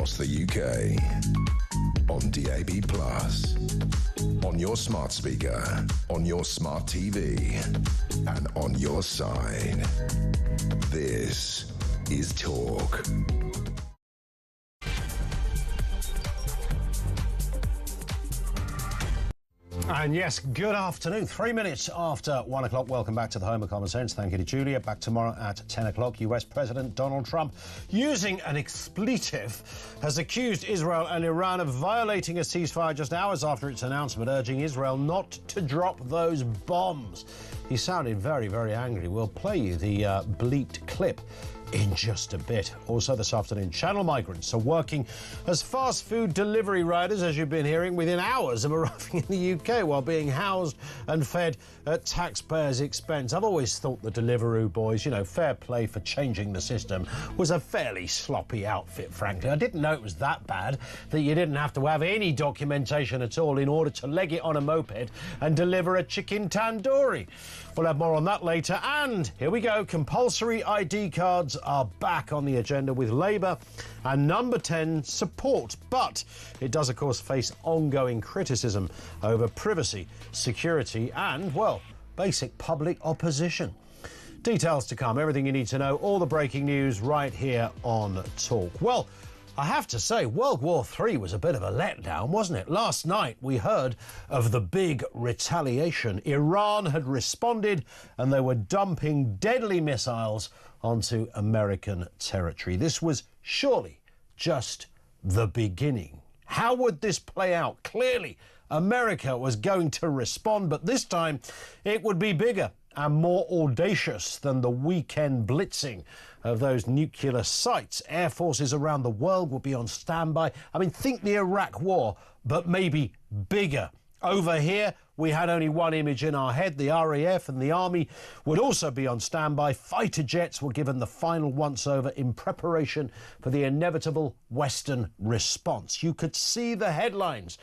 across the UK, on DAB+, on your smart speaker, on your smart TV, and on your side. This is Talk. And yes, good afternoon. 3 minutes after 1 o'clock. Welcome back to the Home of Common Sense. Thank you to Julia. Back tomorrow at 10 o'clock. US President Donald Trump, using an expletive, has accused Israel and Iran of violating a ceasefire just hours after its announcement, urging Israel not to drop those bombs. He sounded very, very angry. We'll play you the bleeped clip in just a bit. Also this afternoon, channel migrants are working as fast food delivery riders, as you've been hearing, within hours of arriving in the UK while being housed and fed at taxpayers' expense. I've always thought the Deliveroo boys, fair play for changing the system, was a fairly sloppy outfit, frankly. I didn't know it was that bad, that you didn't have to have any documentation at all in order to leg it on a moped and deliver a chicken tandoori. We'll have more on that later. And here we go. Compulsory ID cards are back on the agenda with Labour and Number 10 support. But it does, of course, face ongoing criticism over privacy, security and, well, basic public opposition. Details to come. Everything you need to know. All the breaking news right here on Talk. Well, I have to say, World War III was a bit of a letdown, wasn't it? Last night, we heard of the big retaliation. Iran had responded and they were dumping deadly missiles onto American territory. This was surely just the beginning. How would this play out? Clearly, America was going to respond, but this time it would be bigger and more audacious than the weekend blitzing of those nuclear sites. Air forces around the world will be on standby. I mean, think the Iraq war, but maybe bigger. Over here, we had only one image in our head. The RAF and the Army would also be on standby. Fighter jets were given the final once-over in preparation for the inevitable Western response. You could see the headlines.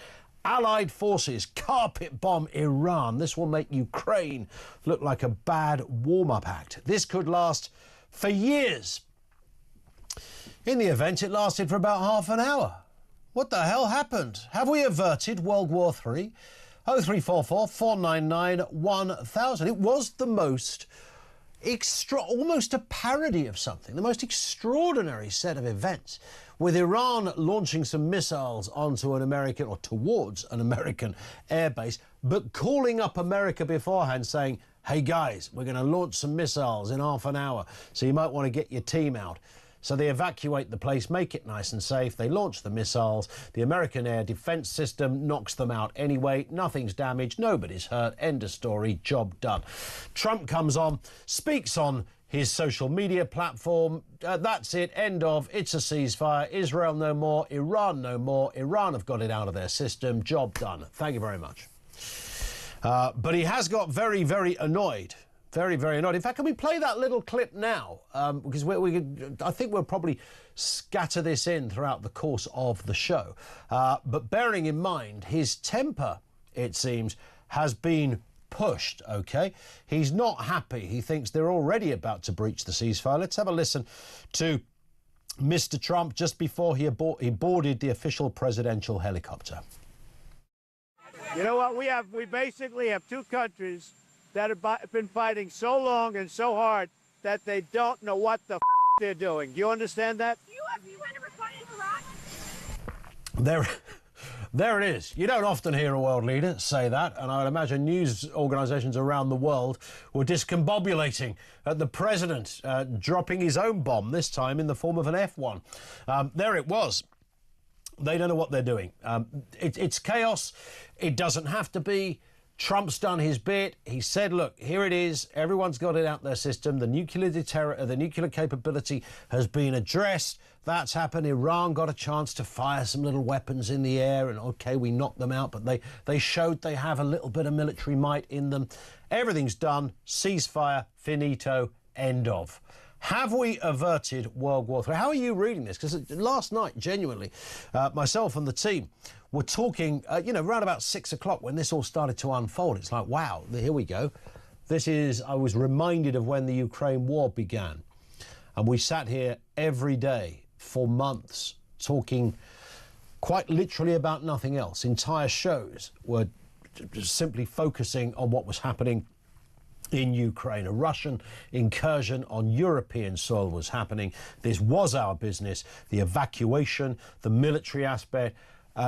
Allied forces carpet bomb Iran. This will make Ukraine look like a bad warm-up act. This could last for years. In the event, it lasted for about half an hour. What the hell happened? Have we averted World War III? 0344 499 1000. It was the most almost a parody of something, the most extraordinary set of events, with Iran launching some missiles onto an American, or towards an American airbase, but calling up America beforehand saying, hey guys, we're going to launch some missiles in half an hour, so you might want to get your team out. So they evacuate the place, make it nice and safe. They launch the missiles. The American air defense system knocks them out anyway. Nothing's damaged. Nobody's hurt. End of story. Job done. Trump comes on, speaks on his social media platform. That's it. End of. It's a ceasefire. Israel no more. Iran no more. Iran have got it out of their system. Job done. Thank you very much. But he has got very, very annoyed. Very, very annoyed. In fact, can we play that little clip now? Because I think we'll probably scatter this in throughout the course of the show. But bearing in mind, his temper, it seems, has been pushed, OK? He's not happy. He thinks they're already about to breach the ceasefire. Let's have a listen to Mr. Trump just before he boarded the official presidential helicopter. You know what? We basically have two countries that have been fighting so long and so hard that they don't know what the they're doing. Do you understand that? Do you ever fight in Iraq? There it is. You don't often hear a world leader say that, and I would imagine news organisations around the world were discombobulating at the president dropping his own bomb, this time in the form of an F1. There it was. They don't know what they're doing. It's chaos. It doesn't have to be. Trump's done his bit. He said, look, here it is. Everyone's got it out their system. The nuclear capability has been addressed. That's happened. Iran got a chance to fire some little weapons in the air, and OK, we knocked them out, but they showed they have a little bit of military might in them. Everything's done. Ceasefire, finito, end of. Have we averted World War III? How are you reading this? Because last night, genuinely, myself and the team were talking, around about 6 o'clock when this all started to unfold. It's like, wow, here we go. I was reminded of when the Ukraine war began. And we sat here every day for months talking quite literally about nothing else. Entire shows were just simply focusing on what was happening in Ukraine. A Russian incursion on European soil was happening. This was our business. The evacuation, the military aspect,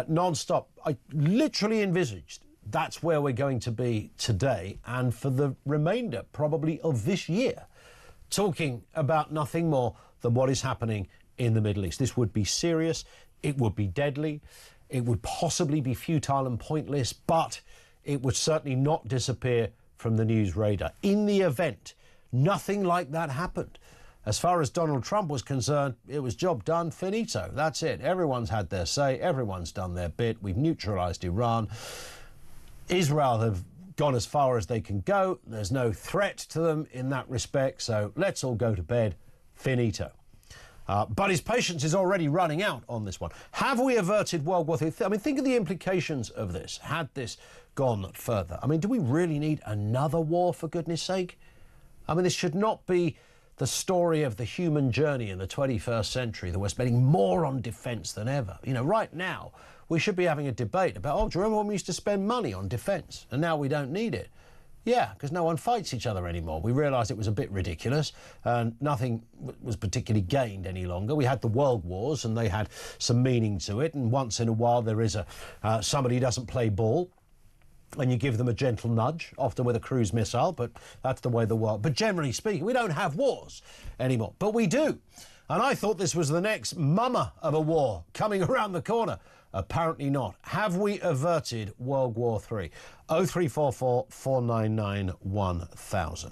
non-stop. I literally envisaged that's where we're going to be today and for the remainder probably of this year, talking about nothing more than what is happening in the Middle East. This would be serious, it would be deadly, it would possibly be futile and pointless, but it would certainly not disappear from the news radar. In the event nothing like that happened, as far as Donald Trump was concerned, it was job done, finito. That's it. Everyone's had their say, everyone's done their bit. We've neutralised Iran. Israel have gone as far as they can go. There's no threat to them in that respect, so let's all go to bed. Finito. But his patience is already running out on this one. Have we averted World War III? I mean, think of the implications of this, had this gone further. I mean, do we really need another war, for goodness sake? I mean, this should not be the story of the human journey in the 21st century, that we're spending more on defence than ever. You know, right now, we should be having a debate about, oh, do you remember when we used to spend money on defence and now we don't need it? Yeah, because no one fights each other anymore. We realised it was a bit ridiculous and nothing was particularly gained any longer. We had the world wars and they had some meaning to it, and once in a while there is somebody who doesn't play ball and you give them a gentle nudge, often with a cruise missile, but that's the way the world... But generally speaking, we don't have wars anymore, but we do. And I thought this was the next mama of a war coming around the corner. Apparently not. Have we averted World War III? 0344 499 1000.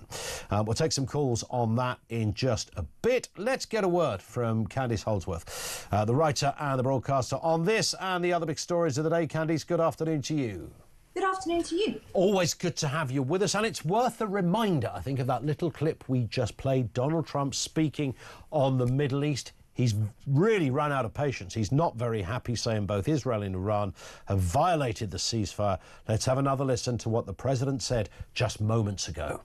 We'll take some calls on that in just a bit. Let's get a word from Candice Holdsworth, the writer and the broadcaster on this and the other big stories of the day. Candice, good afternoon to you. Good afternoon to you. Always good to have you with us, and it's worth a reminder, I think, of that little clip we just played, Donald Trump speaking on the Middle East. He's really run out of patience. He's not very happy, saying both Israel and Iran have violated the ceasefire. Let's have another listen to what the president said just moments ago.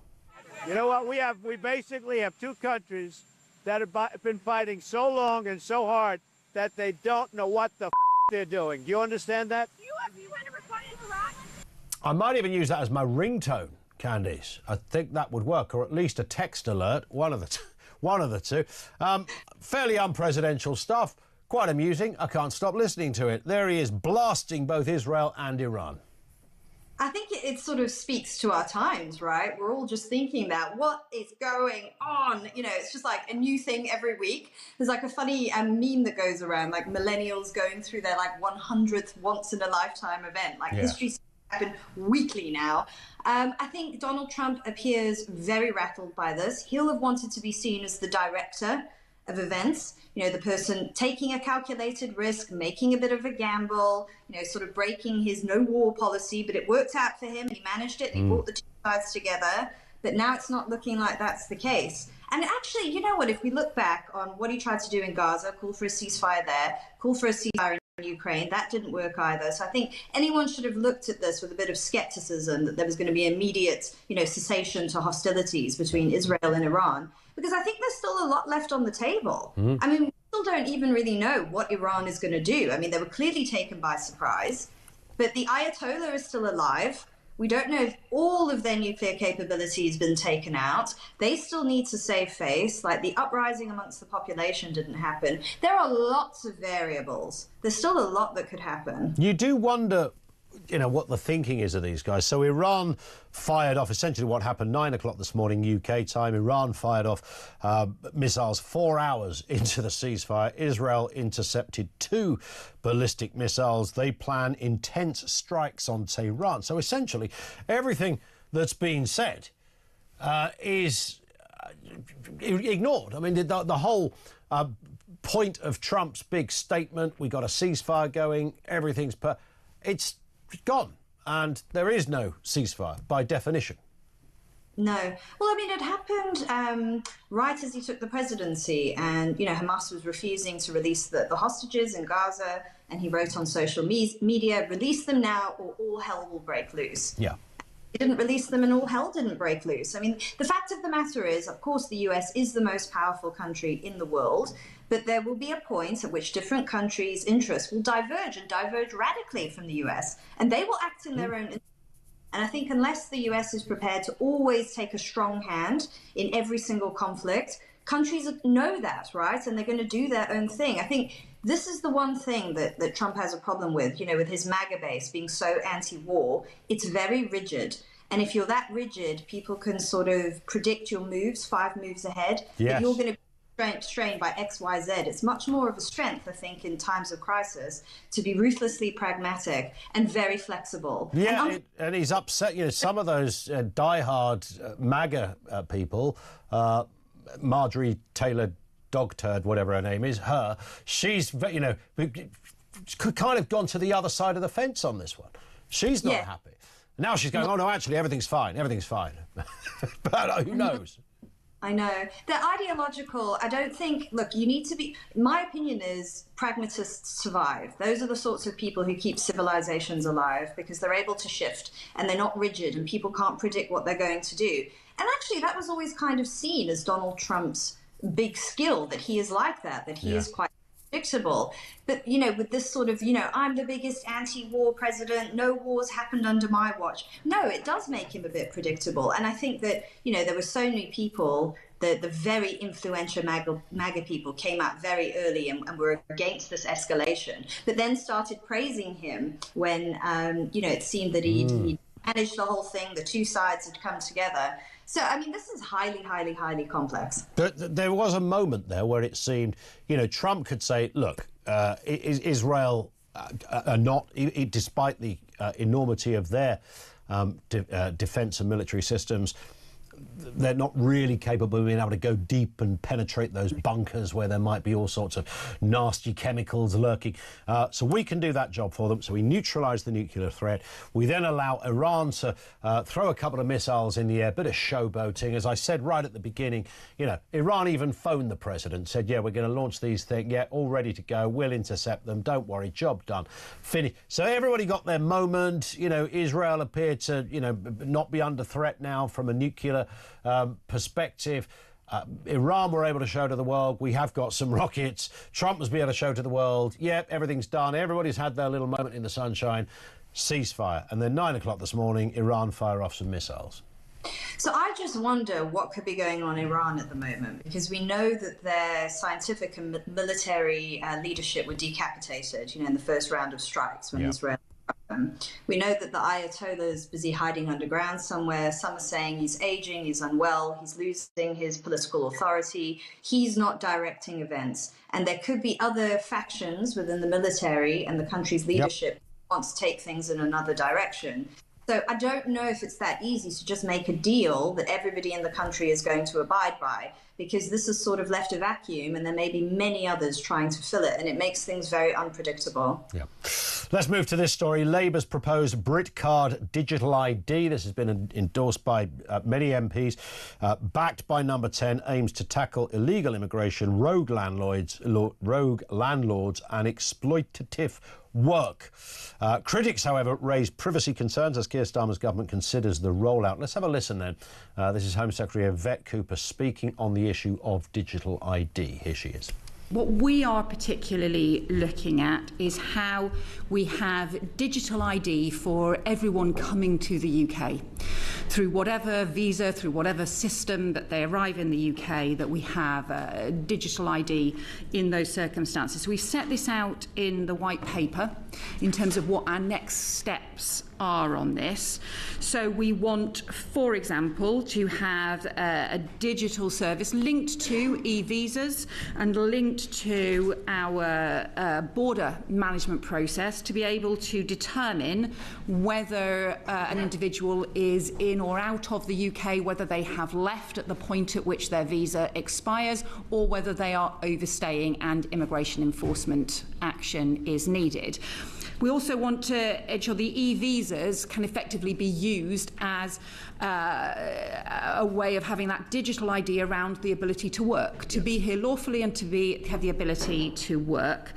You know what? We basically have two countries that have been fighting so long and so hard that they don't know what the they're doing. Do you understand that? Have you ever fought in Iraq? I might even use that as my ringtone, Candice. I think that would work, or at least a text alert, one of the two. Fairly unpresidential stuff, quite amusing. I can't stop listening to it. There he is, blasting both Israel and Iran. I think it sort of speaks to our times, right? We're all just thinking that, what is going on? You know, it's just like a new thing every week. There's like a funny meme that goes around, like millennials going through their like 100th once-in-a-lifetime event. Like history's happen weekly now. I think Donald Trump appears very rattled by this. He'll have wanted to be seen as the director of events, you know, the person taking a calculated risk, making a bit of a gamble, you know, sort of breaking his no war policy, but it worked out for him. He managed it and he brought the two sides together. But now it's not looking like that's the case. And actually, you know what, if we look back on what he tried to do in Gaza, call for a ceasefire there, call for a ceasefire in Ukraine, that didn't work either. So I think anyone should have looked at this with a bit of skepticism that there was going to be immediate, you know, cessation to hostilities between Israel and Iran, because I think there's still a lot left on the table. I mean, we still don't even really know what Iran is going to do. I mean, they were clearly taken by surprise, but the Ayatollah is still alive. We don't know if all of their nuclear capability has been taken out. They still need to save face. Like, the uprising amongst the population didn't happen. There are lots of variables. There's still a lot that could happen. You do wonder, you know, what the thinking is of these guys. So Iran fired off essentially what happened 9 o'clock this morning UK time. Iran fired off missiles 4 hours into the ceasefire. Israel intercepted 2 ballistic missiles. They plan intense strikes on Tehran. So essentially everything that's been said is ignored. I mean, the whole point of Trump's big statement, we got a ceasefire going, everything's it's gone, and there is no ceasefire by definition. No. Well, I mean, it happened right as he took the presidency, and, you know, Hamas was refusing to release the hostages in Gaza, and he wrote on social media, release them now or all hell will break loose. Yeah. They didn't release them and all hell didn't break loose. I mean, the fact of the matter is, of course, the US is the most powerful country in the world, but there will be a point at which different countries' interests will diverge and diverge radically from the US, and they will act in their own interest. And I think unless the US is prepared to always take a strong hand in every single conflict, countries know that, right? And they're going to do their own thing. I think this is the one thing that Trump has a problem with, you know, with his MAGA base being so anti-war. It's very rigid. And if you're that rigid, people can sort of predict your moves 5 moves ahead. Yes. If you're going to strained by X, Y, Z. It's much more of a strength, I think, in times of crisis, to be ruthlessly pragmatic and very flexible. Yeah, and he's upset. You know, some of those diehard MAGA people, Marjorie Taylor Dogturd, whatever her name is, she's, you know, kind of gone to the other side of the fence on this one. She's not happy. Now she's going, oh, no, actually, everything's fine. Everything's fine. But who knows? I know. They're ideological. I don't think, look, you need to be, my opinion is pragmatists survive. Those are the sorts of people who keep civilizations alive because they're able to shift and they're not rigid and people can't predict what they're going to do. And actually, that was always kind of seen as Donald Trump's big skill, that he is like that he is quite predictable. But, you know, with this sort of, you know, I'm the biggest anti-war president, no wars happened under my watch. No, it does make him a bit predictable. And I think that, you know, there were so many people, the very influential MAGA people came out very early and were against this escalation, but then started praising him when, you know, it seemed that he'd managed the whole thing, the two sides had come together. So, I mean, this is highly, highly, highly complex. But there was a moment there where it seemed, you know, Trump could say, look, Israel are not, despite the enormity of their defence and military systems, they're not really capable of being able to go deep and penetrate those bunkers where there might be all sorts of nasty chemicals lurking. So we can do that job for them. So we neutralise the nuclear threat. We then allow Iran to throw a couple of missiles in the air, bit of showboating. As I said right at the beginning, you know, Iran even phoned the president, said, yeah, we're going to launch these things. Yeah, all ready to go. We'll intercept them. Don't worry. Job done. Finished. So everybody got their moment. You know, Israel appeared to, you know, not be under threat now from a nuclear perspective. Iran were able to show to the world, we have got some rockets. Trump was able to show to the world, yep, everything's done. Everybody's had their little moment in the sunshine. Ceasefire. And then 9 o'clock this morning, Iran fire off some missiles. So I just wonder what could be going on in Iran at the moment, because we know that their scientific and military leadership were decapitated, you know, in the first round of strikes when Israel. We know that the Ayatollah is busy hiding underground somewhere. Some are saying he's aging, he's unwell, he's losing his political authority. He's not directing events. And there could be other factions within the military and the country's leadership who wants to take things in another direction. So I don't know if it's that easy to just make a deal that everybody in the country is going to abide by, because this has sort of left a vacuum and there may be many others trying to fill it, and it makes things very unpredictable. Yeah. Let's move to this story. Labour's proposed BritCard digital ID. This has been endorsed by many MPs. Backed by Number 10, aims to tackle illegal immigration, rogue landlords and exploitative work. Critics, however, raise privacy concerns as Keir Starmer's government considers the rollout. Let's have a listen then. This is Home Secretary Yvette Cooper speaking on the issue of digital ID. Here she is. What we are particularly looking at is how we have digital ID for everyone coming to the UK. Through whatever visa, through whatever system that they arrive in the UK, that we have digital ID in those circumstances. We've set this out in the white paper in terms of what our next steps are on this. So we want, for example, to have a digital service linked to e-visas and linked to our border management process to be able to determine whether an individual is in or out of the UK, whether they have left at the point at which their visa expires, or whether they are overstaying and immigration enforcement action is needed. We also want to ensure the e-visas can effectively be used as a way of having that digital ID around the ability to work, to be here lawfully and to have the ability to work.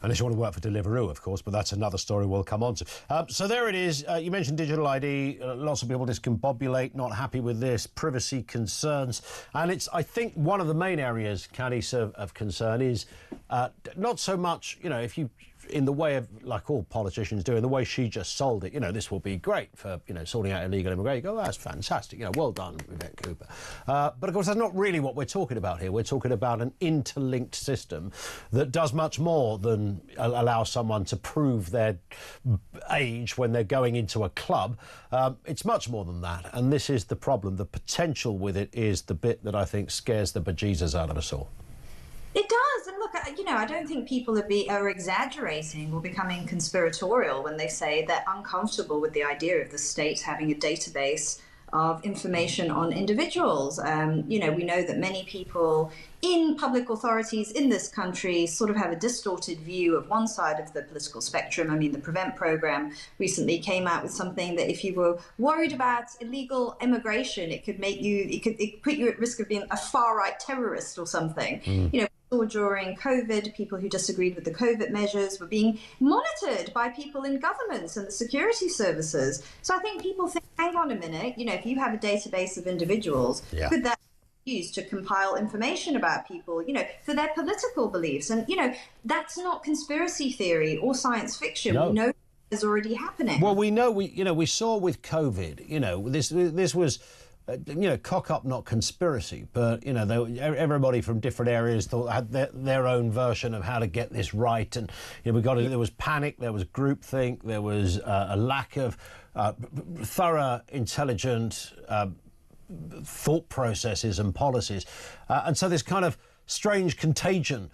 Unless you want to work for Deliveroo, of course, but that's another story we'll come on to. So there it is. You mentioned digital ID. Lots of people discombobulate, not happy with this, privacy concerns. And it's, I think, one of the main areas, Candice, of concern is not so much, you know, if you, in the way of, like all politicians do, in the way she just sold it, you know, this will be great for, you know, sorting out illegal immigration. You go, oh, that's fantastic, you know, well done, Vivek Cooper. But of course, that's not really what we're talking about here. We're talking about an interlinked system that does much more than allow someone to prove their age when they're going into a club. It's much more than that. And this is the problem. The potential with it is the bit that I think scares the bejesus out of us all. It does. And look, you know, I don't think people are exaggerating or becoming conspiratorial when they say they're uncomfortable with the idea of the state having a database of information on individuals. You know, we know that many people in public authorities in this country sort of have a distorted view of one side of the political spectrum. I mean, the Prevent program recently came out with something that if you were worried about illegal immigration, it could make you, it could put you at risk of being a far-right terrorist or something. You know, during COVID, people who disagreed with the COVID measures were being monitored by people in governments and the security services. So I think people think, hang on a minute, you know, if you have a database of individuals, could that be used to compile information about people, you know, for their political beliefs? And, you know, that's not conspiracy theory or science fiction. No. We know is already happening. Well, we know, we saw with COVID, you know, this was, you know, cock up, not conspiracy, but, you know, everybody from different areas had their own version of how to get this right. And, you know, there was panic, there was groupthink, there was a lack of thorough, intelligent thought processes and policies. And so this kind of strange contagion,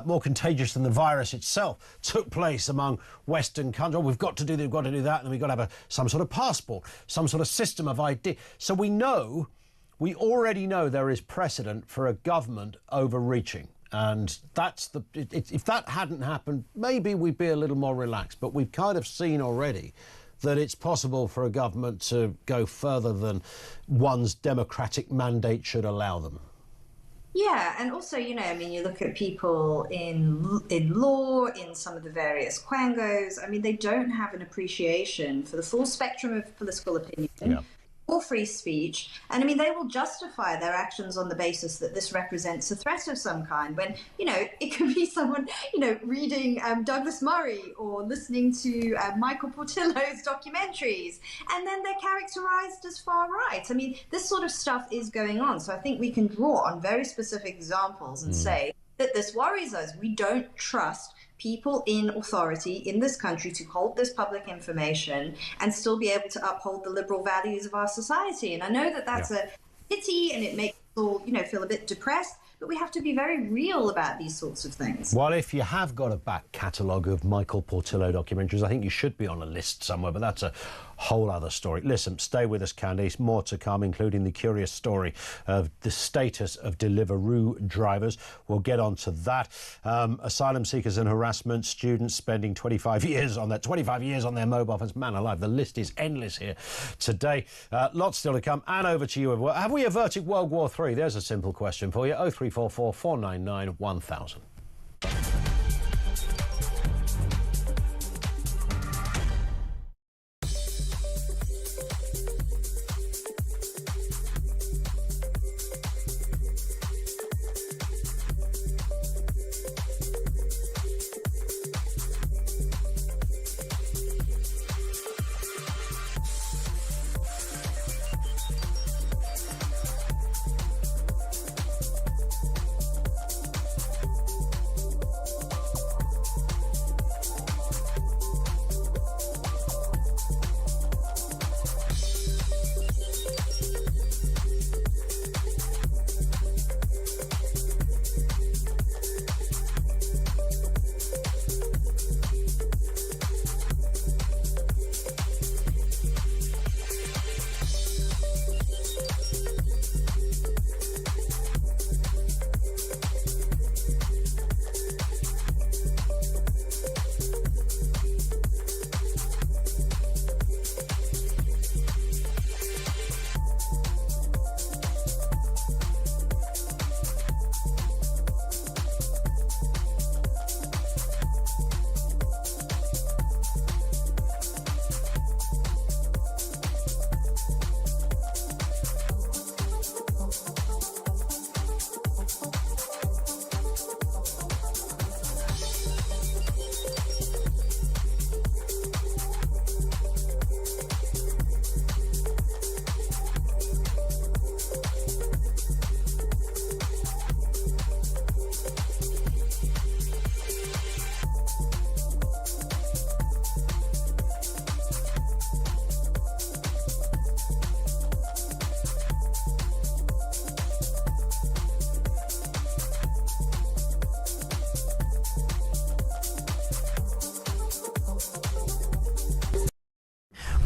more contagious than the virus itself, took place among Western countries. Oh, we've got to do this, we've got to do that, and we've got to have some sort of passport, some sort of system of ID. So we already know there is precedent for a government overreaching. And that's if that hadn't happened, maybe we'd be a little more relaxed. But we've kind of seen already that it's possible for a government to go further than one's democratic mandate should allow them. Yeah, and also, you know, I mean, you look at people in law, in some of the various quangos. I mean, they don't have an appreciation for the full spectrum of political opinion or free speech. And I mean, they will justify their actions on the basis that this represents a threat of some kind, when, you know, it could be someone, you know, reading Douglas Murray or listening to Michael Portillo's documentaries, and then they're characterized as far right. I mean, this sort of stuff is going on. So I think we can draw on very specific examples and say that this worries us. We don't trust people in authority in this country to hold this public information and still be able to uphold the liberal values of our society. And I know that that's a pity, and it makes us all, you know, feel a bit depressed, but we have to be very real about these sorts of things. Well, if you have got a back catalogue of Michael Portillo documentaries, I think you should be on a list somewhere, but that's a whole other story. Listen, stay with us, Candice. More to come, including the curious story of the status of Deliveroo drivers. We'll get on to that. Asylum seekers and harassment, students spending 25 years on their mobile phones. Man alive, the list is endless here today. Lots still to come. And over to you. Have we averted World War III? There's a simple question for you. 0344 499 1000.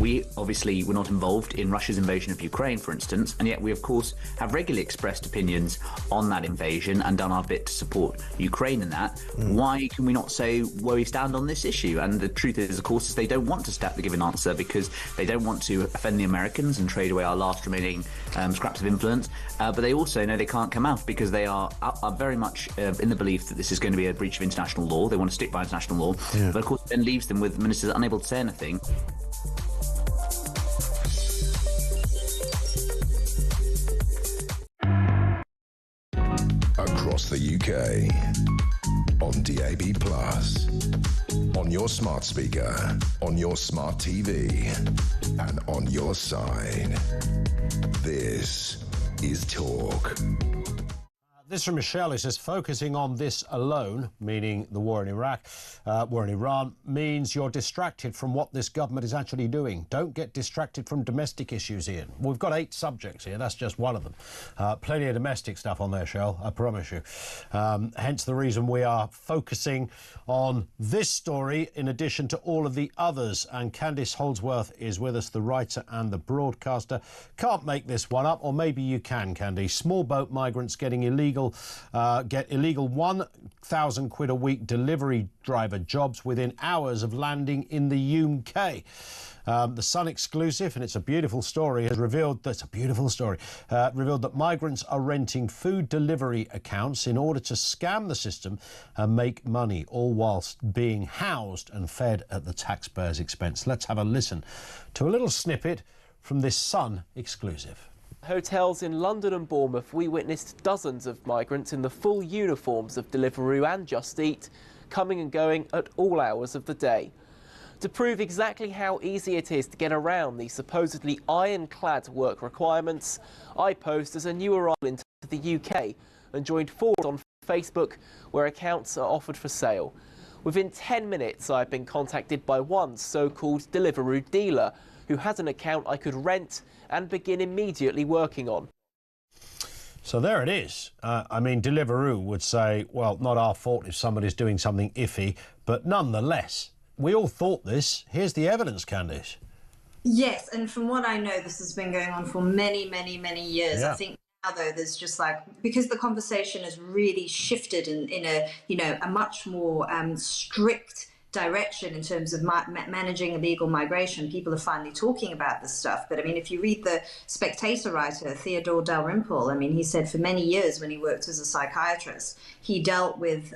We obviously were not involved in Russia's invasion of Ukraine, for instance, and yet we, of course, have regularly expressed opinions on that invasion and done our bit to support Ukraine in that. Why can we not say where we stand on this issue? And the truth is, of course, is they don't want to state the given answer because they don't want to offend the Americans and trade away our last remaining scraps of influence. But they also know they can't come out because they are very much in the belief that this is going to be a breach of international law. They want to stick by international law. But, of course, then leaves them with ministers unable to say anything. Across the UK, on DAB+, on your smart speaker, on your smart TV, and on your side. This is Talk. This from Michelle. It says, focusing on this alone, meaning the war in Iraq, war in Iran, means you're distracted from what this government is actually doing. Don't get distracted from domestic issues, Ian. We've got 8 subjects here. That's just one of them. Plenty of domestic stuff on there, Shell, I promise you. Hence the reason we are focusing on this story in addition to all of the others. And Candice Holdsworth is with us, the writer and the broadcaster. Can't make this one up, or maybe you can, Candice. Small boat migrants getting illegal 1,000 quid a week delivery driver jobs within hours of landing in the UK. The Sun exclusive, and it's a beautiful story, has revealed that revealed that migrants are renting food delivery accounts in order to scam the system and make money, all whilst being housed and fed at the taxpayers' expense. Let's have a listen to a little snippet from this Sun exclusive. Hotels in London and Bournemouth, we witnessed dozens of migrants in the full uniforms of Deliveroo and Just Eat, coming and going at all hours of the day. To prove exactly how easy it is to get around these supposedly ironclad work requirements, I posed as a new arrival into the UK and joined forward on Facebook, where accounts are offered for sale. Within 10 minutes, I've been contacted by one so-called Deliveroo dealer who has an account I could rent and begin immediately working on. So there it is. I mean, Deliveroo would say, well, not our fault if somebody's doing something iffy, but nonetheless, we all thought this. Here's the evidence, Candice. Yes, and from what I know, this has been going on for many, many, many years. Yeah. I think now, though, there's just because the conversation has really shifted in a much more strict direction in terms of managing illegal migration. People are finally talking about this stuff. But I mean, if you read the Spectator writer, Theodore Dalrymple, I mean, he said for many years when he worked as a psychiatrist, he dealt with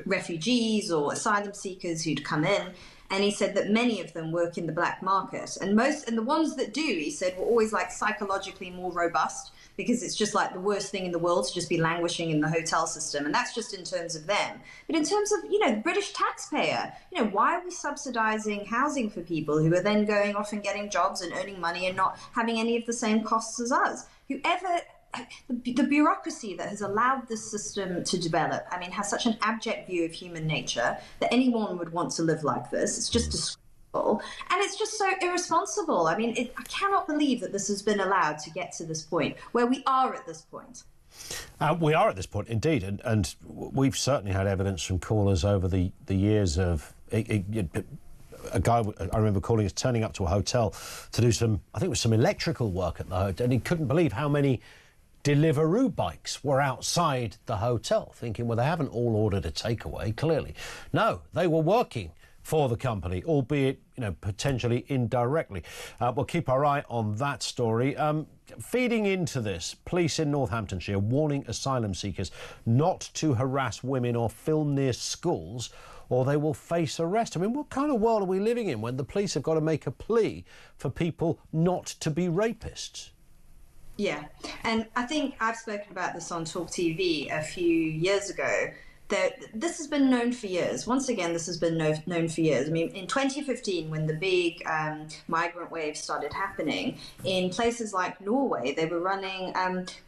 refugees or asylum seekers who'd come in. And he said that many of them work in the black market. And the ones that do, he said, were always psychologically more robust, because it's just the worst thing in the world to just be languishing in the hotel system. And that's just in terms of them. But in terms of, the British taxpayer, why are we subsidizing housing for people who are then going off and getting jobs and earning money and not having any of the same costs as us? The bureaucracy that has allowed this system to develop, I mean, has such an abject view of human nature that anyone would want to live like this. It's just disgraceful. And it's just so irresponsible. I mean, I cannot believe that this has been allowed to get to this point, where we are at this point. We are at this point, indeed, and we've certainly had evidence from callers over the years of a guy I remember calling us, turning up to a hotel to do some electrical work at the hotel, and he couldn't believe how many Deliveroo bikes were outside the hotel, thinking, well, they haven't all ordered a takeaway, clearly. No, they were working for the company, albeit, potentially indirectly. We'll keep our eye on that story. Feeding into this, police in Northamptonshire warning asylum seekers not to harass women or film near schools, or they will face arrest. I mean, what kind of world are we living in when the police have got to make a plea for people not to be rapists? Yeah, and I think I've spoken about this on talkTV a few years ago. This has been known for years. Once again, this has been known for years. I mean, in 2015, when the big migrant wave started happening, in places like Norway, they were running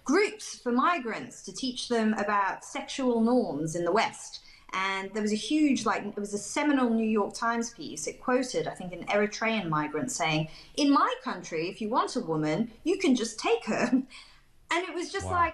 groups for migrants to teach them about sexual norms in the West. And there was a huge, it was a seminal New York Times piece. It quoted, I think, an Eritrean migrant saying, in my country, if you want a woman, you can just take her. And it was just wow.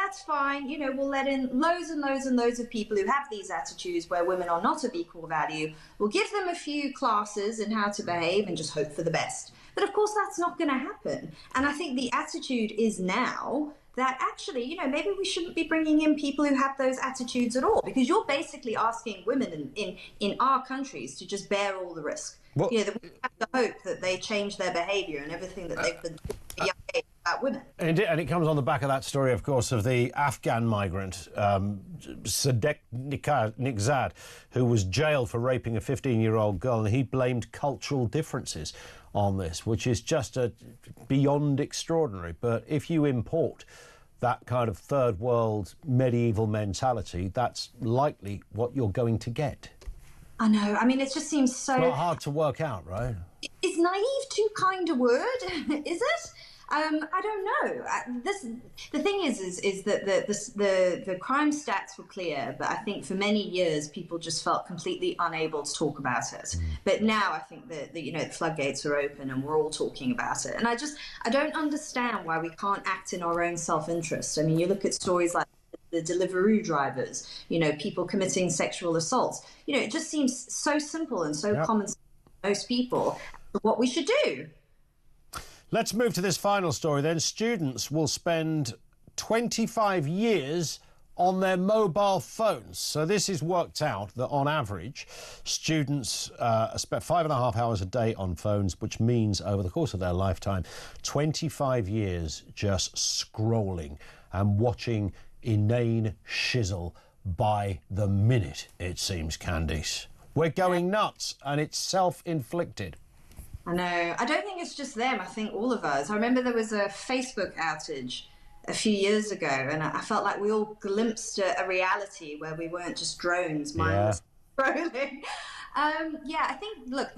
that's fine. You know, we'll let in loads and loads and loads of people who have these attitudes where women are not of equal value. We'll give them a few classes in how to behave and just hope for the best. But of course, that's not going to happen. And I think the attitude is now that actually, you know, maybe we shouldn't be bringing in people who have those attitudes at all, because you're basically asking women in our countries to just bear all the risk. Well, you know, that we have to hope that they change their behaviour and everything that they've been doing at a young age about women. And it comes on the back of that story, of course, of the Afghan migrant, Sadek Nikzad, who was jailed for raping a 15-year-old girl, and he blamed cultural differences on this, which is just beyond extraordinary. But if you import that kind of third world medieval mentality, that's likely what you're going to get. I know. I mean, it just seems so... It's not hard to work out, right? Is naive too kind a word? Is it? I don't know. The thing is that the crime stats were clear, but I think for many years people just felt completely unable to talk about it. But now I think that you know, the floodgates are open and we're all talking about it. And I don't understand why we can't act in our own self-interest. I mean, you look at stories like the Deliveroo drivers, you know, people committing sexual assaults. You know, it just seems so simple and so common to most people what we should do. Let's move to this final story then. Students will spend 25 years on their mobile phones. So this is worked out that on average, students spend 5.5 hours a day on phones, which means over the course of their lifetime, 25 years just scrolling and watching inane shizzle by the minute, it seems, Candice. We're going nuts, and it's self-inflicted. I know. I don't think it's just them. I think all of us. I remember there was a Facebook outage a few years ago, and I felt like we all glimpsed a reality where we weren't just drones mindless scrolling. I think, look,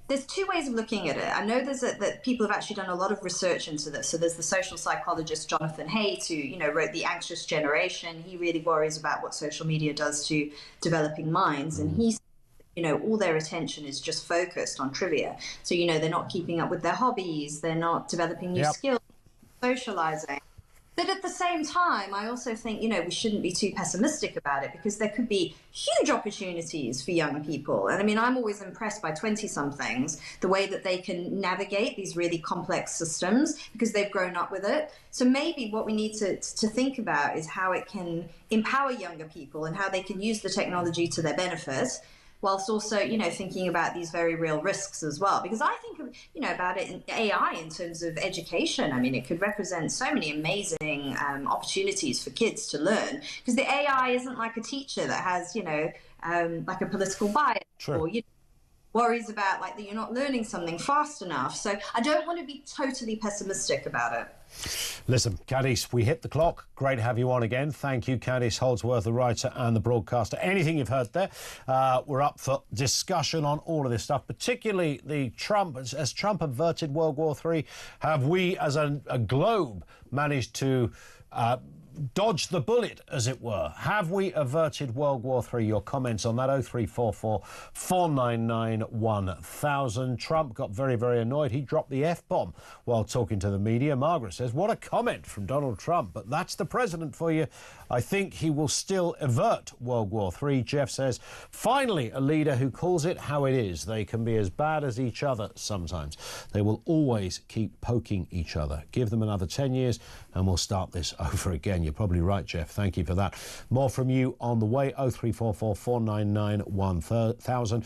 there's two ways of looking at it. I know that people have actually done a lot of research into this. So there's the social psychologist Jonathan Haidt, who, you know, wrote The Anxious Generation. He really worries about what social media does to developing minds, and he's, you know, all their attention is just focused on trivia. So, you know, they're not keeping up with their hobbies, they're not developing new skills, socializing. But at the same time, I also think, you know, we shouldn't be too pessimistic about it, because there could be huge opportunities for young people. And I mean, I'm always impressed by 20-somethings, the way that they can navigate these really complex systems because they've grown up with it. So maybe what we need to think about is how it can empower younger people and how they can use the technology to their benefit, whilst also, you know, thinking about these very real risks as well. Because I think, you know, about it in AI in terms of education. I mean, it could represent so many amazing opportunities for kids to learn, because the AI isn't like a teacher that has, you know, like a political bias or, you know, worries about like that you're not learning something fast enough. So I don't want to be totally pessimistic about it. Listen, Candice, we hit the clock. Great to have you on again. Thank you, Candice Holdsworth, the writer and the broadcaster. Anything you've heard there, we're up for discussion on all of this stuff, particularly the Trump, as Trump averted World War III. Have we, as a globe, managed to dodge the bullet, as it were? Have we averted World War III? Your comments on that, 0344 499 1000. Trump got very, very annoyed. He dropped the F-bomb while talking to the media. Margaret says, what a comment from Donald Trump, but that's the president for you. I think he will still avert World War III. Jeff says, finally, a leader who calls it how it is. They can be as bad as each other sometimes. They will always keep poking each other. Give them another 10 years and we'll start this over again. You're probably right, Jeff. Thank you for that. More from you on the way, 0344 499 1000.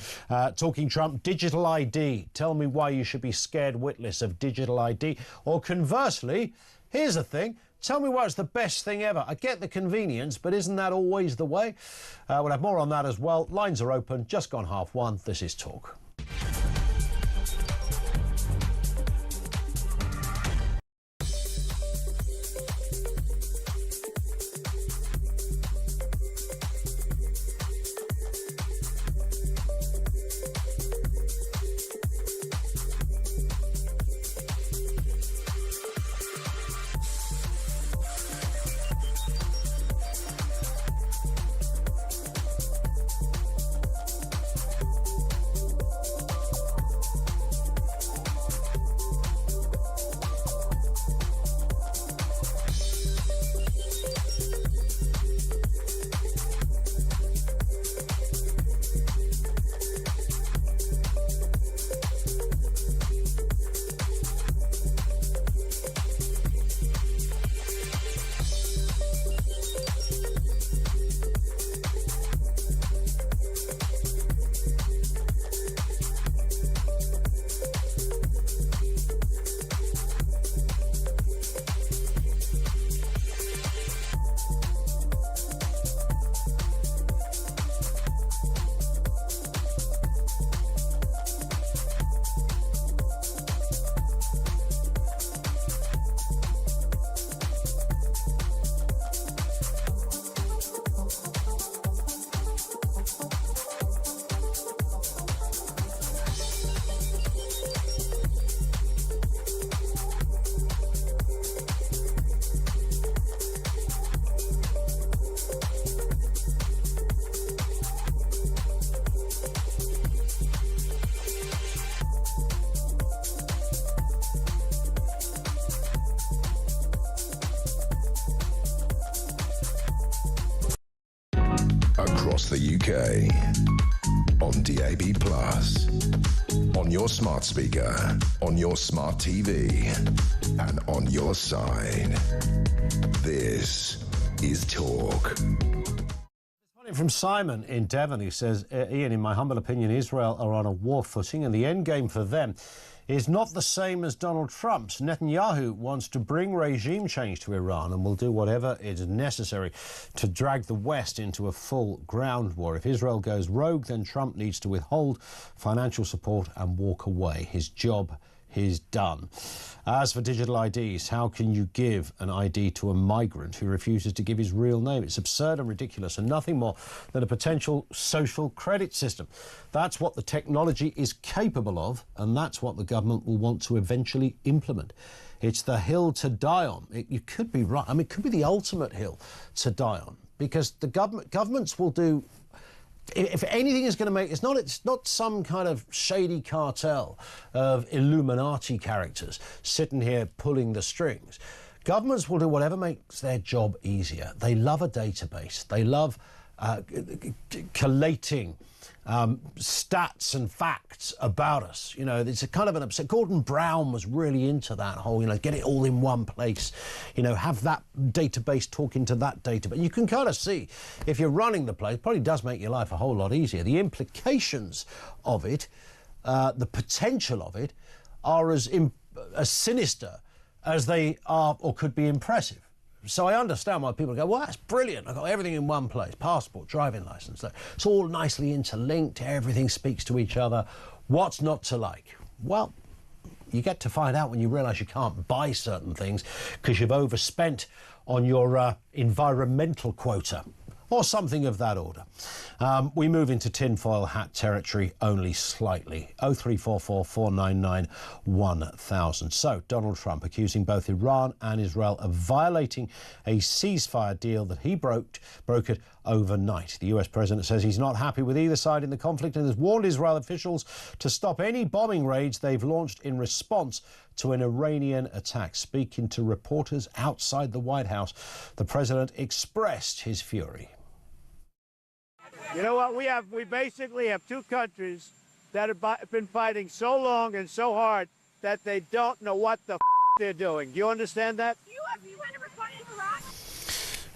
Talking Trump, digital ID. Tell me why you should be scared witless of digital ID. Or conversely, here's the thing. Tell me why it's the best thing ever. I get the convenience, but isn't that always the way? We'll have more on that as well. Lines are open. Just gone 1:30. This is Talk. across the UK. On DAB+, on your smart speaker, on your smart TV, and on your side. This is Talk. From Simon in Devon, who says, Ian, in my humble opinion, Israel are on a war footing, and the end game for them is not the same as Donald Trump's. Netanyahu wants to bring regime change to Iran and will do whatever is necessary to drag the West into a full ground war. If Israel goes rogue, then Trump needs to withhold financial support and walk away. His job is done. As for digital IDs, how can you give an ID to a migrant who refuses to give his real name? It's absurd and ridiculous, and nothing more than a potential social credit system. That's what the technology is capable of, and that's what the government will want to eventually implement. It's the hill to die on. You could be right. I mean, it could be the ultimate hill to die on, because the governments will do. If anything is going to make, it's not some kind of shady cartel of Illuminati characters sitting here pulling the strings. Governments will do whatever makes their job easier. They love a database. They love collating stats and facts about us. You know, it's a kind of an upset. Gordon Brown was really into that whole, get it all in one place. Have that database talking to that database. You can kind of see, if you're running the place, it probably does make your life a whole lot easier. The implications of it, the potential of it, are as sinister as they are or could be impressive. So I understand why people go, well, that's brilliant. I've got everything in one place, passport, driving licence. It's all nicely interlinked. Everything speaks to each other. What's not to like? Well, you get to find out when you realise you can't buy certain things because you've overspent on your environmental quota or something of that order. We move into tinfoil hat territory only slightly. 0344 499 1000. So, Donald Trump accusing both Iran and Israel of violating a ceasefire deal that he brokered overnight. The US president says he's not happy with either side in the conflict and has warned Israel officials to stop any bombing raids they've launched in response to an Iranian attack. Speaking to reporters outside the White House, the president expressed his fury. You know what? We basically have two countries that have been fighting so long and so hard that they don't know what the they're doing. Do you understand that? Do you have ever fought in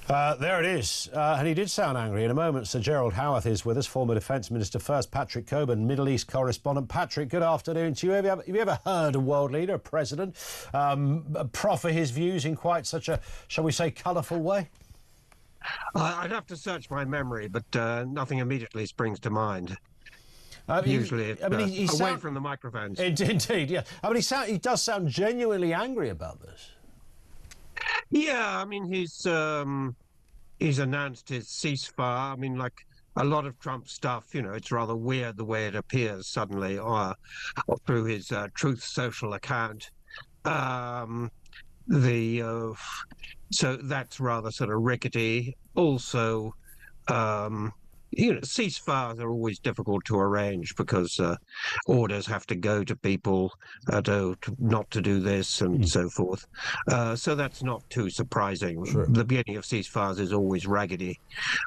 Iraq? There it is. And he did sound angry. In a moment, Sir Gerald Howarth is with us, former Defence Minister first, Patrick Coburn, Middle East correspondent. Patrick, good afternoon to you. Have you ever heard a world leader, a president, proffer his views in quite such a, shall we say, colourful way? I'd have to search my memory, but nothing immediately springs to mind. Usually, away from the microphones. Indeed, yeah. I mean, he does sound genuinely angry about this. Yeah, I mean, he's announced his ceasefire. I mean, like a lot of Trump stuff, it's rather weird the way it appears suddenly, or through his Truth Social account. So that's rather sort of rickety. Also, ceasefires are always difficult to arrange because orders have to go to people not to do this and so forth. So that's not too surprising. Sure. The beginning of ceasefires is always raggedy.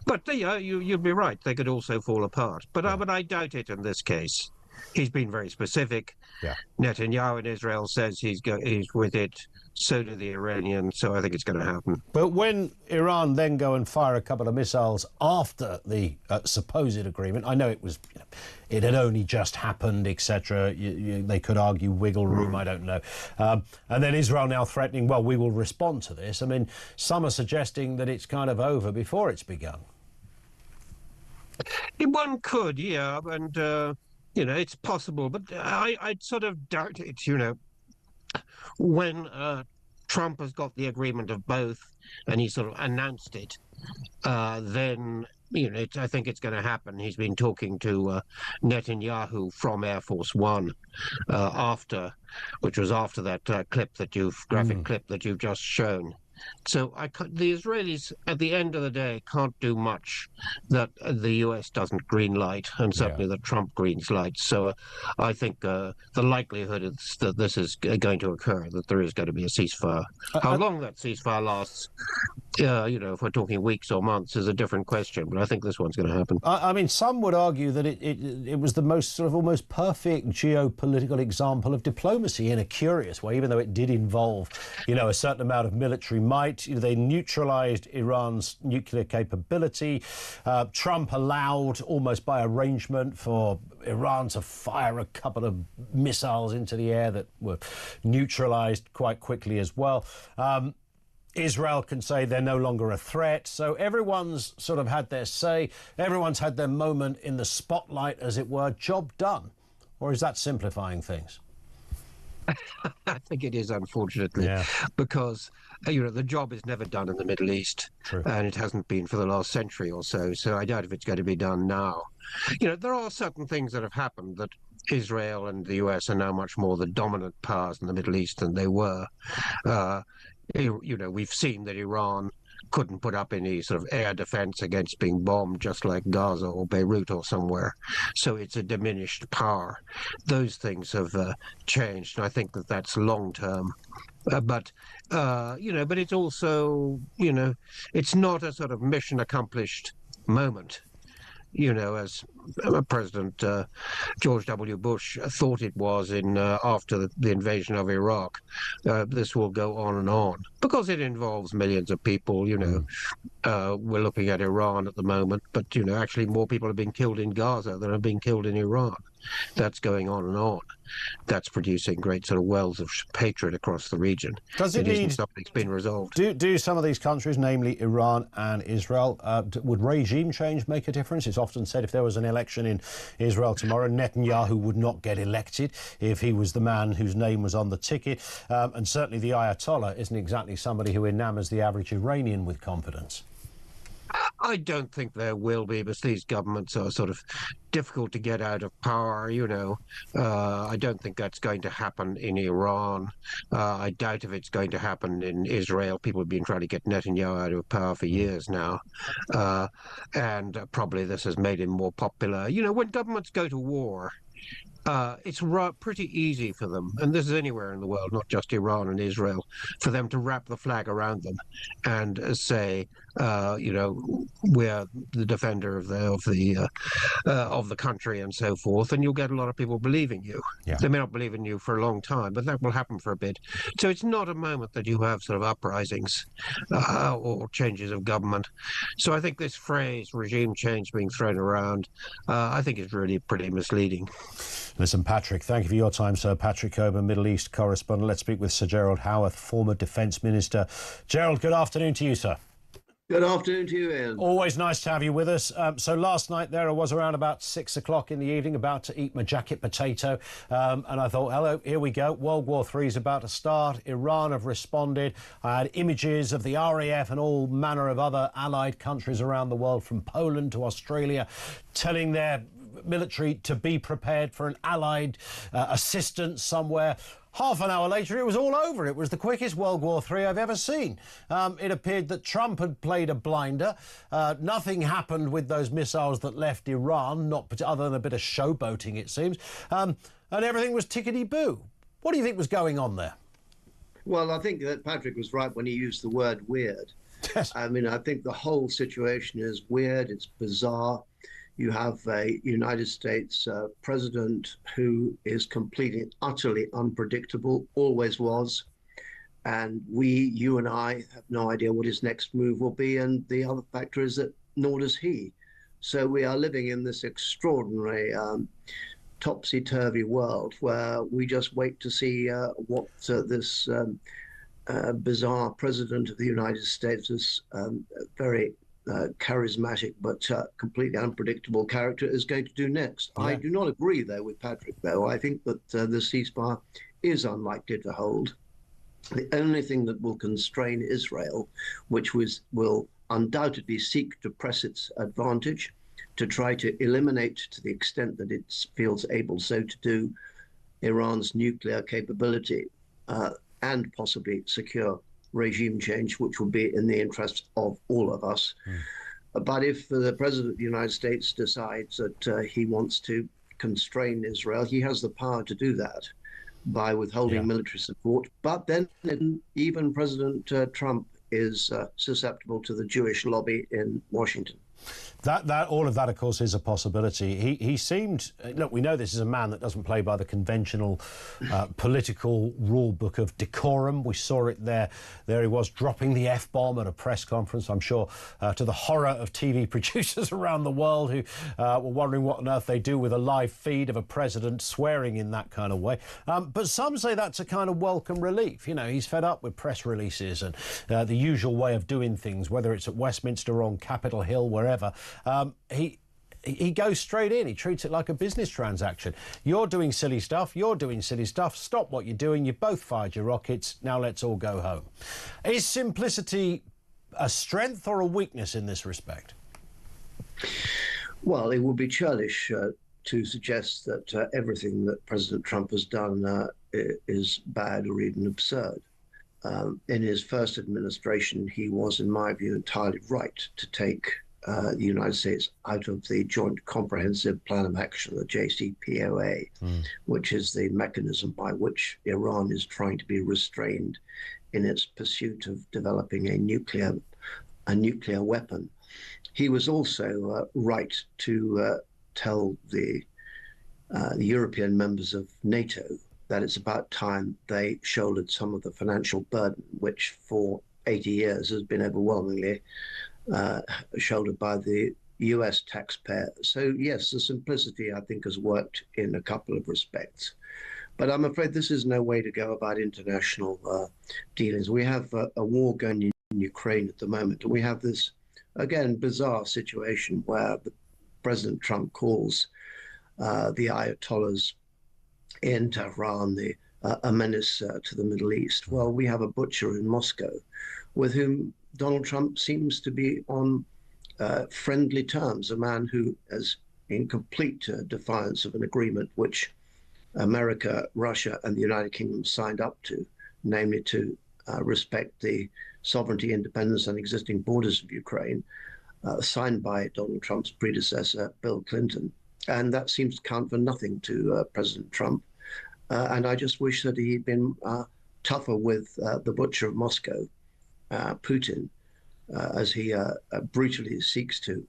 But you'd be right. They could also fall apart. But I doubt it in this case. He's been very specific. Yeah. Netanyahu in Israel says he's with it. So do the Iranians, so I think it's going to happen. But when Iran then go and fire a couple of missiles after the supposed agreement, I know it was, it had only just happened, etc. They could argue wiggle room, I don't know. And then Israel now threatening, well, we will respond to this. I mean, some are suggesting that it's kind of over before it's begun. One could, yeah, and it's possible, but I'd sort of doubt it, when Trump has got the agreement of both and he sort of announced it, then, I think it's going to happen. He's been talking to Netanyahu from Air Force One which was after that graphic clip that you've just shown. So the Israelis, at the end of the day, can't do much that the US doesn't green light, and certainly that Trump greens light. So I think the likelihood is that this is going to occur, that there is going to be a ceasefire. How long that ceasefire lasts, if we're talking weeks or months, is a different question, but I think this one's going to happen. I mean, some would argue that it was the most sort of almost perfect geopolitical example of diplomacy in a curious way, even though it did involve, a certain amount of military might. They neutralized Iran's nuclear capability. Trump allowed, almost by arrangement, for Iran to fire a couple of missiles into the air that were neutralized quite quickly as well. Israel can say they're no longer a threat. So everyone's sort of had their say. Everyone's had their moment in the spotlight, as it were. Job done. Or is that simplifying things? I think it is, unfortunately, because the job is never done in the Middle East. True. And it hasn't been for the last century or so. So I doubt if it's going to be done now. There are certain things that have happened that Israel and the US are now much more the dominant powers in the Middle East than they were. We've seen that Iran couldn't put up any sort of air defense against being bombed, just like Gaza or Beirut or somewhere. So it's a diminished power. Those things have changed, and I think that that's long term. But it's also, it's not a sort of mission accomplished moment. As President George W. Bush thought it was after the invasion of Iraq. This will go on and on because it involves millions of people. We're looking at Iran at the moment, but actually more people are being killed in Gaza than are being killed in Iran. That's going on and on. That's producing great sort of wells of hatred across the region. Does it need something's been resolved? Do some of these countries, namely Iran and Israel, would regime change make a difference? It's often said if there was an election in Israel tomorrow, Netanyahu would not get elected if he was the man whose name was on the ticket. And certainly the Ayatollah isn't exactly somebody who enamors the average Iranian with confidence. I don't think there will be, because these governments are sort of difficult to get out of power, I don't think that's going to happen in Iran. I doubt if it's going to happen in Israel. People have been trying to get Netanyahu out of power for years now. And probably this has made him more popular. When governments go to war, it's pretty easy for them, and this is anywhere in the world, not just Iran and Israel, for them to wrap the flag around them and say, we're the defender of the country and so forth, and you'll get a lot of people believing you. Yeah. They may not believe in you for a long time, but that will happen for a bit. So it's not a moment that you have sort of uprisings or changes of government. So I think this phrase, regime change, being thrown around, I think is really pretty misleading. Listen, Patrick, thank you for your time, sir. Patrick Coburn, Middle East correspondent. Let's speak with Sir Gerald Howarth, former Defence Minister. Gerald, good afternoon to you, sir. Good afternoon to you, Ian. Always nice to have you with us. So last night there I was around about 6 o'clock in the evening, about to eat my jacket potato, and I thought, hello, here we go. World War III is about to start. Iran have responded. I had images of the RAF and all manner of other allied countries around the world, from Poland to Australia, telling their military to be prepared for an allied assistance somewhere. Half an hour later, it was all over. It was the quickest World War III I've ever seen. It appeared that Trump had played a blinder. Nothing happened with those missiles that left Iran, not other than a bit of showboating, it seems. And everything was tickety-boo. What do you think was going on there? Well, I think that Patrick was right when he used the word weird. Yes. I mean, I think the whole situation is weird. It's bizarre. You have a United States president who is completely, utterly unpredictable, always was. And you and I have no idea what his next move will be. And the other factor is that nor does he. So we are living in this extraordinary topsy-turvy world where we just wait to see what this bizarre president of the United States, this very charismatic but completely unpredictable character, is going to do next. Yeah. I do not agree, though, with Patrick, though. I think that the ceasefire is unlikely to hold. The only thing that will constrain Israel, which will undoubtedly seek to press its advantage, to try to eliminate, to the extent that it feels able so to do, Iran's nuclear capability and possibly secure regime change, which will be in the interest of all of us. But if the President of the United States decides that he wants to constrain Israel, he has the power to do that by withholding military support. But then even President Trump is susceptible to the Jewish lobby in Washington. All of that, of course, is a possibility. He seemed, look, we know this is a man that doesn't play by the conventional political rule book of decorum. We saw it there. There he was dropping the F-bomb at a press conference, I'm sure, to the horror of TV producers around the world who were wondering what on earth they do with a live feed of a president swearing in that kind of way. But some say that's a kind of welcome relief. You know, he's fed up with press releases and the usual way of doing things, whether it's at Westminster or on Capitol Hill, wherever. He goes straight in. He treats it like a business transaction. You're doing silly stuff. You're doing silly stuff. Stop what you're doing. You both fired your rockets. Now let's all go home. Is simplicity a strength or a weakness in this respect? Well, it would be churlish to suggest that everything that President Trump has done is bad or even absurd. In his first administration, he was, in my view, entirely right to take the United States out of the Joint Comprehensive Plan of Action, the JCPOA, which is the mechanism by which Iran is trying to be restrained in its pursuit of developing a nuclear weapon. He was also right to tell the European members of NATO that it's about time they shouldered some of the financial burden, which for 80 years has been overwhelmingly shouldered by the US taxpayer. So yes, the simplicity, I think, has worked in a couple of respects. But I'm afraid this is no way to go about international dealings. We have a war going in Ukraine at the moment, and we have this, again, bizarre situation where President Trump calls the Ayatollahs in Tehran a menace to the Middle East. Well, we have a butcher in Moscow with whom Donald Trump seems to be on friendly terms, a man who is in complete defiance of an agreement which America, Russia, and the United Kingdom signed up to, namely to respect the sovereignty, independence, and existing borders of Ukraine, signed by Donald Trump's predecessor, Bill Clinton. And that seems to count for nothing to President Trump. And I just wish that he'd been tougher with the butcher of Moscow, Putin, as he brutally seeks to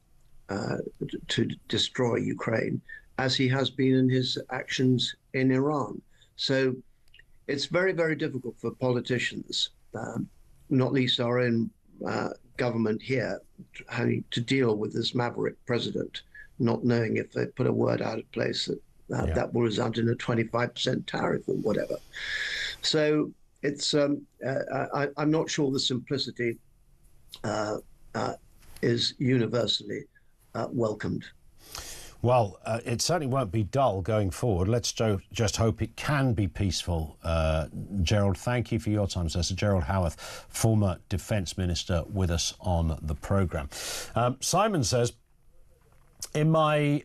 destroy Ukraine, as he has been in his actions in Iran. So it's very, very difficult for politicians, not least our own government here, having to deal with this maverick president, not knowing if they put a word out of place that will result in a 25% tariff or whatever. So it's I'm not sure the simplicity is universally welcomed. Well, it certainly won't be dull going forward. Let's just hope it can be peaceful. Gerald, thank you for your time, sir. Sir Gerald Howarth, former Defence Minister, with us on the programme. Simon says, in my...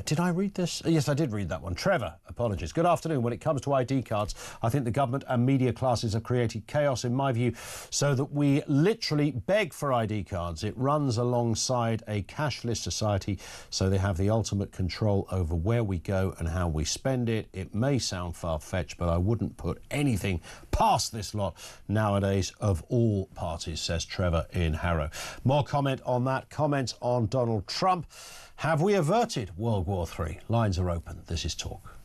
did I read this? Yes, I did read that one. Trevor, apologies. Good afternoon. When it comes to ID cards, I think the government and media classes have created chaos, in my view, so that we literally beg for ID cards. It runs alongside a cashless society, so they have the ultimate control over where we go and how we spend it. It may sound far-fetched, but I wouldn't put anything past this lot nowadays of all parties, says Trevor in Harrow. More comment on that. Comments on Donald Trump. Have we averted World War III? Lines are open. This is Talk.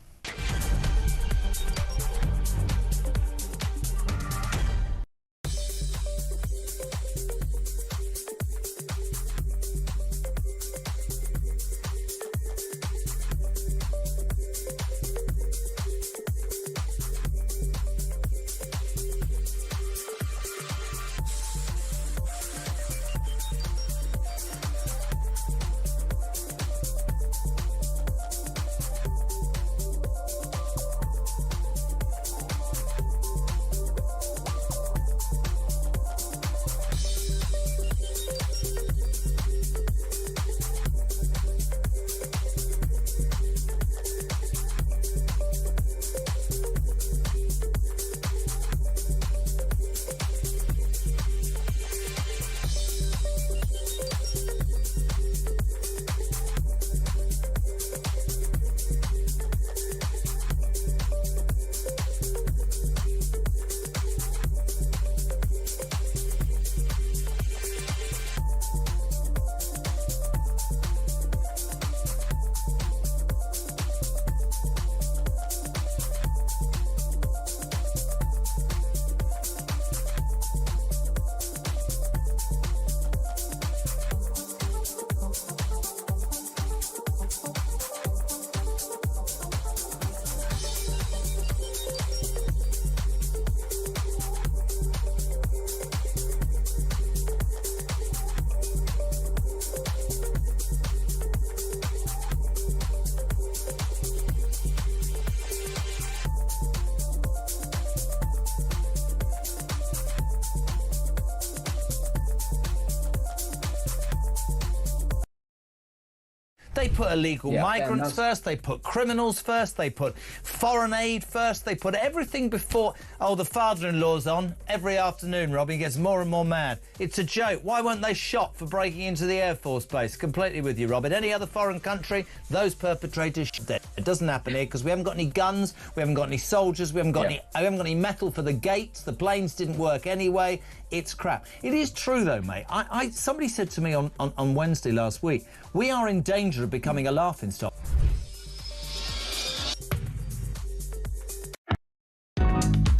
They put illegal migrants first, they put criminals first, they put foreign aid first, they put everything before. Oh, the father-in-law's on every afternoon, Rob. He gets more and more mad. It's a joke. Why weren't they shot for breaking into the Air Force Base? Completely with you, Rob. In any other foreign country, those perpetrators dead. It doesn't happen here because we haven't got any guns, we haven't got any soldiers, we haven't got any metal for the gates, the planes didn't work anyway. It's crap. It is true, though, mate. Somebody said to me on Wednesday last week, we are in danger of becoming a laughingstock.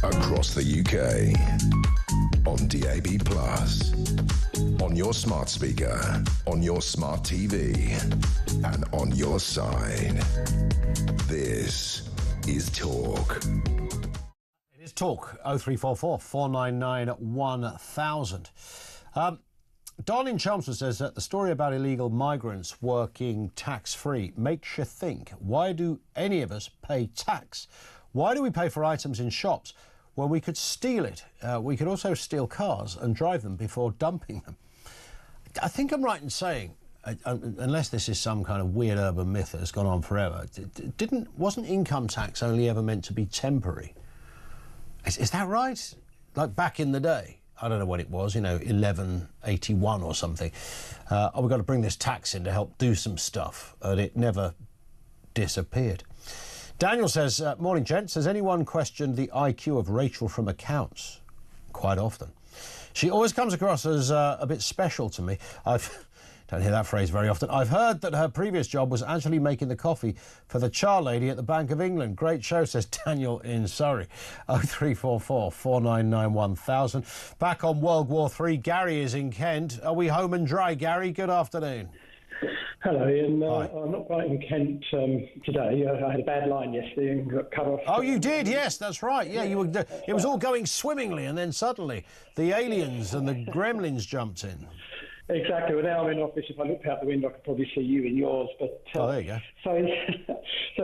Across the UK, on DAB+, on your smart speaker, on your smart TV, and on your side. This is Talk. It is Talk, 0344 499 1000. Don in Chelmsford says that the story about illegal migrants working tax-free makes you think, why do any of us pay tax? Why do we pay for items in shops when we could steal it? We could also steal cars and drive them before dumping them. I think I'm right in saying, unless this is some kind of weird urban myth that has gone on forever, wasn't income tax only ever meant to be temporary? Is that right? Like back in the day? I don't know what it was, 1181 or something. We've got to bring this tax in to help do some stuff, and it never disappeared. Daniel says, morning, gents. Has anyone questioned the IQ of Rachel from accounts? Quite often. She always comes across as a bit special to me. Don't hear that phrase very often. I've heard that her previous job was actually making the coffee for the char lady at the Bank of England. Great show, says Daniel in Surrey. 0344 499 1000. Back on World War III, Gary is in Kent. Are we home and dry, Gary? Good afternoon. Hello, Ian. I'm not quite in Kent today. I had a bad line yesterday and got cut off. Oh, you did? Yes, that's right. Yeah, you were. It was all going swimmingly, and then suddenly the aliens and the gremlins jumped in. Exactly. Well, now I'm in office. If I looked out the window, I could probably see you in yours. But there you go. So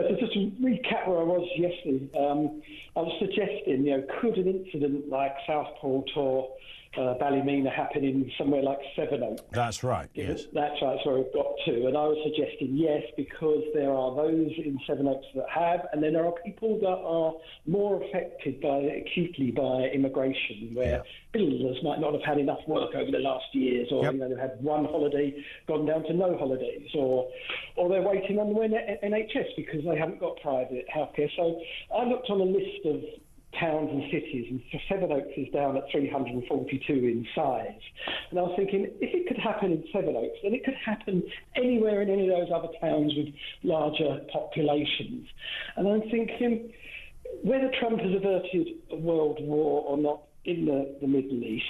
to just recap where I was yesterday, I was suggesting, could an incident like Southport or Ballymena happen in somewhere like Sevenoaks? That's right, yes. That's right, that's where we've got to. And I was suggesting yes, because there are those in Sevenoaks that have, and then there are people that are more affected acutely by immigration, where builders might not have had enough work over the last years, or they've had one holiday, gone down to no holidays, or they're waiting on the NHS because they haven't got private healthcare. So I looked on a list of towns and cities, and Sevenoaks is down at 342 in size. And I was thinking, if it could happen in Sevenoaks, then it could happen anywhere in any of those other towns with larger populations. And I'm thinking, whether Trump has averted a world war or not in the Middle East,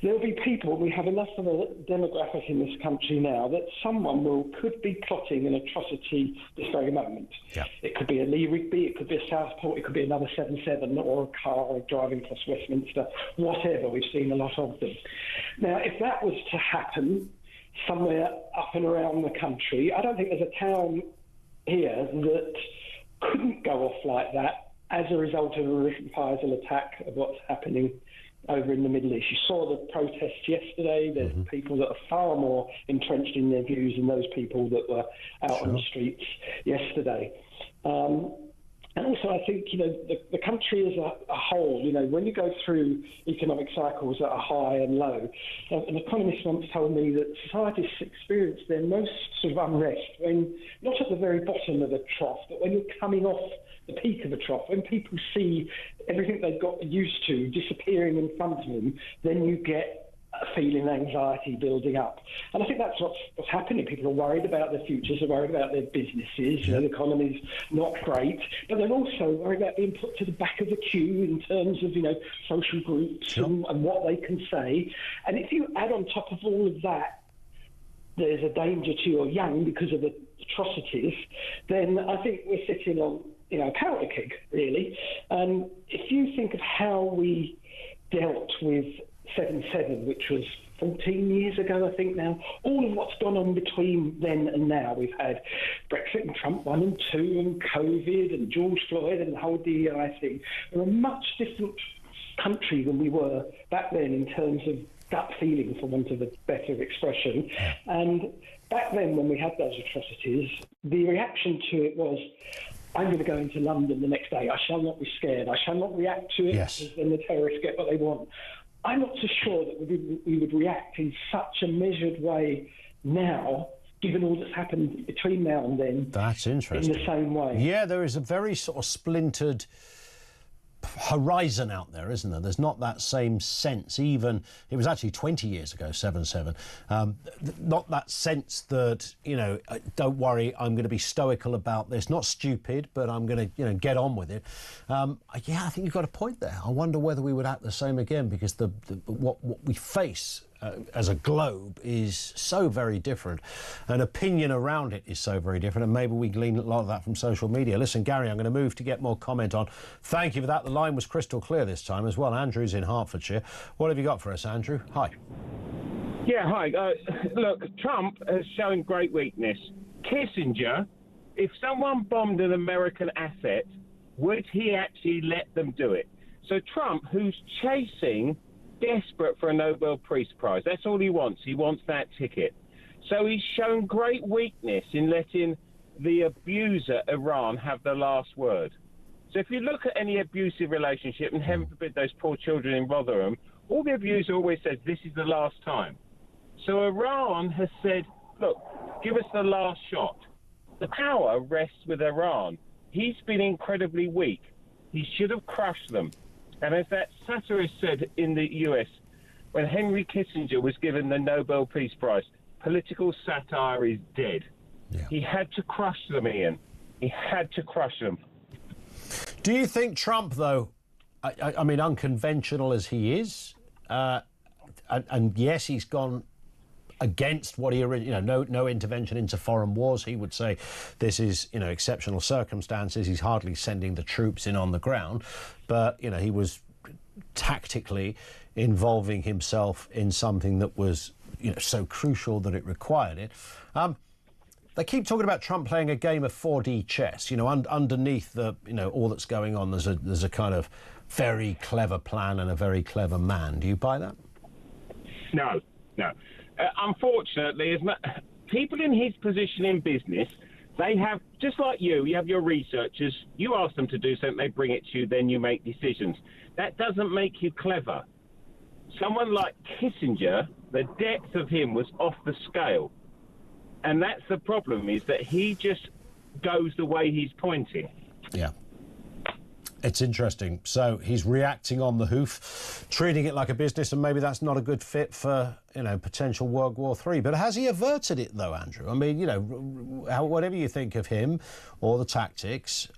there'll be people, we have enough of a demographic in this country now that someone could be plotting an atrocity this very moment. Yeah. It could be a Lee Rigby, it could be a Southport, it could be another 7-7 or a car driving across Westminster, whatever. We've seen a lot of them. Now, if that was to happen somewhere up and around the country, I don't think there's a town here that couldn't go off like that as a result of a reprisal attack of what's happening over in the Middle East. You saw the protests yesterday. There's people that are far more entrenched in their views than those people that were out on the streets yesterday. And also, I think, the country as a whole, when you go through economic cycles that are high and low, an economist once told me that societies experience their most sort of unrest when, not at the very bottom of the trough, but when you're coming off the peak of the trough, when people see everything they've got used to disappearing in front of them, then you get a feeling anxiety building up. And I think that's what's happening. People are worried about their futures, they're worried about their businesses, the economy's not great, but they're also worried about being put to the back of the queue in terms of, social groups and what they can say. And if you add on top of all of that, there's a danger to your young because of the atrocities, then I think we're sitting on, a powder keg, really. And if you think of how we dealt with 7/7, which was 14 years ago, I think now, all of what's gone on between then and now, we've had Brexit and Trump 1 and 2 and COVID and George Floyd and the whole DEI thing. We're a much different country than we were back then in terms of gut feeling, for want of a better expression. And back then, when we had those atrocities, the reaction to it was, I'm going to go into London the next day. I shall not be scared. I shall not react to it, because then the terrorists get what they want. I'm not so sure that we would react in such a measured way now, given all that's happened between now and then. That's interesting. In the same way. Yeah, there is a very sort of splintered horizon out there, isn't there? There's not that same sense. Even it was actually 20 years ago, 7/7. Not that sense that, you know, don't worry, I'm going to be stoical about this. Not stupid, but I'm going to, you know, get on with it. Yeah, I think you've got a point there. I wonder whether we would act the same again, because what we face as a globe is so very different, and opinion around it is so very different, and maybe we glean a lot of that from social media. Listen, Gary, I'm going to move to get more comment on. Thank you for that. The line was crystal clear this time as well. Andrew's in Hertfordshire. What have you got for us, Andrew? Hi. Yeah, hi. Look, Trump has shown great weakness. Kissinger, if someone bombed an American asset, would he actually let them do it? So Trump, who's desperate for a Nobel Peace Prize. That's all he wants. He wants that ticket. So he's shown great weakness in letting the abuser, Iran, have the last word. So if you look at any abusive relationship, and heaven forbid those poor children in Rotherham, all the abuser always says, this is the last time. So Iran has said, look, give us the last shot. The power rests with Iran. He's been incredibly weak. He should have crushed them. And as that satirist said in the US, when Henry Kissinger was given the Nobel Peace Prize, political satire is dead. Yeah. He had to crush them, Ian. He had to crush them. Do you think Trump, though, I mean, unconventional as he is, and yes, he's gone against what he originally, no intervention into foreign wars. He would say this is, exceptional circumstances. He's hardly sending the troops in on the ground, but, he was tactically involving himself in something that was, so crucial that it required it. They keep talking about Trump playing a game of 4D chess. Underneath the, all that's going on, there's a kind of very clever plan and a very clever man. Do you buy that? No. Unfortunately, people in his position in business, they have, just like you have your researchers, you ask them to do something, they bring it to you, then you make decisions. That doesn't make you clever. Someone like Kissinger, the depth of him was off the scale. And that's the problem, is that he just goes the way he's pointing. Yeah. It's interesting. So he's reacting on the hoof, treating it like a business, and maybe that's not a good fit for, potential World War III. But has he averted it, though, Andrew? I mean, whatever you think of him or the tactics,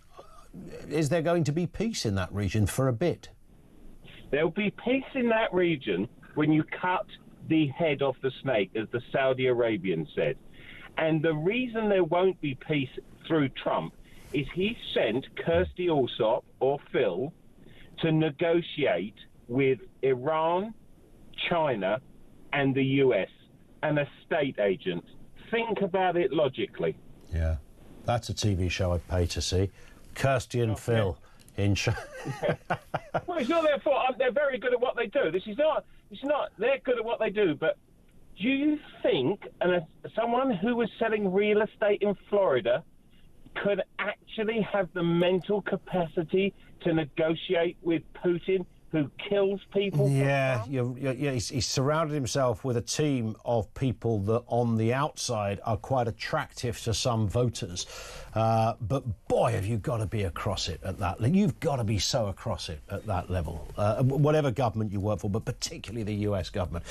is there going to be peace in that region for a bit? There'll be peace in that region when you cut the head off the snake, as the Saudi Arabians said. And the reason there won't be peace through Trump is he sent Kirsty Allsop, or Phil, to negotiate with Iran, China, and the US, and a state agent. Think about it logically. Yeah, that's a TV show I'd pay to see. Kirsty and Phil in China. Well, it's not their fault. They're very good at what they do. It's not. They're good at what they do, but do you think someone who was selling real estate in Florida could actually have the mental capacity to negotiate with Putin, who kills people? Yeah, he's surrounded himself with a team of people that on the outside are quite attractive to some voters. But boy, have you got to be across it at that level. You've got to be so across it at that level, whatever government you work for, but particularly the US government.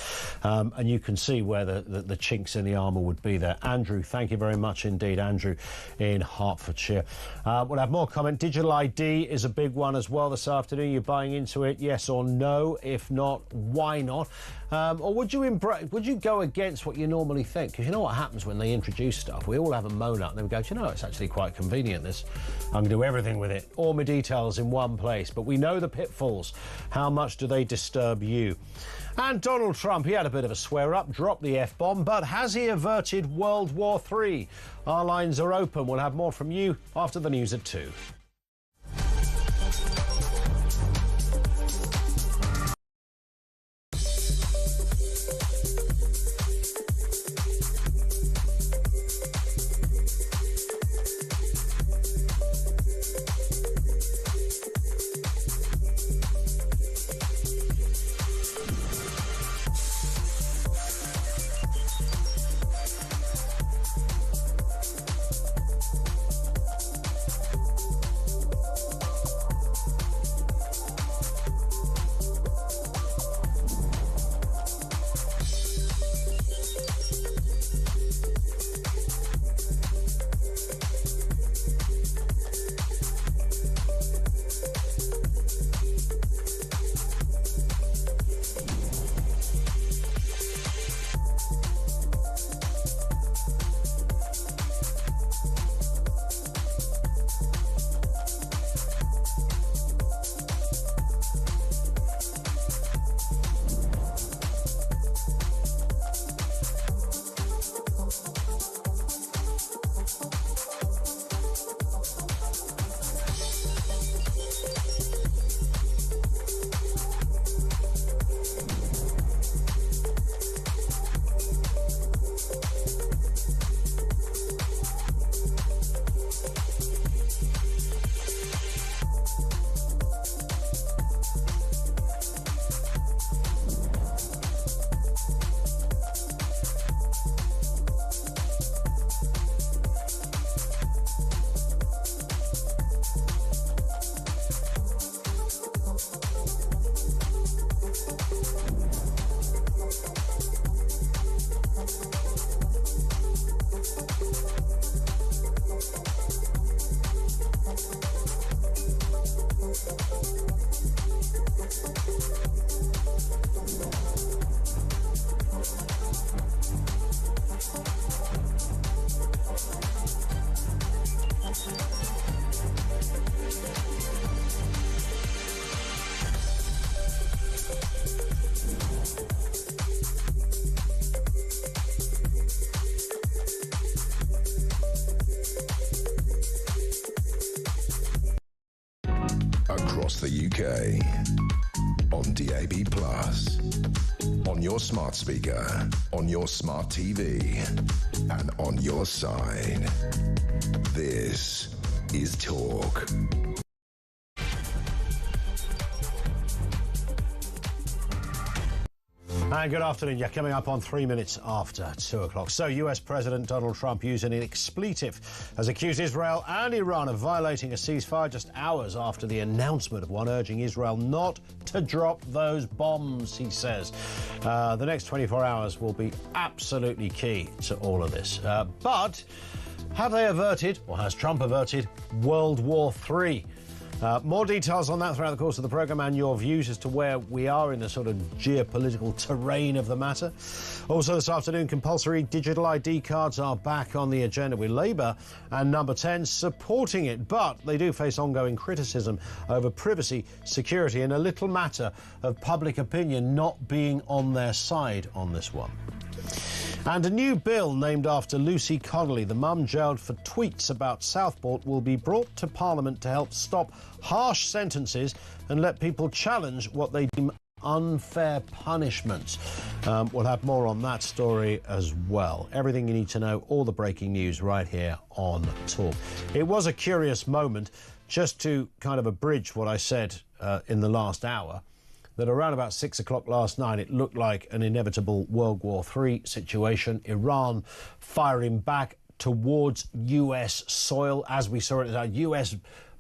And you can see where the chinks in the armour would be there. Andrew, thank you very much indeed. Andrew in Hertfordshire. We'll have more comment. Digital ID is a big one as well this afternoon. You're buying into it? Yes or no? If not, why not? Or would you go against what you normally think? Because you know what happens when they introduce stuff? We all have a moan up and then we go, do you know, it's actually quite convenient, this. I can do everything with it. All my details in one place. But we know the pitfalls. How much do they disturb you? And Donald Trump, he had a bit of a swear-up, dropped the F-bomb, but has he averted World War III? Our lines are open. We'll have more from you after the news at 2. the UK. On DAB+, on your smart speaker, on your smart TV, and on your side. This is Talk. And good afternoon. Yeah, coming up on 3 minutes after 2 o'clock. So, US President Donald Trump using an expletive has accused Israel and Iran of violating a ceasefire just hours after the announcement of one urging Israel not to drop those bombs, he says. The next 24 hours will be absolutely key to all of this. But have they averted, or has Trump averted, World War III? More details on that throughout the course of the programme and your views as to where we are in the sort of geopolitical terrain of the matter. Also this afternoon, compulsory digital ID cards are back on the agenda with Labour and Number 10 supporting it. But they do face ongoing criticism over privacy, security and a little matter of public opinion not being on their side on this one. And a new bill named after Lucy Connolly, the mum jailed for tweets about Southport, will be brought to Parliament to help stop harsh sentences and let people challenge what they deem unfair punishments. We'll have more on that story as well. Everything you need to know, all the breaking news right here on Talk. It was a curious moment, just to kind of abridge what I said in the last hour, that around about 6 o'clock last night, it looked like an inevitable World War III situation. Iran firing back towards US soil, as we saw it at a US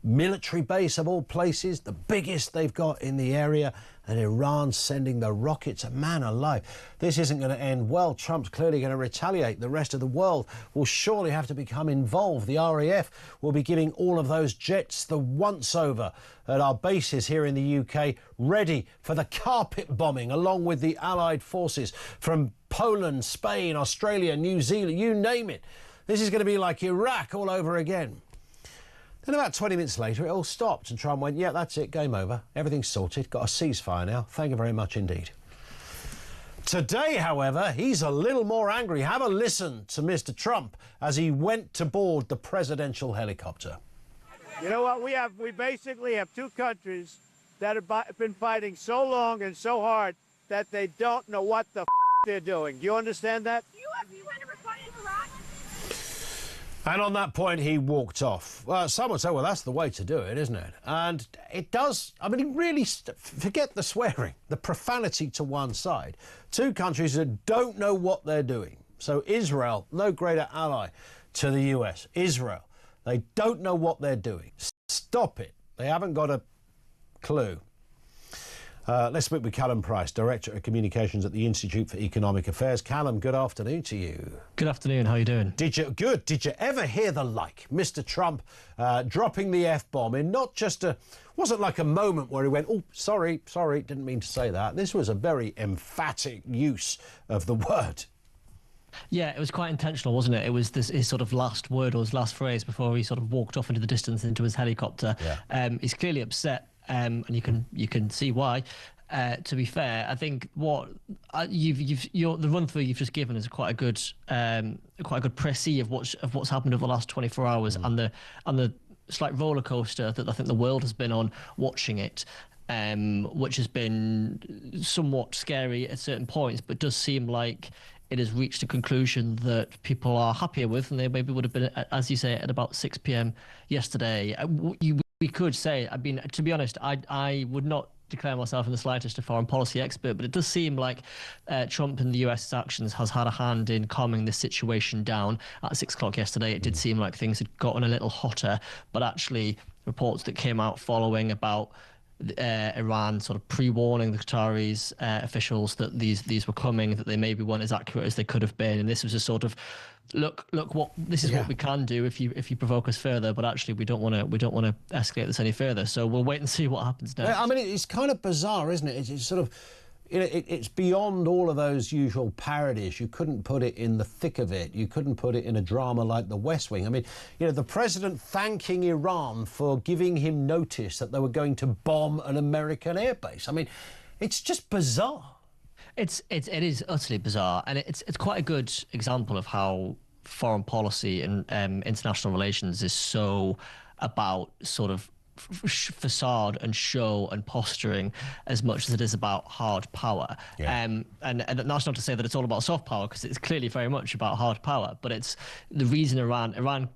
military base of all places, the biggest they've got in the area, and Iran sending the rockets. Man alive, this isn't going to end well. Trump's clearly going to retaliate. The rest of the world will surely have to become involved. The RAF will be giving all of those jets the once-over at our bases here in the UK, ready for the carpet bombing, along with the Allied forces from Poland, Spain, Australia, New Zealand, you name it. This is going to be like Iraq all over again. Then about 20 minutes later, it all stopped and Trump went, yeah, that's it, game over. Everything's sorted, got a ceasefire now. Thank you very much indeed. Today, however, he's a little more angry. Have a listen to Mr. Trump as he went to board the presidential helicopter. You know what? We basically have two countries that have been fighting so long and so hard that they don't know what the they're doing. Do you understand that? You ever fought in Iraq? And on that point, he walked off. Well, some would say, well, that's the way to do it, isn't it? And it does. I mean, really, forget the swearing, the profanity to one side. Two countries that don't know what they're doing. So Israel, no greater ally to the US. Israel, they don't know what they're doing. Stop it. They haven't got a clue. Let's speak with Callum Price, Director of Communications at the Institute for Economic Affairs. Callum, good afternoon to you. Good afternoon. How are you doing? Did you ever hear the like? Mr. Trump dropping the F-bomb in not just wasn't like a moment where he went, oh, sorry, didn't mean to say that. This was a very emphatic use of the word. Yeah, it was quite intentional, wasn't it? It was his sort of last word or his last phrase before he sort of walked off into the distance into his helicopter. Yeah. He's clearly upset. And you can see why. To be fair, I think what the run through you've just given is quite a good précis of what's happened over the last 24 hours and the slight roller coaster that I think the world has been on watching it, which has been somewhat scary at certain points, but does seem like it has reached a conclusion that people are happier with, and they maybe would have been, as you say, at about 6 p.m. yesterday. We could say, I mean, to be honest, I would not declare myself in the slightest a foreign policy expert, but it does seem like Trump and the US's actions has had a hand in calming this situation down. At 6 o'clock yesterday, it did seem like things had gotten a little hotter, but actually reports that came out following about Iran sort of pre-warning the Qataris officials that these were coming, that they maybe weren't as accurate as they could have been, and this was a sort of look what this is what we can do if you provoke us further, but actually we don't want to escalate this any further, so we'll wait and see what happens next. I mean, it's kind of bizarre, isn't it? It's sort of, you know, it's beyond all of those usual parodies. You couldn't put it in the thick of it. You couldn't put it in a drama like The West Wing. I mean, you know, the president thanking Iran for giving him notice that they were going to bomb an American airbase. I mean, it's just bizarre. It is utterly bizarre, and it's quite a good example of how foreign policy and international relations is so about sort of facade and show and posturing as much as it is about hard power. And that's not to say that it's all about soft power, because it's clearly very much about hard power. But it's the reason Iran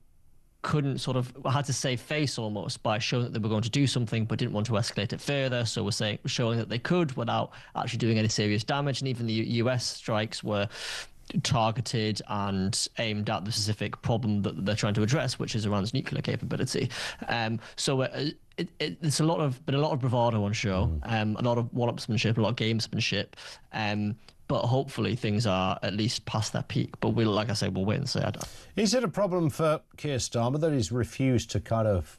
couldn't had to save face almost by showing that they were going to do something but didn't want to escalate it further. So we're showing that they could without actually doing any serious damage. And even the US strikes were targeted and aimed at the specific problem that they're trying to address, which is Iran's nuclear capability. So it's a lot of bravado on show, a lot of one-upsmanship, a lot of gamesmanship. But hopefully things are at least past their peak. But we'll wait and see. Is it a problem for Keir Starmer that he's refused to kind of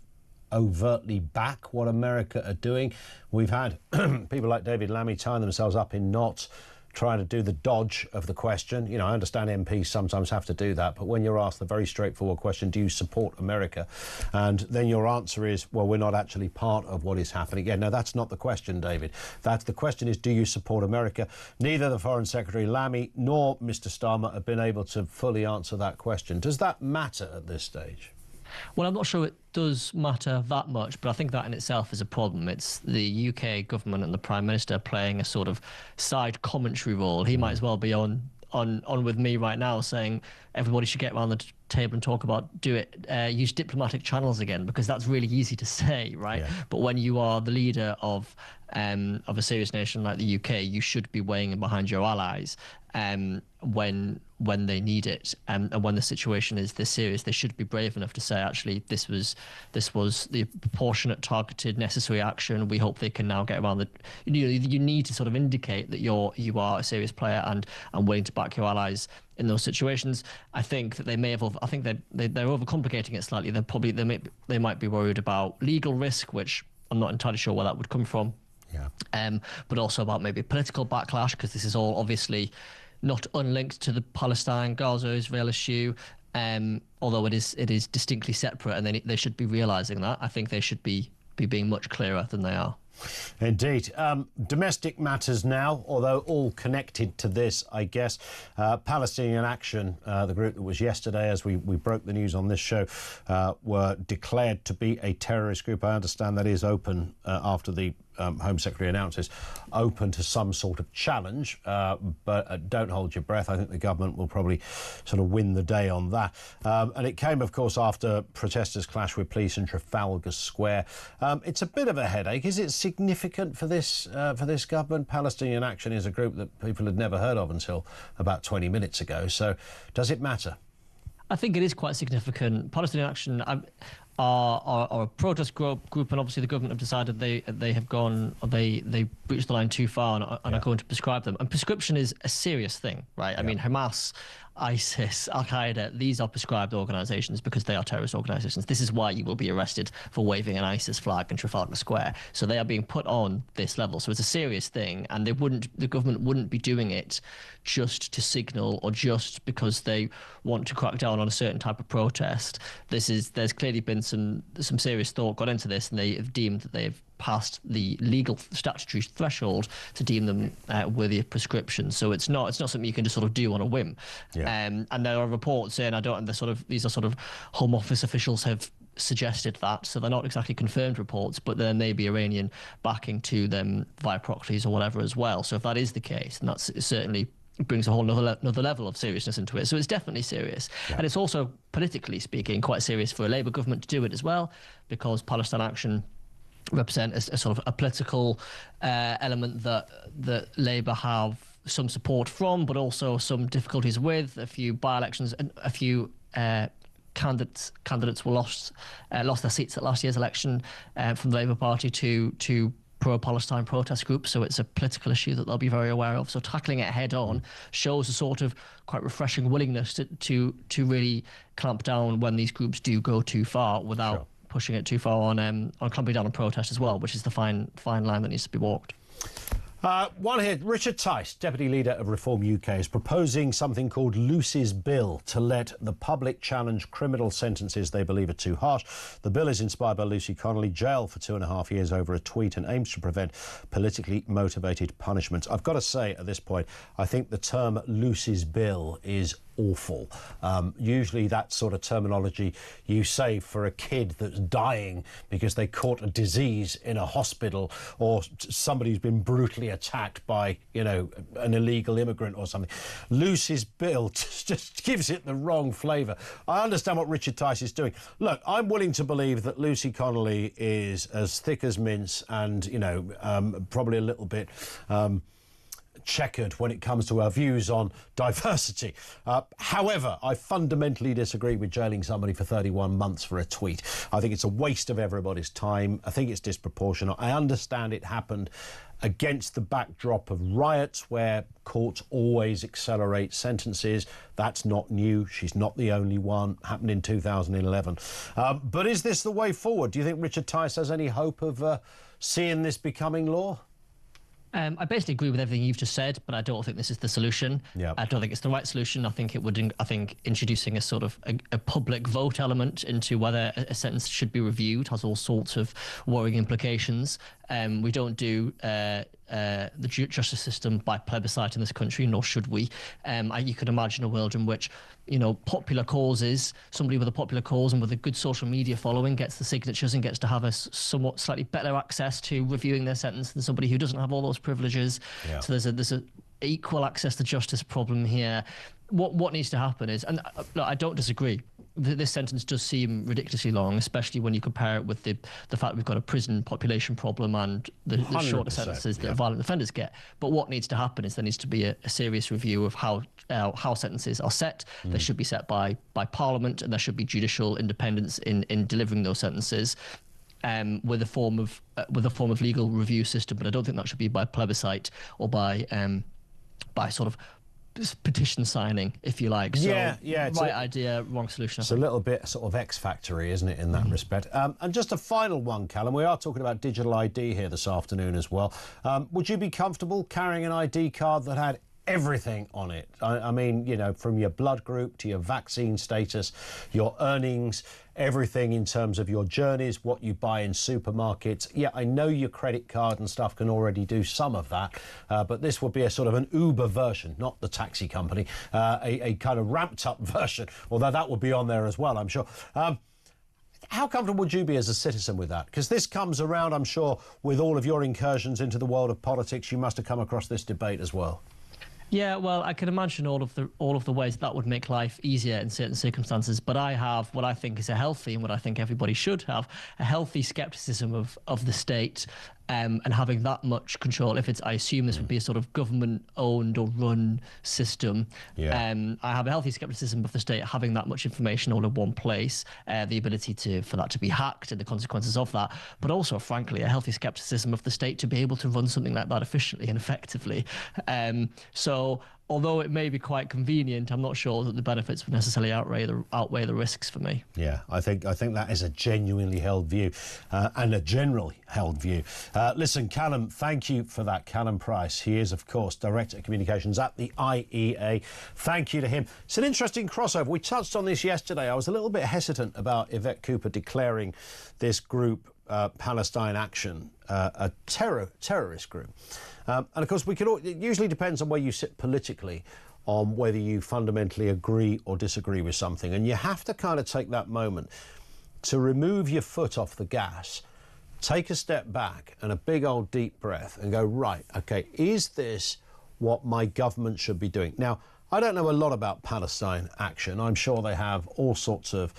overtly back what America are doing? We've had people like David Lammy tying themselves up in knots, trying to do the dodge of the question. I understand MPs sometimes have to do that, but when you're asked the very straightforward question, do you support America? And then your answer is, well, we're not actually part of what is happening. Yeah, no, that's not the question, David. The question is, do you support America? Neither the Foreign Secretary Lammy nor Mr Starmer have been able to fully answer that question. Does that matter at this stage? Well, I'm not sure it does matter that much, but I think that in itself is a problem. It's the UK government and the Prime Minister playing a sort of side commentary role. He might as well be on with me right now saying everybody should get around the table and talk about use diplomatic channels again, because that's really easy to say, right? Yeah. But when you are the leader of a serious nation like the UK, you should be weighing in behind your allies when they need it, and when the situation is this serious. They should be brave enough to say, actually, this was the proportionate, targeted, necessary action. We hope they can now get around the. You need to sort of indicate that you are a serious player and willing to back your allies in those situations. I think that they may have. I think they're overcomplicating it slightly. They might be worried about legal risk, which I'm not entirely sure where that would come from. Yeah. But also about maybe political backlash, because this is all obviously not unlinked to the Palestine-Gaza-Israel issue, although it is distinctly separate, and they should be realising that. I think they should be being much clearer than they are. Indeed. Domestic matters now, although all connected to this, I guess. Palestinian Action, the group that was yesterday, as we broke the news on this show, were declared to be a terrorist group. I understand that is open after the Home Secretary announces open to some sort of challenge, but don't hold your breath. I think the government will probably sort of win the day on that. And it came, of course, after protesters clashed with police in Trafalgar Square. It's a bit of a headache. Is it significant for this government? Palestinian Action is a group that people had never heard of until about 20 minutes ago. So does it matter? I think it is quite significant. Palestinian Action are a protest group, and obviously the government have decided they have gone, they breached the line too far and are going to prescribe them. And prescription is a serious thing, right? Yeah. I mean, Hamas, ISIS, Al-Qaeda, these are prescribed organisations because they are terrorist organisations. This is why you will be arrested for waving an ISIS flag in Trafalgar Square. So they are being put on this level. So it's a serious thing, and the government wouldn't be doing it just to signal or just because they want to crack down on a certain type of protest. There's clearly been some serious thought gone into this, and they have deemed that they've past the legal statutory threshold to deem them worthy of prescription. So it's not something you can just sort of do on a whim. Yeah. And there are reports saying these are sort of Home Office officials have suggested that, so they're not exactly confirmed reports, but there may be Iranian backing to them via proxies or whatever as well. So if that is the case, then that's certainly brings a whole another level of seriousness into it. So it's definitely serious. Yeah. And it's also, politically speaking, quite serious for a Labour government to do it as well, because Palestine Action represent a sort of a political element that Labour have some support from, but also some difficulties with. A few by-elections and a few candidates were lost their seats at last year's election from the Labour Party to pro-Palestine protest groups. So it's a political issue that they'll be very aware of. So tackling it head on shows a sort of quite refreshing willingness to really clamp down when these groups do go too far without pushing it too far on clamping down on protest as well, which is the fine line that needs to be walked. One here, Richard Tice, Deputy Leader of Reform UK, is proposing something called Lucy's Bill to let the public challenge criminal sentences they believe are too harsh. The bill is inspired by Lucy Connolly, jailed for 2.5 years over a tweet, and aims to prevent politically motivated punishments. I've got to say at this point, I think the term Lucy's Bill is awful. Usually that sort of terminology you say for a kid that's dying because they caught a disease in a hospital, or somebody who's been brutally attacked by, you know, an illegal immigrant or something. Lucy's bill just gives it the wrong flavour. I understand what Richard Tice is doing. Look, I'm willing to believe that Lucy Connolly is as thick as mince and, you know, probably a little bit checkered when it comes to our views on diversity. However, I fundamentally disagree with jailing somebody for 31 months for a tweet. I think it's a waste of everybody's time. I think it's disproportionate. I understand it happened against the backdrop of riots where courts always accelerate sentences. That's not new. She's not the only one. Happened in 2011. But is this the way forward? Do you think Richard Tice has any hope of seeing this becoming law? I basically agree with everything you've just said, but I don't think this is the solution. Yeah. I don't think it's the right solution. I think it would. I think introducing a sort of a public vote element into whether a sentence should be reviewed has all sorts of worrying implications. We don't do the justice system by plebiscite in this country, nor should we. You could imagine a world in which, you know, popular causes, somebody with a popular cause and with a good social media following gets the signatures and gets to have a somewhat slightly better access to reviewing their sentence than somebody who doesn't have all those privileges. Yeah. So there's a equal access to justice problem here. What needs to happen is, and look, I don't disagree, this sentence does seem ridiculously long, especially when you compare it with the fact we've got a prison population problem and the shorter sentences that violent offenders get. But what needs to happen is there needs to be a serious review of how sentences are set. They should be set by Parliament, and there should be judicial independence in delivering those sentences. With a form of legal review system, but I don't think that should be by plebiscite or by sort of petition signing, if you like. So, yeah, right idea, wrong solution. It's a little bit sort of X-factory, isn't it, in that respect? And just a final one, Callum. We are talking about digital ID here this afternoon as well. Would you be comfortable carrying an ID card that had everything on it? I mean, you know, from your blood group to your vaccine status, your earnings, everything in terms of your journeys, what you buy in supermarkets. Yeah, I know your credit card and stuff can already do some of that, but this would be a sort of an Uber version, not the taxi company, a kind of ramped up version, although that would be on there as well, I'm sure. How comfortable would you be as a citizen with that? Because this comes around, I'm sure, with all of your incursions into the world of politics, you must have come across this debate as well. Yeah, well, I can imagine all of the ways that would make life easier in certain circumstances. But I have what I think is a healthy, and what I think everybody should have, a healthy scepticism of the state, and having that much control. I assume this would be a sort of government-owned or run system. Yeah. I have a healthy scepticism of the state having that much information all in one place, the ability for that to be hacked and the consequences of that. But also, frankly, a healthy scepticism of the state to be able to run something like that efficiently and effectively. So although it may be quite convenient, I'm not sure that the benefits would necessarily outweigh the risks for me. Yeah, I think that is a genuinely held view, and a generally held view. Listen, Callum, thank you for that. Callum Price, he is, of course, Director of Communications at the IEA. Thank you to him. It's an interesting crossover. We touched on this yesterday. I was a little bit hesitant about Yvette Cooper declaring this group, Palestine Action, a terrorist group. And of course, it usually depends on where you sit politically on whether you fundamentally agree or disagree with something. And you have to kind of take that moment to remove your foot off the gas, take a step back and a big old deep breath and go, right, OK, is this what my government should be doing? Now, I don't know a lot about Palestine Action. I'm sure they have all sorts of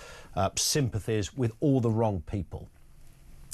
sympathies with all the wrong people.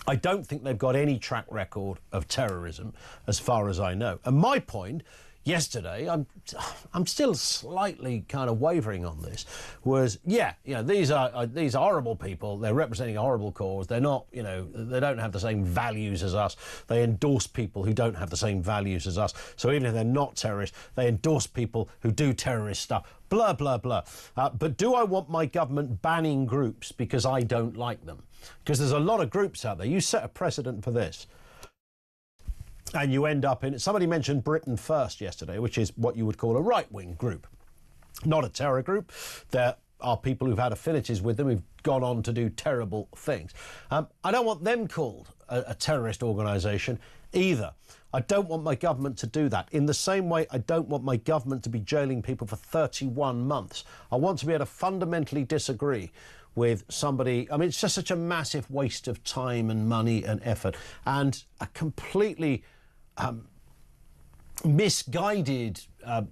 I don't think they've got any track record of terrorism, as far as I know. And my point yesterday, I'm still slightly kind of wavering on this, was, these are horrible people. They're representing a horrible cause. They're not, they don't have the same values as us. They endorse people who don't have the same values as us. So even if they're not terrorists, they endorse people who do terrorist stuff. Blah, blah, blah. But do I want my government banning groups because I don't like them? Because there's a lot of groups out there. You set a precedent for this, and you end up in... Somebody mentioned Britain First yesterday, which is what you would call a right-wing group. Not a terror group. There are people who've had affinities with them who've gone on to do terrible things. I don't want them called a terrorist organisation, either. I don't want my government to do that. In the same way, I don't want my government to be jailing people for 31 months. I want to be able to fundamentally disagree with somebody. I mean, it's just such a massive waste of time and money and effort, and a completely misguided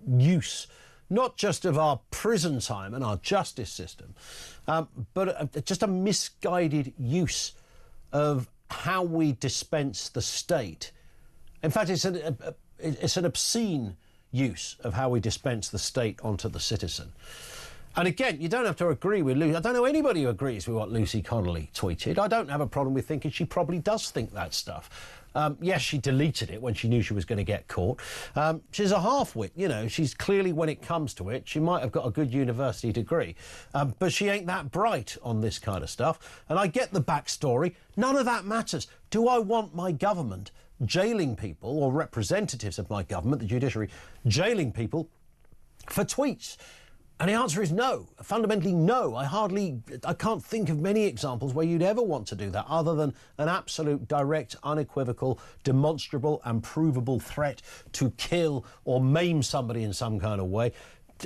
use, not just of our prison time and our justice system, but just a misguided use of how we dispense the state. In fact, it's an obscene use of how we dispense the state onto the citizen. And again, you don't have to agree with Lucy. I don't know anybody who agrees with what Lucy Connolly tweeted. I don't have a problem with thinking she probably does think that stuff. Yes, she deleted it when she knew she was going to get caught. She's a half-wit, you know. She's clearly, when it comes to it, she might have got a good university degree, but she ain't that bright on this kind of stuff. And I get the backstory. None of that matters. Do I want my government jailing people, or representatives of my government, the judiciary, jailing people for tweets? And the answer is no, fundamentally no. I can't think of many examples where you'd ever want to do that other than an absolute, direct, unequivocal, demonstrable and provable threat to kill or maim somebody in some kind of way.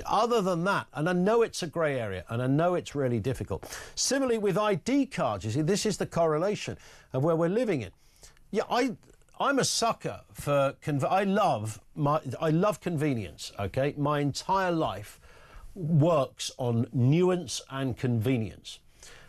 Other than that, and I know it's a grey area and I know it's really difficult. Similarly with ID cards, you see, this is the correlation of where we're living in. Yeah, I'm a sucker for, I love convenience, okay? My entire life works on nuance and convenience.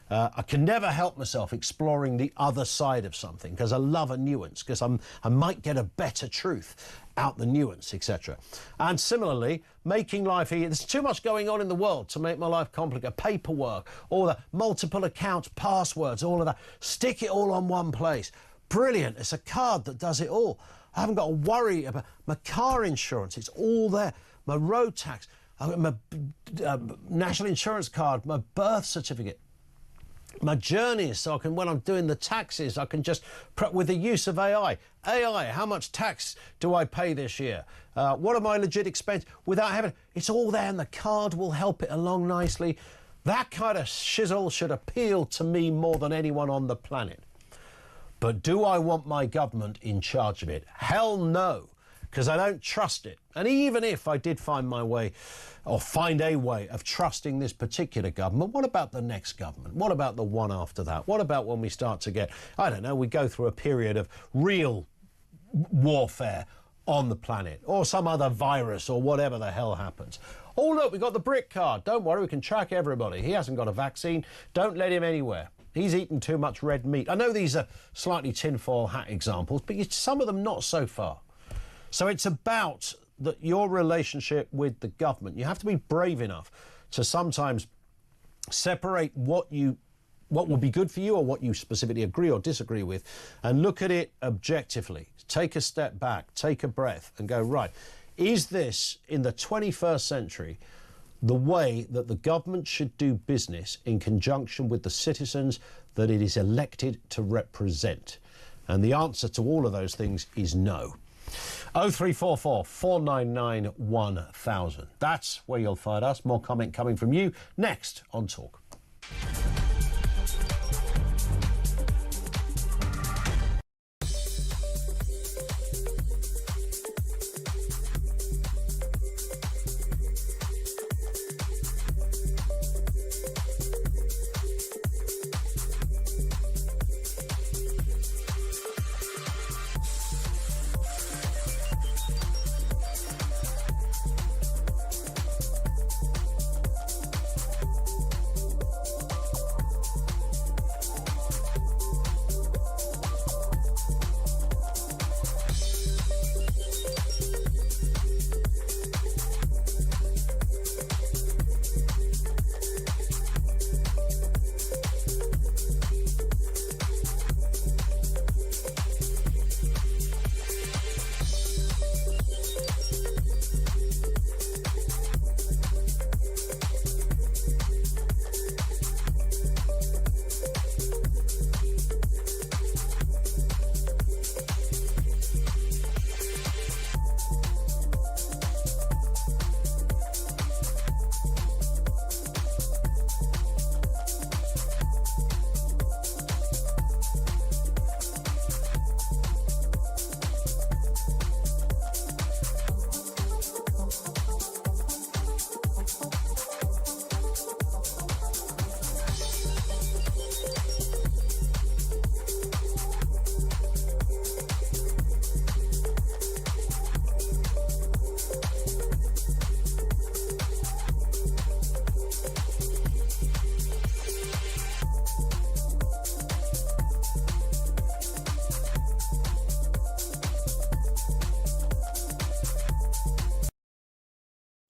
I can never help myself exploring the other side of something because I love a nuance, because I might get a better truth out the nuance, etc. And similarly, making life easier. There's too much going on in the world to make my life complicated. Paperwork, all the multiple accounts, passwords, all of that. Stick it all on one place. Brilliant. It's a card that does it all. I haven't got to worry about my car insurance. It's all there. My road tax, my national insurance card, my birth certificate, my journeys, so I can, when I'm doing the taxes, I can just, with the use of AI, how much tax do I pay this year? What are my legit expenses? Without having, it's all there, and the card will help it along nicely. That kind of shizzle should appeal to me more than anyone on the planet. But do I want my government in charge of it? Hell no, because I don't trust it. And even if I did find my way, or find a way of trusting this particular government, what about the next government? What about the one after that? What about when we start to get, I don't know, we go through a period of real warfare on the planet, or some other virus, or whatever the hell happens? Oh, look, we got the brick card. Don't worry, we can track everybody. He hasn't got a vaccine. Don't let him anywhere. He's eaten too much red meat. I know these are slightly tinfoil hat examples, but some of them not so far. So it's about your relationship with the government. You have to be brave enough to sometimes separate what will be good for you, or what you specifically agree or disagree with, and look at it objectively. Take a step back, take a breath, and go, right, is this, in the 21st century, the way that the government should do business in conjunction with the citizens that it is elected to represent? And the answer to all of those things is no. 0344 499 1000. That's where you'll find us. More comment coming from you next on Talk.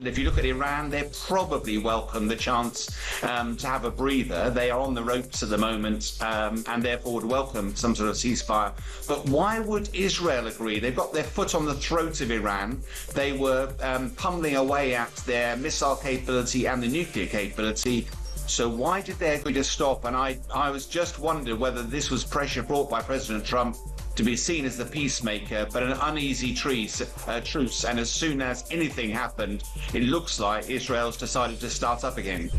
If you look at Iran, they probably welcome the chance to have a breather. They are on the ropes at the moment and therefore would welcome some sort of ceasefire. But why would Israel agree? They've got their foot on the throat of Iran. They were pummeling away at their missile capability and the nuclear capability. So why did they agree to stop? And I was just wondering whether this was pressure brought by President Trump to be seen as the peacemaker, but an uneasy truce. And as soon as anything happened, it looks like Israel's decided to start up again.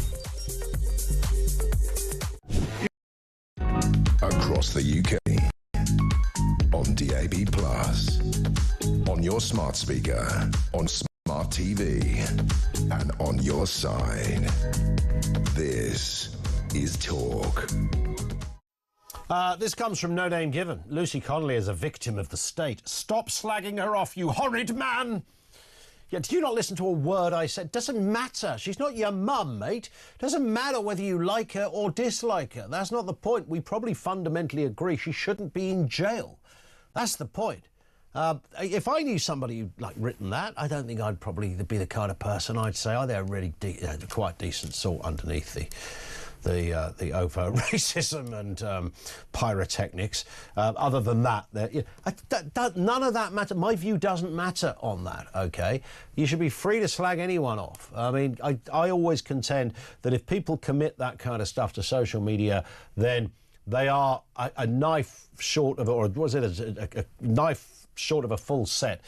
Across the UK, on DAB+, on your smart speaker, on smart TV, and on your side. This is Talk. This comes from No Name Given. Lucy Connolly is a victim of the state. Stop slagging her off, you horrid man! Yeah, do you not listen to a word I said? Doesn't matter. She's not your mum, mate. Doesn't matter whether you like her or dislike her. That's not the point. We probably fundamentally agree she shouldn't be in jail. That's the point. If I knew somebody who'd written that, I don't think I'd probably be the kind of person I'd say, oh, they're really quite decent sort underneath the overt racism and pyrotechnics. Other than that, none of that matters. My view doesn't matter on that, OK? You should be free to slag anyone off. I mean, I always contend that if people commit that kind of stuff to social media, then they are a knife short of, or was it a knife short of a full set.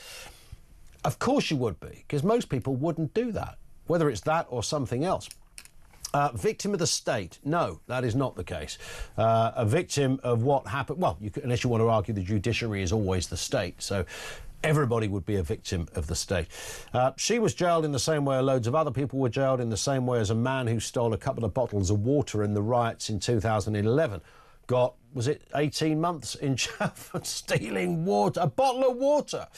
Of course you would be, because most people wouldn't do that, whether it's that or something else. Victim of the state? No, that is not the case. A victim of what happened? Well, unless you want to argue the judiciary is always the state, so everybody would be a victim of the state. She was jailed in the same way loads of other people were jailed, in the same way as a man who stole a couple of bottles of water in the riots in 2011 got, was it 18 months in jail for stealing water, a bottle of water,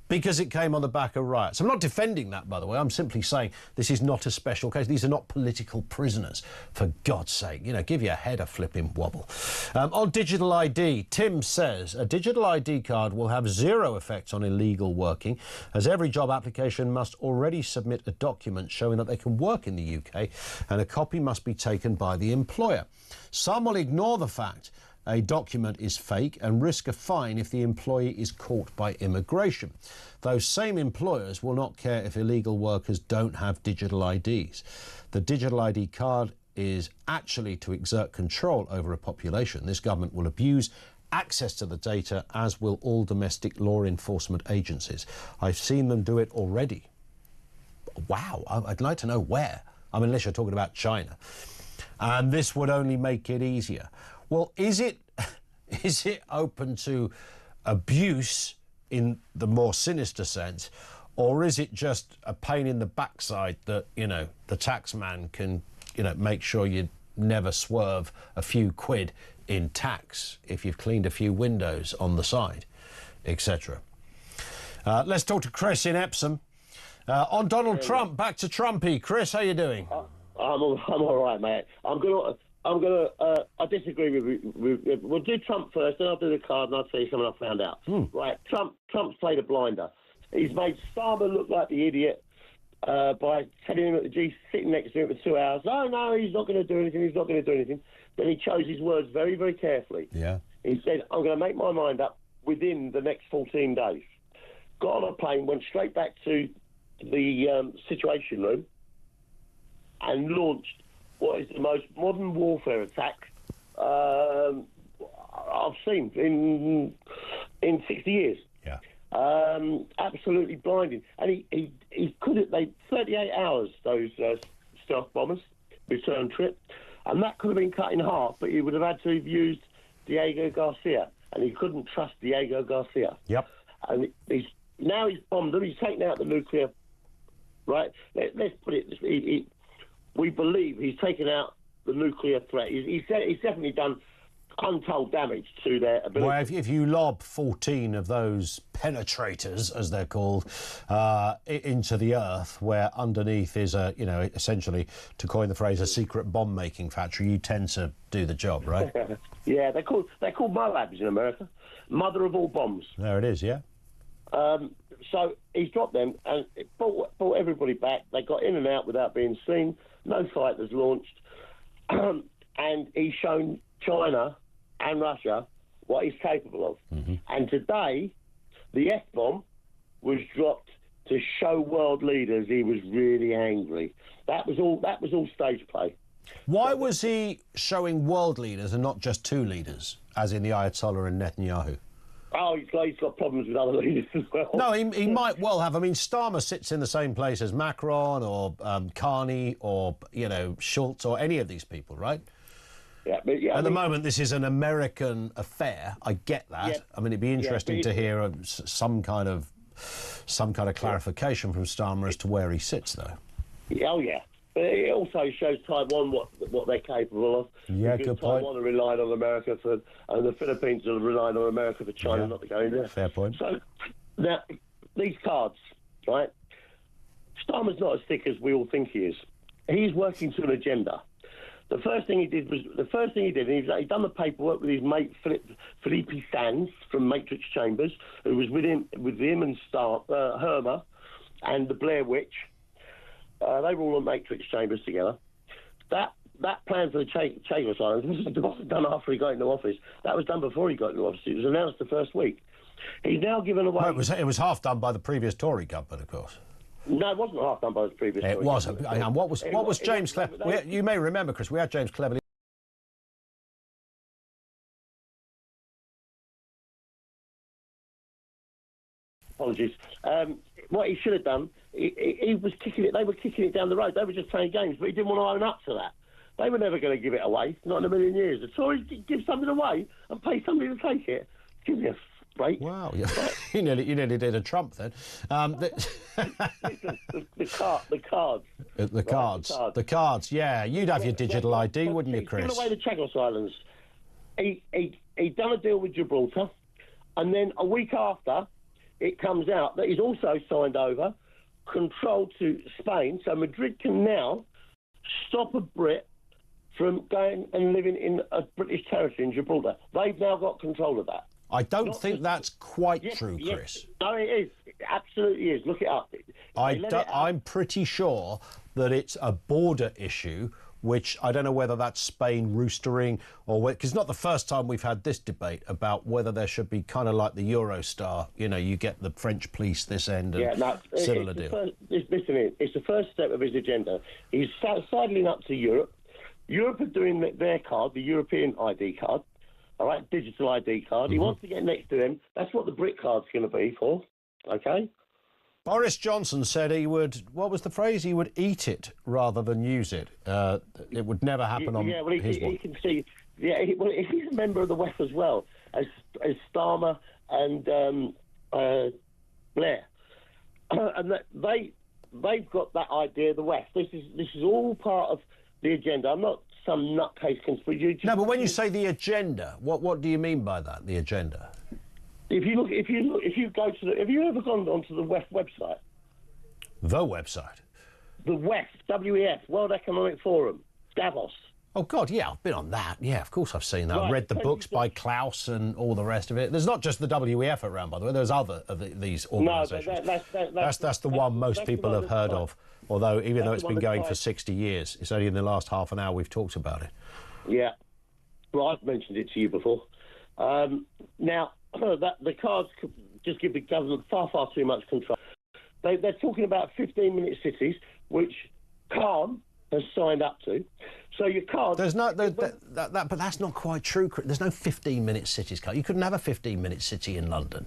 because it came on the back of riots. I'm not defending that, by the way. I'm simply saying this is not a special case. These are not political prisoners, for God's sake. You know, give your head a flipping wobble. On digital ID, Tim says a digital ID card will have zero effect on illegal working, as every job application must already submit a document showing that they can work in the UK, and a copy must be taken by the employer. Some will ignore the fact a document is fake and risk a fine if the employee is caught by immigration. Those same employers will not care if illegal workers don't have digital IDs. The digital ID card is actually to exert control over a population. This government will abuse access to the data, as will all domestic law enforcement agencies. I've seen them do it already. Wow, I'd like to know where. I mean, unless you're talking about China. And this would only make it easier. Well, is it open to abuse in the more sinister sense, or is it just a pain in the backside that, you know, the tax man can, you know, make sure you never swerve a few quid in tax if you've cleaned a few windows on the side, etc. Let's talk to Chris in Epsom. On Donald Trump, back to Trumpy. Chris, how you doing? I'm all right, mate. I disagree with you. We'll do Trump first, then I'll do the card, and I'll tell you something I found out. Right, Trump's played a blinder. He's made Starmer look like the idiot by telling him at the G, sitting next to him for 2 hours. Oh, no, he's not going to do anything. He's not going to do anything. Then he chose his words very, very carefully. Yeah. He said, I'm going to make my mind up within the next 14 days. Got on a plane, went straight back to the Situation Room, and launched what is the most modern warfare attack I've seen in 60 years. Yeah. Absolutely blinding. And he could have made 38 hours, those stealth bombers, return trip, and that could have been cut in half, but he would have had to have used Diego Garcia, and he couldn't trust Diego Garcia. Yep. And he's bombed them. He's taken out the nuclear, right? Let's put it, we believe he's taken out the nuclear threat. He's definitely done untold damage to their ability. Well, if you lob 14 of those penetrators, as they're called, into the earth, where underneath is a, you know, essentially, to coin the phrase, a secret bomb-making factory, you tend to do the job, right? Yeah, they're called MOABs in America. Mother of all bombs. There it is, yeah. So he's dropped them, and it brought everybody back. They got in and out without being seen. No fighters launched. And he's shown China and Russia what he's capable of. And today, the F-bomb was dropped to show world leaders he was really angry. That was all stage play. Why was he showing world leaders and not just two leaders, as in the Ayatollah and Netanyahu? Oh, he's got problems with other leaders as well. No, he might well have. I mean, Starmer sits in the same place as Macron or Carney or, you know, Schultz or any of these people, right? Yeah, but At the moment, this is an American affair. I get that. Yeah. I mean, it'd be interesting to hear some kind of clarification from Starmer as to where he sits, though. Oh, yeah. But it also shows Taiwan what they're capable of. Yeah, because good point. Taiwan relied on America and the Philippines have relied on America for China not to go in there. Fair point. So now these cards, right? Starmer's not as thick as we all think he is. He's working to an agenda. The first thing he did, he'd done the paperwork with his mate Felipe Sands from Matrix Chambers, who was with him and Herma and the Blair Witch. They were all on Matrix Chambers together. That plan for the Chagos Islands wasn't done after he got into office. That was done before he got into office. It was announced the first week. He's now given away... Well, it was half done by the previous Tory government, of course. No, it wasn't half done by the previous Tory government. It was. And what was James Cleverly... You may remember, Chris, we had James Cleverly... Apologies. What he should have done, he was kicking it. They were kicking it down the road. They were just playing games, but he didn't want to own up to that. They were never going to give it away, not in a million years. The Tories give something away and pay somebody to take it. Give me a break. Wow, yeah. you nearly did a Trump then. The cards. Yeah, you'd have your digital ID, wouldn't you, Chris? Giving away the Chagos Islands. He'd done a deal with Gibraltar, and then a week after, it comes out that he's also signed over control to Spain, so Madrid can now stop a Brit from going and living in a British territory in Gibraltar. They've now got control of that. I don't think that's quite true, Chris. Yes. No, it is. It absolutely is. Look it up. I'm pretty sure that it's a border issue, which I don't know whether that's Spain roostering or because it's not the first time we've had this debate about whether there should be kind of like the Eurostar. You know, you get the French police this end and similar deal. Listen, it's the first step of his agenda. He's sidling up to Europe. Europe are doing their card, the European ID card, all right, digital ID card. He wants to get next to them. That's what the Brit card's going to be for, okay? Boris Johnson said he would, what was the phrase? He would eat it rather than use it. It would never happen on his watch. He can see. Yeah, he's a member of the WEF as well, as Starmer and Blair. And they've got that idea, the WEF. This is all part of the agenda. I'm not some nutcase conspiracy. No, but when you say the agenda, what do you mean by that, the agenda? If you go to have you ever gone onto the WEF website? The website? The WEF, WEF, World Economic Forum, Davos. Oh, God, yeah, I've been on that. Yeah, of course I've seen that. Right. I've read the books by Klaus and all the rest of it. There's not just the WEF around, by the way. There's other of these organisations. No, that's the one most people have heard of. Although, even though it's been going for 60 years, it's only in the last half an hour we've talked about it. Yeah. Well, I've mentioned it to you before. Now, the cards just give the government far, far too much control. They're talking about 15-minute cities, which Khan has signed up to. So your card... There's no... but that's not quite true. There's no 15-minute cities, Carl. You couldn't have a 15-minute city in London.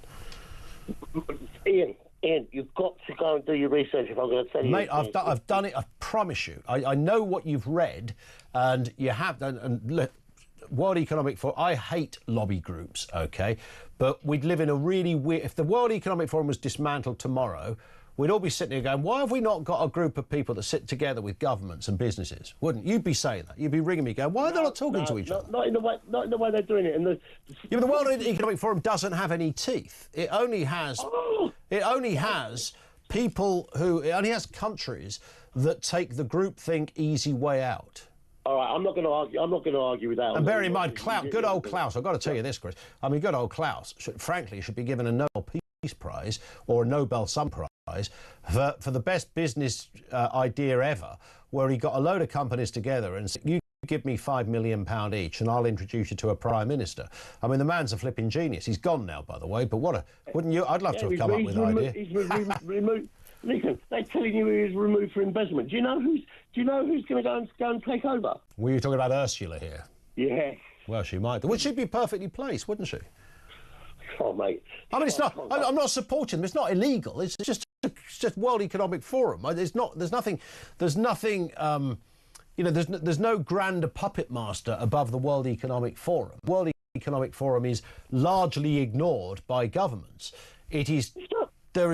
Ian, you've got to go and do your research if I'm going to tell you. Mate, I've done it, I promise you. I know what you've read, and you have done... And look, World Economic Forum, I hate lobby groups, OK? But we'd live in a really weird... If the World Economic Forum was dismantled tomorrow, we'd all be sitting here going, why have we not got a group of people that sit together with governments and businesses? Wouldn't you be saying that? You'd be ringing me going, why are they not talking to each other? Not in the way they're doing it. Yeah, but the World Economic Forum doesn't have any teeth. It only has... It only has people who... It only has countries that take the groupthink easy way out. All right, I'm not going to argue. I'm not going to argue with that. And bear in mind, good old Klaus. I've got to tell you this, Chris. I mean, good old Klaus. Frankly, should be given a Nobel Peace Prize or a Nobel Sun Prize for the best business idea ever, where he got a load of companies together and said, you give me £5 million each and I'll introduce you to a Prime Minister. I mean, the man's a flipping genius. He's gone now, by the way, but wouldn't you? I'd love to have come up with an idea. He's removed. Listen, they're telling you he was removed for investment. Do you know who's going to go and take over? Were you talking about Ursula here? Yeah. Well, she might. Well, she'd be perfectly placed, wouldn't she? Oh, mate. I mean, it's not. I'm not supporting them. It's not illegal. It's just World Economic Forum. There's nothing. You know, there's no grander puppet master above the World Economic Forum. World Economic Forum is largely ignored by governments. It is. There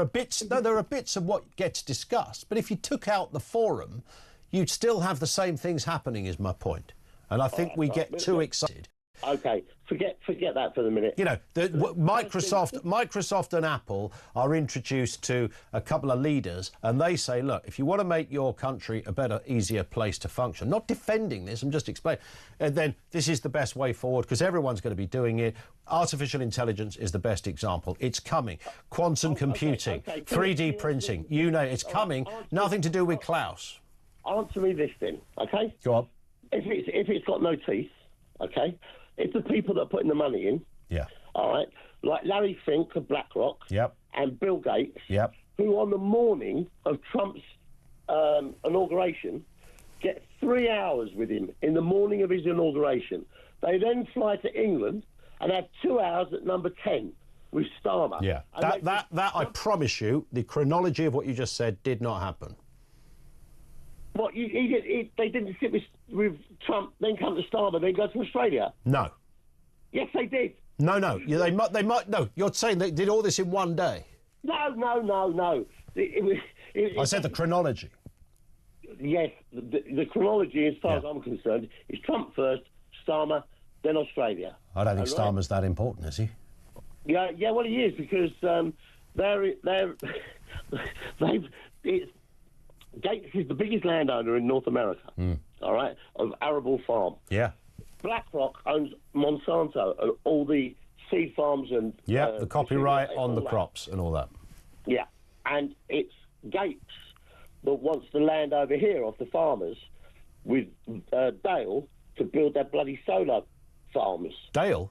are bits of what gets discussed, but if you took out the forum, you'd still have the same things happening. Is my point, and I think we get too excited. Okay, forget that for the minute. You know, Microsoft and Apple are introduced to a couple of leaders, and they say, look, if you want to make your country a better, easier place to function, not defending this, I'm just explaining, and then this is the best way forward because everyone's going to be doing it. Artificial intelligence is the best example. It's coming. Quantum computing, 3D printing, you know, it's coming. Nothing to do with Klaus. Answer me this then, okay? Go on. If it's got no teeth, okay? It's the people that are putting the money in. Yeah. All right. Like Larry Fink of BlackRock. Yep. And Bill Gates. Yep. Who on the morning of Trump's inauguration get 3 hours with him in the morning of his inauguration. They then fly to England and have 2 hours at number 10 with Starmer. Yeah. That I promise you, the chronology of what you just said did not happen. What they didn't sit with Trump, then come to Starmer, then go to Australia. No. Yes, they did. No. They might. No, you're saying they did all this in one day. No. I said the chronology. Yes, the chronology, as far as I'm concerned, is Trump first, Starmer, then Australia. I don't think Starmer's that important, is he? Yeah. Well, he is because Gates is the biggest landowner in North America, all right, of arable farm. Yeah. BlackRock owns Monsanto and all the seed farms and... Yeah, the copyright on the crops and all that. Yeah, and it's Gates that wants the land over here off the farmers with Dale to build their bloody solar farms. Dale?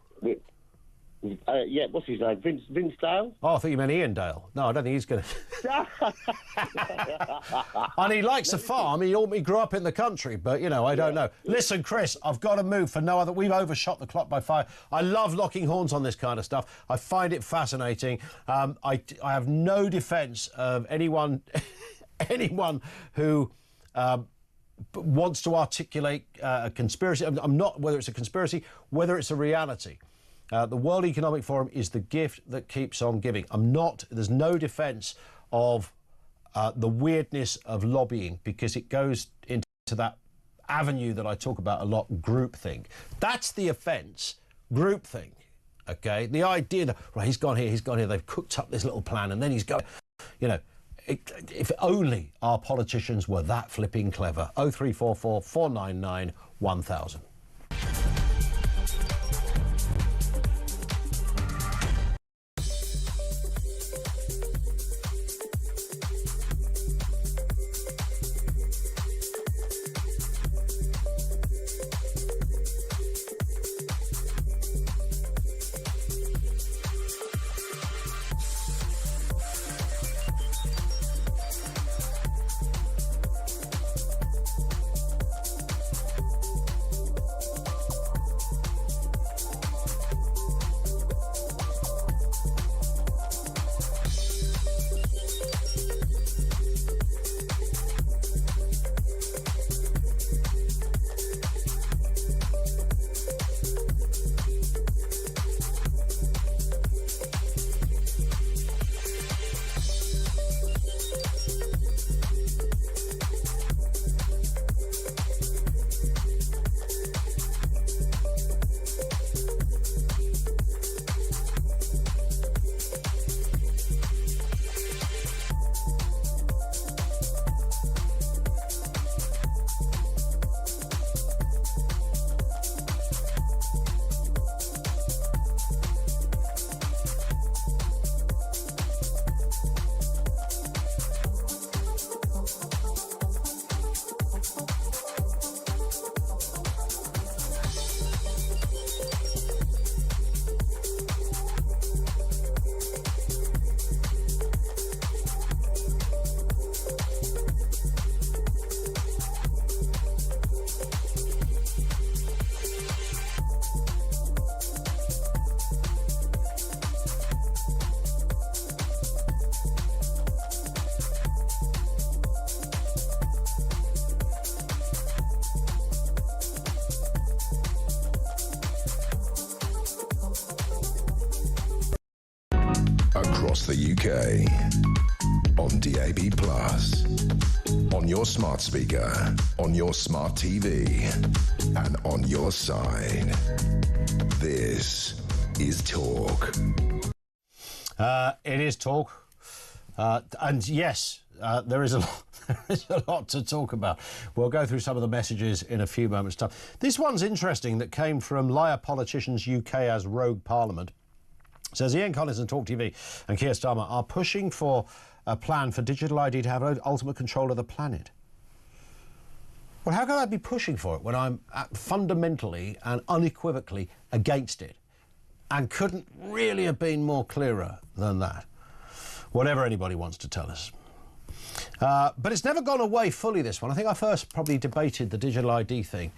Yeah, what's his name? Vince Dale? Oh, I thought you meant Ian Dale. No, I don't think he's going to... And he likes a farm. He grew up in the country, but, you know, I don't know. Listen, Chris, I've got to move for no other... We've overshot the clock by 5. I love locking horns on this kind of stuff. I find it fascinating. I have no defence of anyone who... wants to articulate a conspiracy. I'm not, whether it's a conspiracy, whether it's a reality. The World Economic Forum is the gift that keeps on giving. There's no defence of the weirdness of lobbying because it goes into that avenue that I talk about a lot, groupthink. That's the offence, groupthink, okay? The idea that, right, he's gone here, they've cooked up this little plan and then he's going, you know, if only our politicians were that flipping clever. 0344 499 1000. across the UK, on DAB+, on your smart speaker, on your smart TV, and on your side. This is Talk. It is Talk. And yes, there is a lot. There's a lot to talk about. We'll go through some of the messages in a few moments' time. This one's interesting, that came from Liar Politicians UK as Rogue Parliament. It says Ian Collins and talkTV and Keir Starmer are pushing for a plan for digital ID to have ultimate control of the planet. Well, how can I be pushing for it when I'm fundamentally and unequivocally against it, and couldn't really have been more clearer than that? Whatever anybody wants to tell us. But it's never gone away fully, this one. I think I first probably debated the digital ID thing,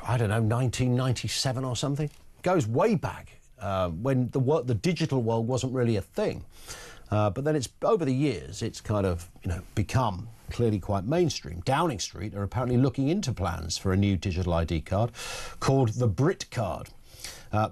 I don't know, 1997 or something. Goes way back, when the digital world wasn't really a thing. But then it's over the years, it's kind of, become clearly quite mainstream. Downing Street are apparently looking into plans for a new digital ID card called the Brit card.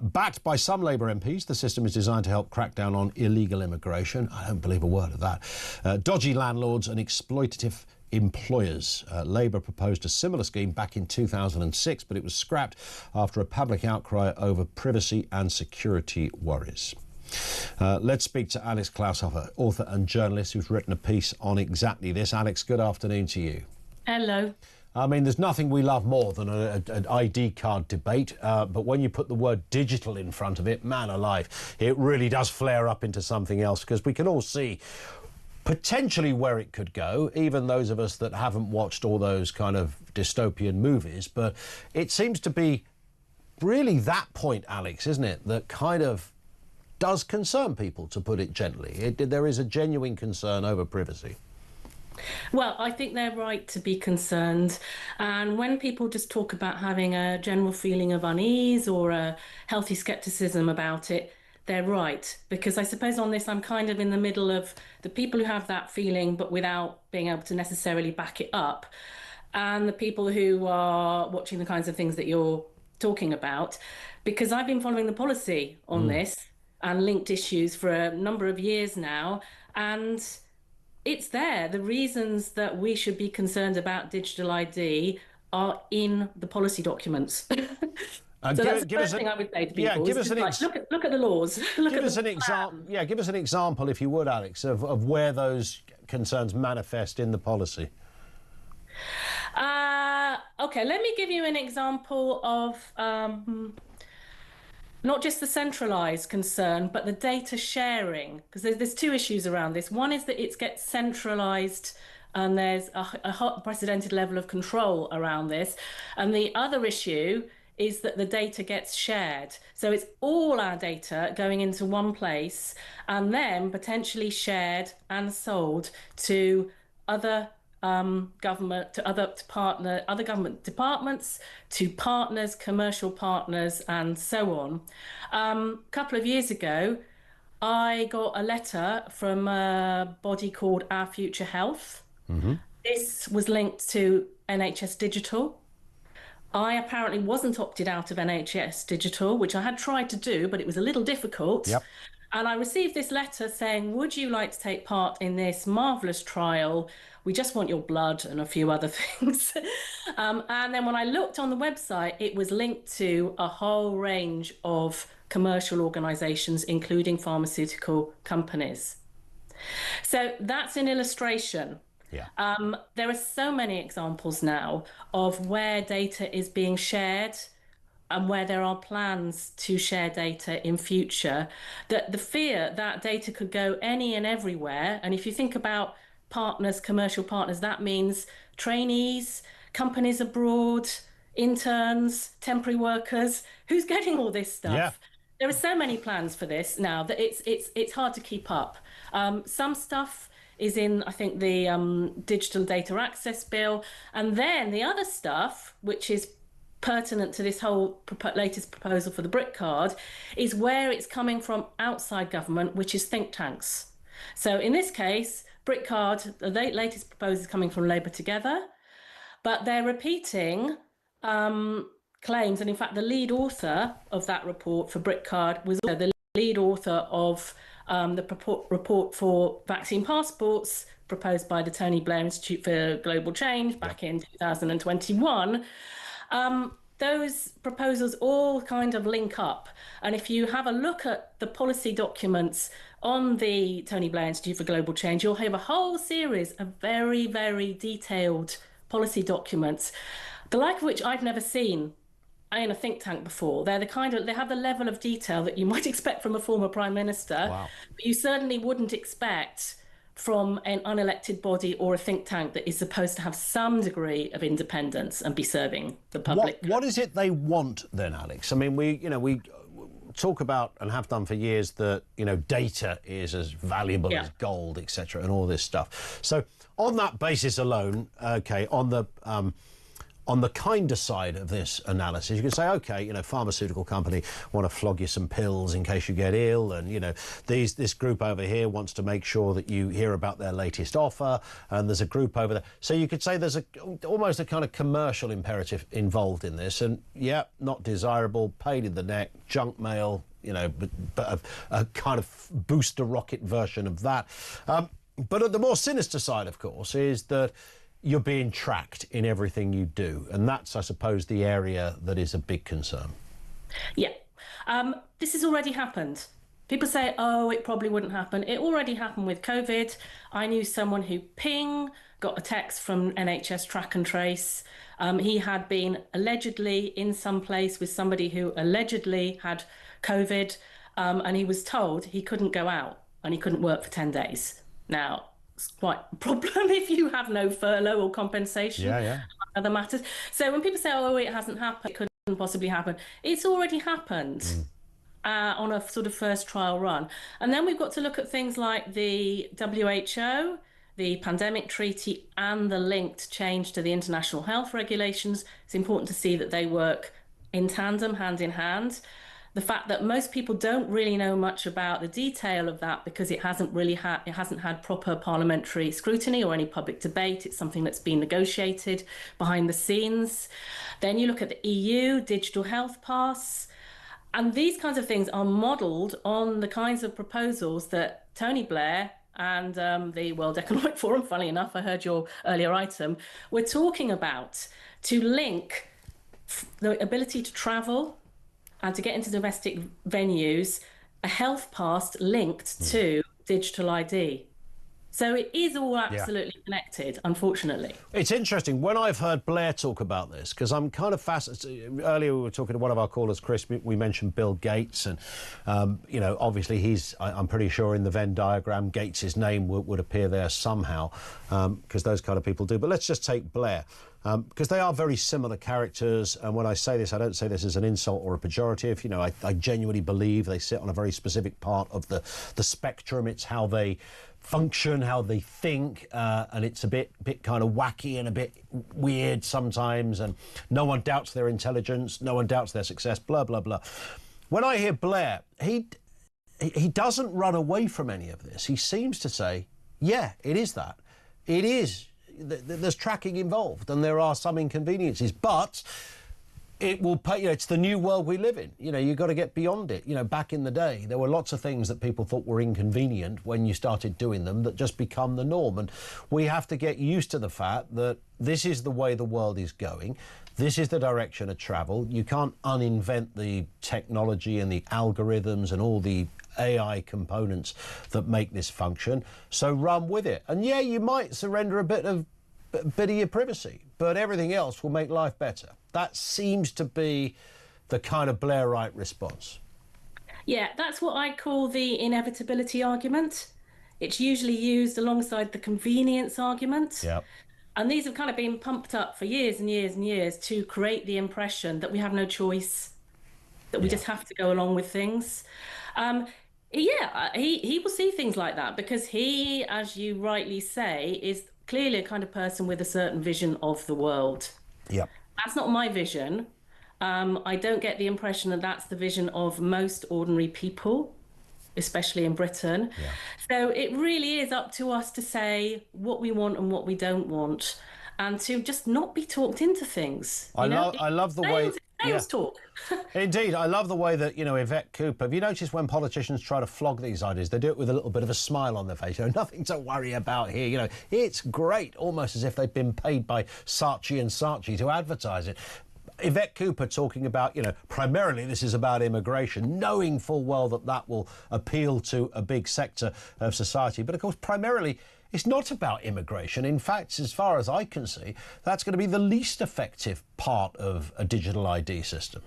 Backed by some Labour MPs, the system is designed to help crack down on illegal immigration. I don't believe a word of that. Dodgy landlords and exploitative employers. Labour proposed a similar scheme back in 2006, but it was scrapped after a public outcry over privacy and security worries. Let's speak to Alex Klaushofer, author and journalist who's written a piece on exactly this. Alex, good afternoon to you. Hello. I mean, there's nothing we love more than an ID card debate, but when you put the word digital in front of it, man alive, it really does flare up into something else, because we can all see potentially where it could go, even those of us that haven't watched all those kind of dystopian movies. But it seems to be really that point, Alex, isn't it, that kind of does concern people, to put it gently. There is a genuine concern over privacy. Well, I think they're right to be concerned. And when people just talk about having a general feeling of unease or a healthy scepticism about it, they're right. Because I suppose on this, I'm kind of in the middle of the people who have that feeling, but without being able to necessarily back it up, and the people who are watching the kinds of things that you're talking about. Because I've been following the policy on this and linked issues for a number of years now. And it's there. The reasons that we should be concerned about digital ID are in the policy documents. So that's the first thing I would say to people. Yeah, give us look at the laws. Give us an example. Yeah, give us an example, if you would, Alex, of where those concerns manifest in the policy. Okay, let me give you an example of not just the centralised concern, but the data sharing, because there's two issues around this. One is that it gets centralised and there's a unprecedented level of control around this. And the other issue is that the data gets shared. So it's all our data going into one place and then potentially shared and sold to other government, to other government departments, to partners, commercial partners, and so on. A couple of years ago, I got a letter from a body called Our Future Health. Mm-hmm. This was linked to NHS Digital. I apparently wasn't opted out of NHS Digital, which I had tried to do, but it was a little difficult. Yep. And I received this letter saying, would you like to take part in this marvellous trial? We just want your blood and a few other things. And then when I looked on the website, it was linked to a whole range of commercial organisations, including pharmaceutical companies. So that's an illustration. Yeah. There are so many examples now of where data is being shared and where there are plans to share data in future, that the fear that data could go any and everywhere. And if you think about partners, commercial partners, that means trainees, companies abroad, interns, temporary workers. Who's getting all this stuff? Yeah. There are so many plans for this now that it's hard to keep up. Some stuff is in, I think, the Digital Data Access Bill. And then the other stuff, which is pertinent to this whole latest proposal for the Brit card, is where it's coming from outside government, which is think tanks. So in this case, Brit card, the latest proposal is coming from Labour Together, but they're repeating claims. And in fact, the lead author of that report for Brit card was the lead author of the report for vaccine passports proposed by the Tony Blair Institute for Global Change back in 2021. Those proposals all kind of link up. And if you have a look at the policy documents on the Tony Blair Institute for Global Change, you'll have a whole series of very, very detailed policy documents, the like of which I've never seen in a think tank before. They're the kind of, they have the level of detail that you might expect from a former prime minister, but you certainly wouldn't expect from an unelected body or a think tank that is supposed to have some degree of independence and be serving the public. What is it they want then, Alex? I mean, we talk about and have done for years that, data is as valuable as gold, etc., and all this stuff. So on that basis alone, okay, on the kinder side of this analysis, you can say, okay, pharmaceutical company want to flog you some pills in case you get ill, and this group over here wants to make sure that you hear about their latest offer, and there's a group over there. So you could say there's almost a kind of commercial imperative involved in this, and not desirable, pain in the neck, junk mail, but a kind of booster rocket version of that. But at the more sinister side, of course, is that you're being tracked in everything you do. And that's, I suppose, the area that is a big concern. Yeah. This has already happened. People say, oh, it probably wouldn't happen. It already happened with COVID. I knew someone who got a text from NHS Track and Trace. He had been allegedly in some place with somebody who allegedly had COVID, and he was told he couldn't go out and he couldn't work for 10 days. Now, it's quite a problem if you have no furlough or compensation. Other matters. So when people say, oh, it hasn't happened, it couldn't possibly happen, it's already happened on a sort of first trial run. And then we've got to look at things like the WHO, the pandemic treaty, and the linked change to the international health regulations. It's important to see that they work in tandem, hand in hand. The fact that most people don't really know much about the detail of that because it hasn't had proper parliamentary scrutiny or any public debate. It's something that's been negotiated behind the scenes. Then you look at the EU Digital Health Pass, and these kinds of things are modelled on the kinds of proposals that Tony Blair and the World Economic Forum, funnily enough, I heard your earlier item, were talking about, to link the ability to travel and to get into domestic venues, a health pass linked to digital ID. So it is all absolutely connected, unfortunately. It's interesting. When I've heard Blair talk about this, because I'm kind of fascinated. Earlier we were talking to one of our callers, Chris, we mentioned Bill Gates, and, obviously I'm pretty sure in the Venn diagram, Gates's name would appear there somehow, because those kind of people do. But let's just take Blair. Because they are very similar characters, and when I say this, I don't say this as an insult or a pejorative. I genuinely believe they sit on a very specific part of the spectrum. It's how they function, how they think, and it's a bit kind of wacky and a bit weird sometimes, and no one doubts their intelligence, no one doubts their success, blah, blah, blah. When I hear Blair, he doesn't run away from any of this. He seems to say, yeah, it is that. It is. There's tracking involved and there are some inconveniences, but it will pay. It's the new world we live in. You've got to get beyond it. Back in the day, there were lots of things that people thought were inconvenient when you started doing them that just become the norm. And we have to get used to the fact that this is the way the world is going. This is the direction of travel. You can't uninvent the technology and the algorithms and all the AI components that make this function, so run with it. And yeah, you might surrender a bit of your privacy, but everything else will make life better. That seems to be the kind of Blairite response. Yeah, that's what I call the inevitability argument. It's usually used alongside the convenience argument. Yep. And these have kind of been pumped up for years and years and years to create the impression that we have no choice, that we just have to go along with things. He will see things like that because he, as you rightly say, is clearly a kind of person with a certain vision of the world. Yep. That's not my vision. I don't get the impression that that's the vision of most ordinary people, especially in Britain. Yeah. So it really is up to us to say what we want and what we don't want, and to just not be talked into things. I love the way. Sales talk. Indeed. I love the way that, Yvette Cooper, have you noticed when politicians try to flog these ideas, they do it with a little bit of a smile on their face. Nothing to worry about here. It's great, almost as if they've been paid by Saatchi and Saatchi to advertise it. Yvette Cooper talking about, primarily this is about immigration, knowing full well that that will appeal to a big sector of society. But, of course, primarily it's not about immigration. In fact, as far as I can see, that's going to be the least effective part of a digital ID system.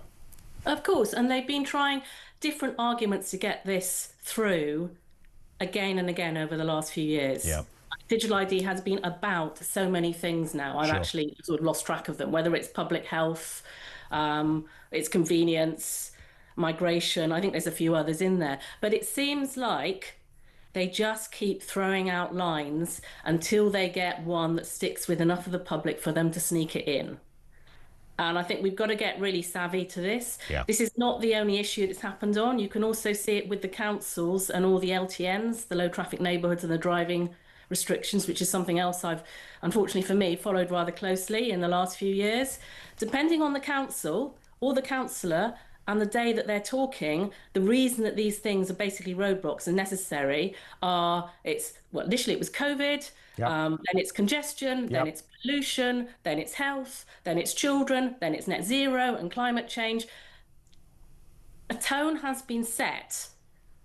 Of course, and they've been trying different arguments to get this through again and again over the last few years. Yeah. Digital ID has been about so many things now. I've actually sort of lost track of them, whether it's public health, it's convenience, migration. I think there's a few others in there. But it seems like they just keep throwing out lines until they get one that sticks with enough of the public for them to sneak it in. And I think we've got to get really savvy to this. Yeah. This is not the only issue that's happened on. You can also see it with the councils and all the LTNs, the low traffic neighbourhoods, and the driving restrictions, which is something else I've, unfortunately for me, followed rather closely in the last few years. Depending on the council or the councillor and the day that they're talking, the reason that these things are basically roadblocks and necessary are, initially it was COVID, then it's congestion, then it's pollution, then it's health, then it's children, then it's net zero and climate change. A tone has been set.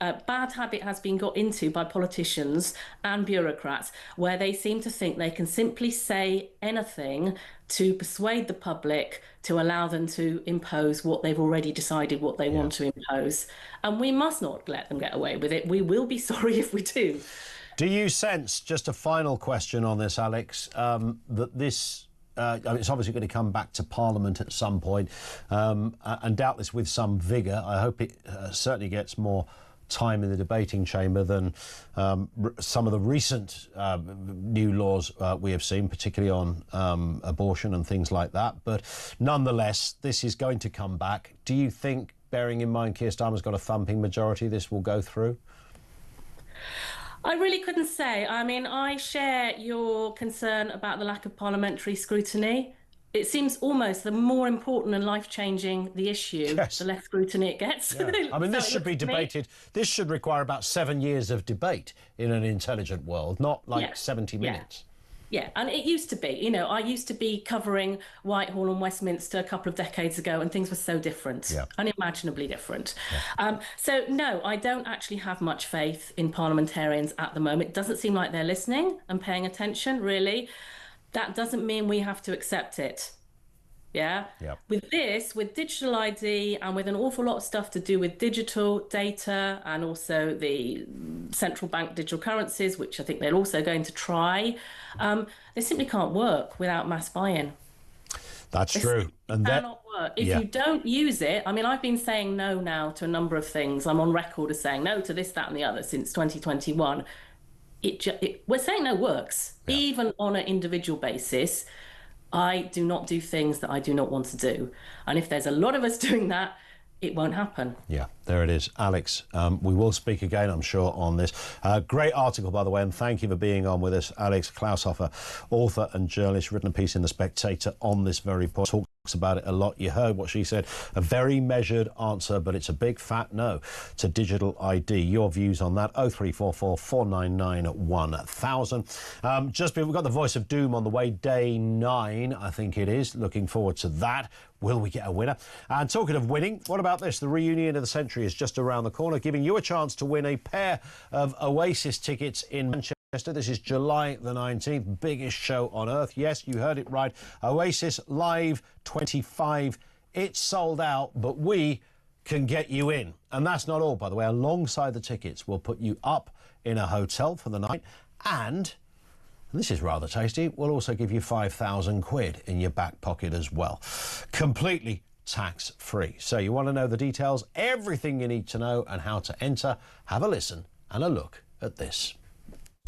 A bad habit has been got into by politicians and bureaucrats where they seem to think they can simply say anything to persuade the public to allow them to impose what they've already decided what they want to impose. And we must not let them get away with it. We will be sorry if we do. Do you sense, just a final question on this, Alex, that this... it's obviously going to come back to Parliament at some point, and doubtless with some vigour. I hope it certainly gets more time in the debating chamber than some of the recent new laws we have seen, particularly on abortion and things like that. But nonetheless, this is going to come back. Do you think, bearing in mind Keir Starmer's got a thumping majority, this will go through? I really couldn't say. I mean, I share your concern about the lack of parliamentary scrutiny. It seems almost the more important and life-changing the issue, the less scrutiny it gets. Yeah. I mean, this should be debated. This should require about 7 years of debate in an intelligent world, not like 70 minutes. Yeah, and it used to be. I used to be covering Whitehall and Westminster a couple of decades ago, and things were so different, unimaginably different. So, no, I don't actually have much faith in parliamentarians at the moment. It doesn't seem like they're listening and paying attention, really. That doesn't mean we have to accept it. Yeah? With this, with digital ID and with an awful lot of stuff to do with digital data and also the central bank digital currencies, which I think they're also going to try, they simply can't work without mass buy-in. That's true. And that cannot work. If you don't use it, I mean, I've been saying no now to a number of things. I'm on record as saying no to this, that and the other since 2021. We're saying no works, even on an individual basis. I do not do things that I do not want to do. And if there's a lot of us doing that, it won't happen. Yeah, there it is. Alex, we will speak again, I'm sure, on this. Great article, by the way, and thank you for being on with us. Alex Klaushofer, author and journalist, written a piece in The Spectator on this very point. Talks about it a lot. You heard what she said. A very measured answer, but it's a big fat no to digital ID. Your views on that? 0344 499 1000. Just we've got the voice of doom on the way. Day 9, I think it is. Looking forward to that. Will we get a winner? And talking of winning, what about this? The reunion of the century is just around the corner, giving you a chance to win a pair of Oasis tickets in Manchester. This is July the 19th, biggest show on earth. Yes, you heard it right. Oasis Live 25. It's sold out, but we can get you in. And that's not all, by the way. Alongside the tickets, we'll put you up in a hotel for the night. And this is rather tasty, we'll also give you 5,000 quid in your back pocket as well. Completely tax-free. So you want to know the details, everything you need to know and how to enter, have a listen and a look at this.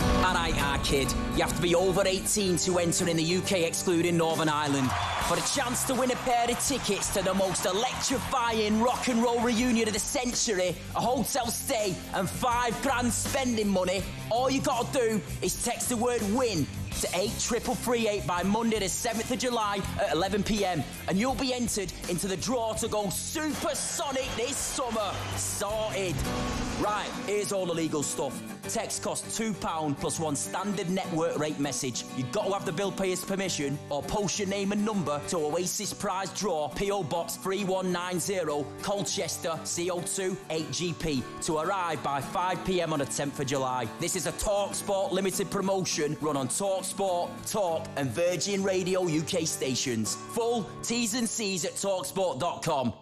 Alright, kid, you have to be over 18 to enter in the UK excluding Northern Ireland. For a chance to win a pair of tickets to the most electrifying rock and roll reunion of the century, a hotel stay and £5 grand spending money, all you gotta do is text the word WIN to 83338 by Monday the 7th of July at 11 p.m. and you'll be entered into the draw to go supersonic this summer. Sorted. Right, here's all the legal stuff. Text costs £2 plus one standard network rate message. You've got to have the bill payer's permission or post your name and number to Oasis Prize Draw, PO Box 3190, Colchester, CO2 8GP, to arrive by 5 p.m. on the 10th of July. This is a TalkSport limited promotion run on TalkSport, Talk and Virgin Radio UK stations. Full T's and C's at talksport.com.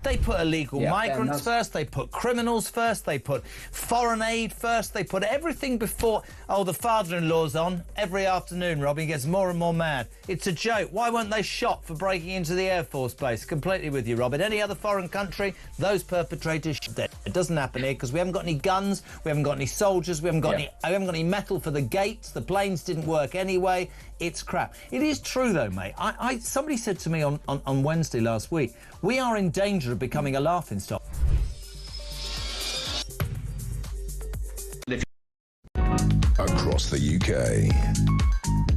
They put illegal migrants first, they put criminals first, they put foreign aid first, they put everything before. Oh, the father-in-law's on every afternoon, Robbie. He gets more and more mad. It's a joke. Why weren't they shot for breaking into the Air Force Base? Completely with you, Rob. In any other foreign country, those perpetrators should dead. It doesn't happen here because we haven't got any guns, we haven't got any soldiers, we haven't got any metal for the gates, the planes didn't work anyway. It's crap. It is true, though, mate. Somebody said to me on Wednesday last week, we are in danger of becoming a laughingstock. Across the UK,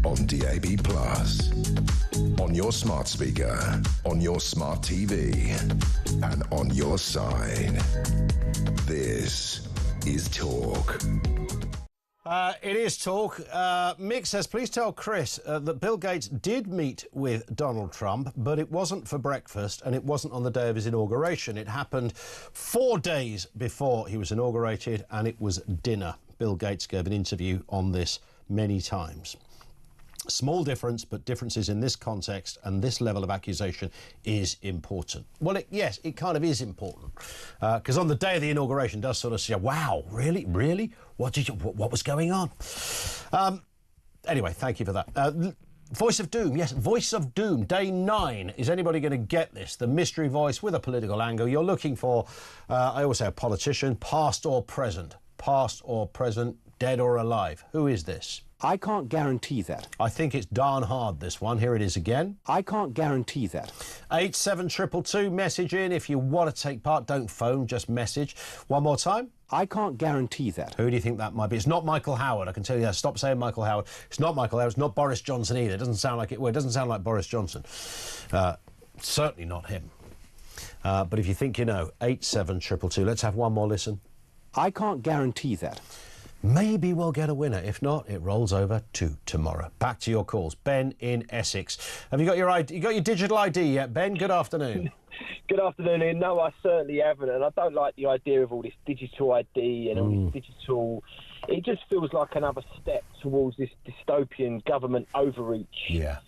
on DAB+, on your smart speaker, on your smart TV, and on your side. This is Talk. It is Talk. Mick says, please tell Chris that Bill Gates did meet with Donald Trump, but it wasn't for breakfast and it wasn't on the day of his inauguration. It happened 4 days before he was inaugurated and it was dinner. Bill Gates gave an interview on this many times. Small difference, but differences in this context and this level of accusation is important. Well, yes, it kind of is important because on the day of the inauguration does sort of say, wow, really? What was going on? Anyway, thank you for that. Voice of Doom, yes, Voice of Doom, day 9. Is anybody going to get this? The mystery voice with a political angle. You're looking for, I always say a politician, past or present, dead or alive. Who is this? I can't guarantee that. I think it's darn hard, this one. Here it is again. I can't guarantee that. 87222, message in. If you want to take part, don't phone, just message. One more time. I can't guarantee that. Who do you think that might be? It's not Michael Howard, I can tell you that. Stop saying Michael Howard. It's not Michael Howard. It's not Boris Johnson either. It doesn't sound like it. Well, it doesn't sound like Boris Johnson. Certainly not him. But if you think you know, 87222. Let's have one more listen. I can't guarantee that. Maybe we'll get a winner. If not, it rolls over to tomorrow. Back to your calls. Ben in Essex. Have you got your ID? You got your digital ID yet, Ben? Good afternoon. Good afternoon, Ian. No, I certainly haven't, and I don't like the idea of all this digital ID and all this digital. It just feels like another step towards this dystopian government overreach. Yeah.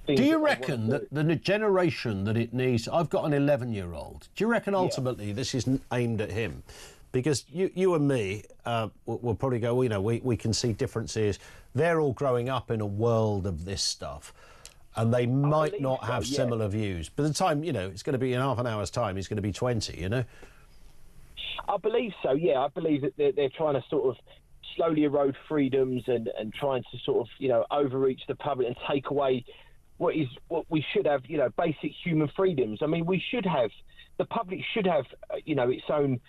Do you reckon that the generation that it needs? I've got an 11-year-old. Do you reckon ultimately this isn't aimed at him? Because you and me will probably go, well, you know, we can see differences. They're all growing up in a world of this stuff, and they might not have similar views. By the time, you know, it's going to be in half an hour's time, he's going to be 20, you know? I believe so, yeah. I believe that they're trying to sort of slowly erode freedoms and trying to sort of, overreach the public and take away what we should have, basic human freedoms. I mean, the public should have, its own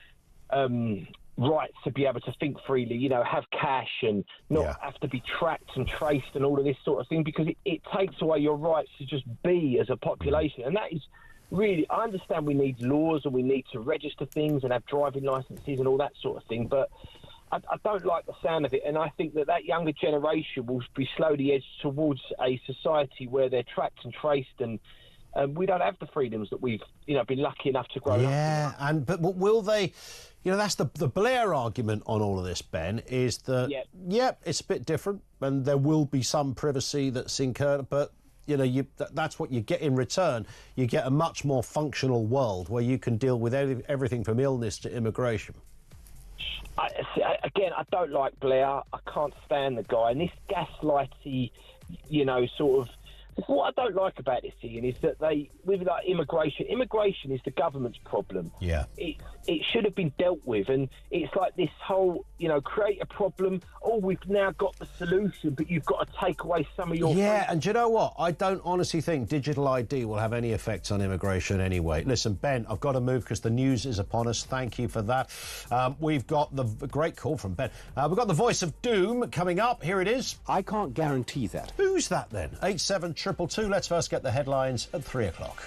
rights to be able to think freely, have cash and not have to be tracked and traced and all of this sort of thing, because it takes away your rights to just be as a population. And that is really, I understand we need laws and we need to register things and have driving licenses and all that sort of thing, but I don't like the sound of it, and I think that younger generation will be slowly edged towards a society where they're tracked and traced, and we don't have the freedoms that we've, been lucky enough to grow up. Yeah, but will they? That's the Blair argument on all of this, Ben, is that it's a bit different, and there will be some privacy that's incurred, but that's what you get in return. You get a much more functional world where you can deal with everything from illness to immigration. Again, I don't like Blair. I can't stand the guy. And this gaslighty, sort of... What I don't like about this, Ian, is that with immigration is the government's problem. Yeah. It should have been dealt with, and it's like this whole, create a problem. Oh, we've now got the solution, but you've got to take away some of your... Yeah, and do you know what? I don't honestly think digital ID will have any effects on immigration anyway. Listen, Ben, I've got to move because the news is upon us. Thank you for that. We've got the great call from Ben. We've got the voice of doom coming up. Here it is. I can't guarantee that. Who's that then? 87222. Let's first get the headlines at 3 o'clock.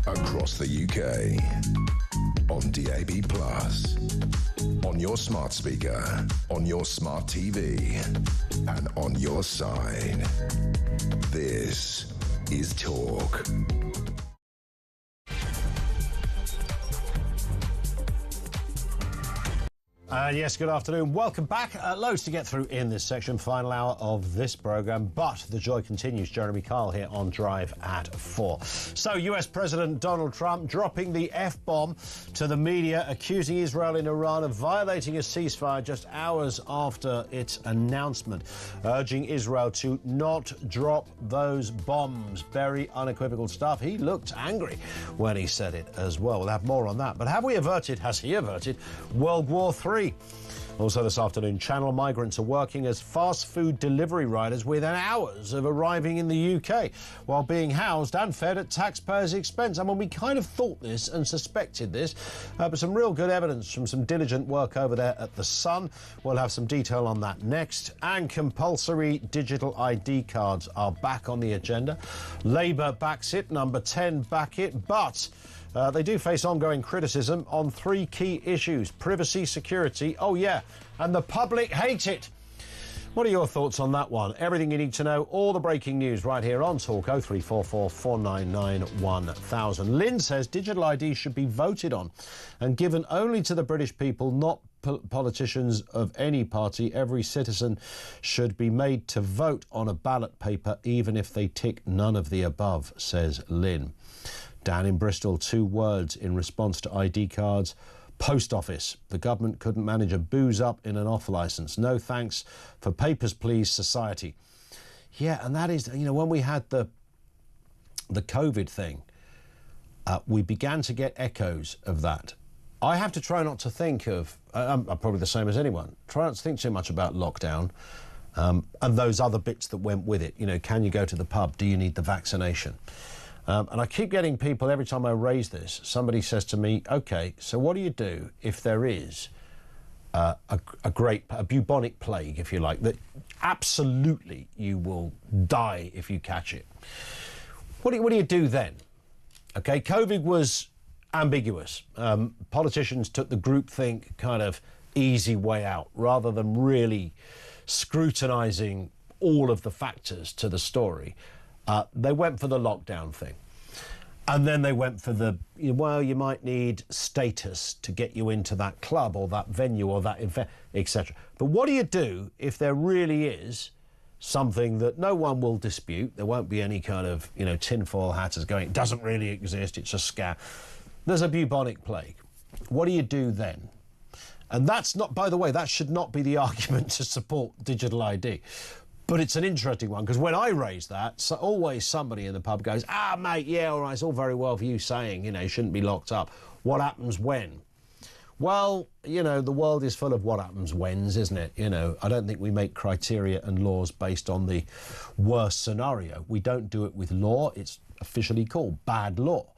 Across the UK, on DAB+, on your smart speaker, on your smart TV, and on your side. This is Talk. And yes, good afternoon. Welcome back. Loads to get through in this section, final hour of this programme, but the joy continues. Jeremy Kyle here on Drive at 4. So, US President Donald Trump dropping the F-bomb to the media, accusing Israel and Iran of violating a ceasefire just hours after its announcement, urging Israel to not drop those bombs. Very unequivocal stuff. He looked angry when he said it as well. We'll have more on that. But has he averted World War III? Also this afternoon, Channel migrants are working as fast food delivery riders within hours of arriving in the UK, while being housed and fed at taxpayers' expense. I mean, we kind of thought this and suspected this, but some real good evidence from some diligent work over there at The Sun. We'll have some detail on that next. And compulsory digital ID cards are back on the agenda. Labour backs it, Number 10 back it, but they do face ongoing criticism on 3 key issues: privacy, security, and the public hate it. What are your thoughts on that one? Everything you need to know, all the breaking news right here on Talk 0344 499 1000. Lynn says digital ID should be voted on and given only to the British people, not politicians of any party. Every citizen should be made to vote on a ballot paper, even if they tick none of the above, says Lynn. Dan in Bristol, 2 words in response to ID cards: post office. The government couldn't manage a booze up in an off licence. No thanks for papers, please, society. Yeah, and that is, when we had the COVID thing, we began to get echoes of that. I have to try not to think of, I'm probably the same as anyone, try not to think too much about lockdown and those other bits that went with it. Can you go to the pub? Do you need the vaccination? And I keep getting people, every time I raise this, somebody says to me, OK, so what do you do if there is a bubonic plague, if you like, that absolutely you will die if you catch it? What do you do then? OK, COVID was ambiguous. Politicians took the groupthink kind of easy way out rather than really scrutinising all of the factors to the story. They went for the lockdown thing. And then they went for you might need status to get you into that club or that venue or that event, etc. But what do you do if there really is something that no one will dispute? There won't be any kind of, tinfoil hatters going, it doesn't really exist, it's a scam. There's a bubonic plague. What do you do then? And that's not, by the way, that should not be the argument to support digital ID. But it's an interesting one, because when I raise that, always somebody in the pub goes, mate, yeah, all right, it's all very well for you saying, you shouldn't be locked up. What happens when? Well, the world is full of what happens whens, isn't it? I don't think we make criteria and laws based on the worst scenario. We don't do it with law. It's officially called bad law.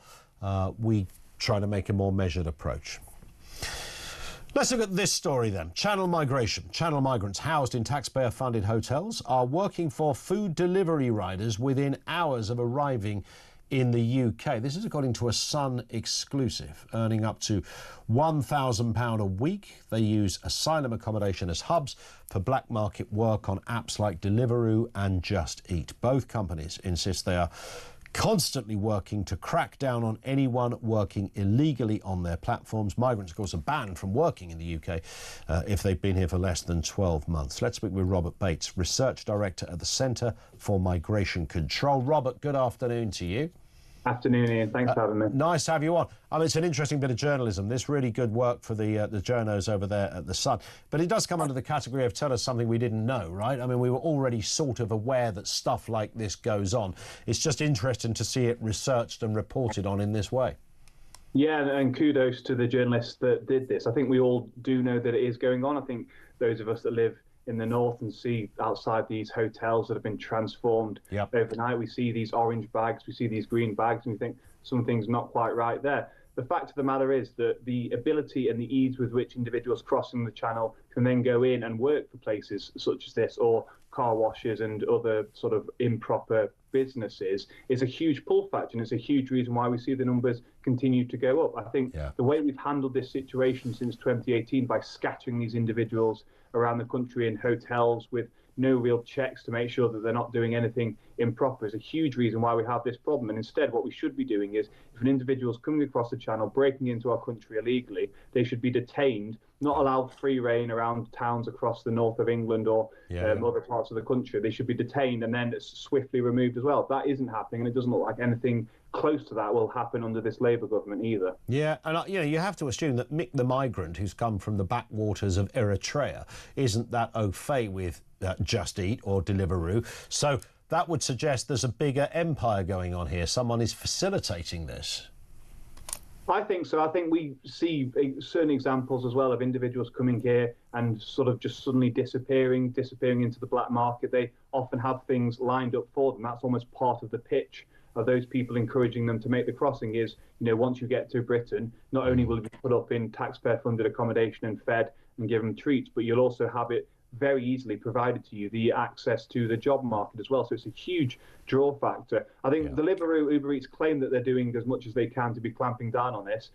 We try to make a more measured approach. Let's look at this story then. Channel migration. Channel migrants housed in taxpayer-funded hotels are working for food delivery riders within hours of arriving in the UK. This is according to a Sun exclusive, earning up to £1,000 a week. They use asylum accommodation as hubs for black market work on apps like Deliveroo and Just Eat. Both companies insist they are constantly working to crack down on anyone working illegally on their platforms. Migrants, of course, are banned from working in the UK if they've been here for less than 12 months. Let's speak with Robert Bates, Research Director at the Centre for Migration Control. Robert, good afternoon to you. Afternoon, Ian. Thanks for having me. Nice to have you on. I mean, it's an interesting bit of journalism. This really good work for the journos over there at The Sun. But it does come under the category of tell us something we didn't know, right? I mean, we were already sort of aware that stuff like this goes on. It's just interesting to see it researched and reported on in this way. Yeah, and kudos to the journalists that did this. I think we all do know that it is going on. I think those of us that live in the north and see outside these hotels that have been transformed overnight, we see these orange bags, we see these green bags, and we think something's not quite right there. The fact of the matter is that the ability and the ease with which individuals crossing the channel can then go in and work for places such as this, or car washes and other sort of improper businesses, is a huge pull factor, and it's a huge reason why we see the numbers continue to go up. I think the way we've handled this situation since 2018 by scattering these individuals around the country in hotels with no real checks to make sure that they're not doing anything improper is a huge reason why we have this problem. And instead, what we should be doing is, if an individual is coming across the channel, breaking into our country illegally, they should be detained not allowed free reign around towns across the north of England or other parts of the country. They should be detained and then swiftly removed as well. That isn't happening, and it doesn't look like anything close to that will happen under this Labour government either. Yeah, and you have to assume that Mick the migrant, who's come from the backwaters of Eritrea, isn't that au fait with Just Eat or Deliveroo. So that would suggest there's a bigger empire going on here. Someone is facilitating this. I think so. I think we see certain examples as well of individuals coming here and sort of just suddenly disappearing into the black market. They often have things lined up for them. That's almost part of the pitch of those people encouraging them to make the crossing is, once you get to Britain, not only will you be put up in taxpayer-funded accommodation and fed and given treats, but you'll also have it very easily provided to you, the access to the job market as well. So it's a huge draw factor. I think Deliveroo, Uber Eats claim that they're doing as much as they can to be clamping down on this.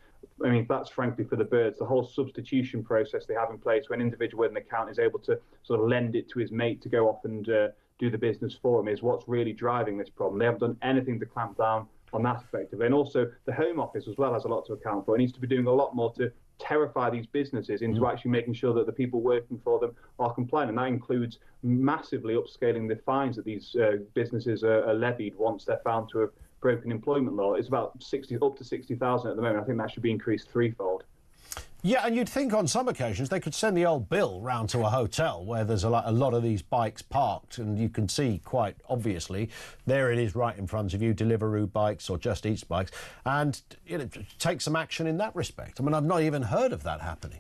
I mean, that's frankly for the birds. The whole substitution process they have in place when an individual with an account is able to sort of lend it to his mate to go off and do the business for him is what's really driving this problem. They haven't done anything to clamp down on that effectively. And also the Home Office as well has a lot to account for. It needs to be doing a lot more to terrify these businesses into actually making sure that the people working for them are compliant. And that includes massively upscaling the fines that these businesses are levied once they're found to have broken employment law. It's about up to 60,000 at the moment. I think that should be increased threefold. Yeah, and you'd think on some occasions they could send the old Bill round to a hotel where there's a lot of these bikes parked, and you can see quite obviously there it is right in front of you, Deliveroo bikes or Just Eats bikes, and take some action in that respect. I mean, I've not even heard of that happening.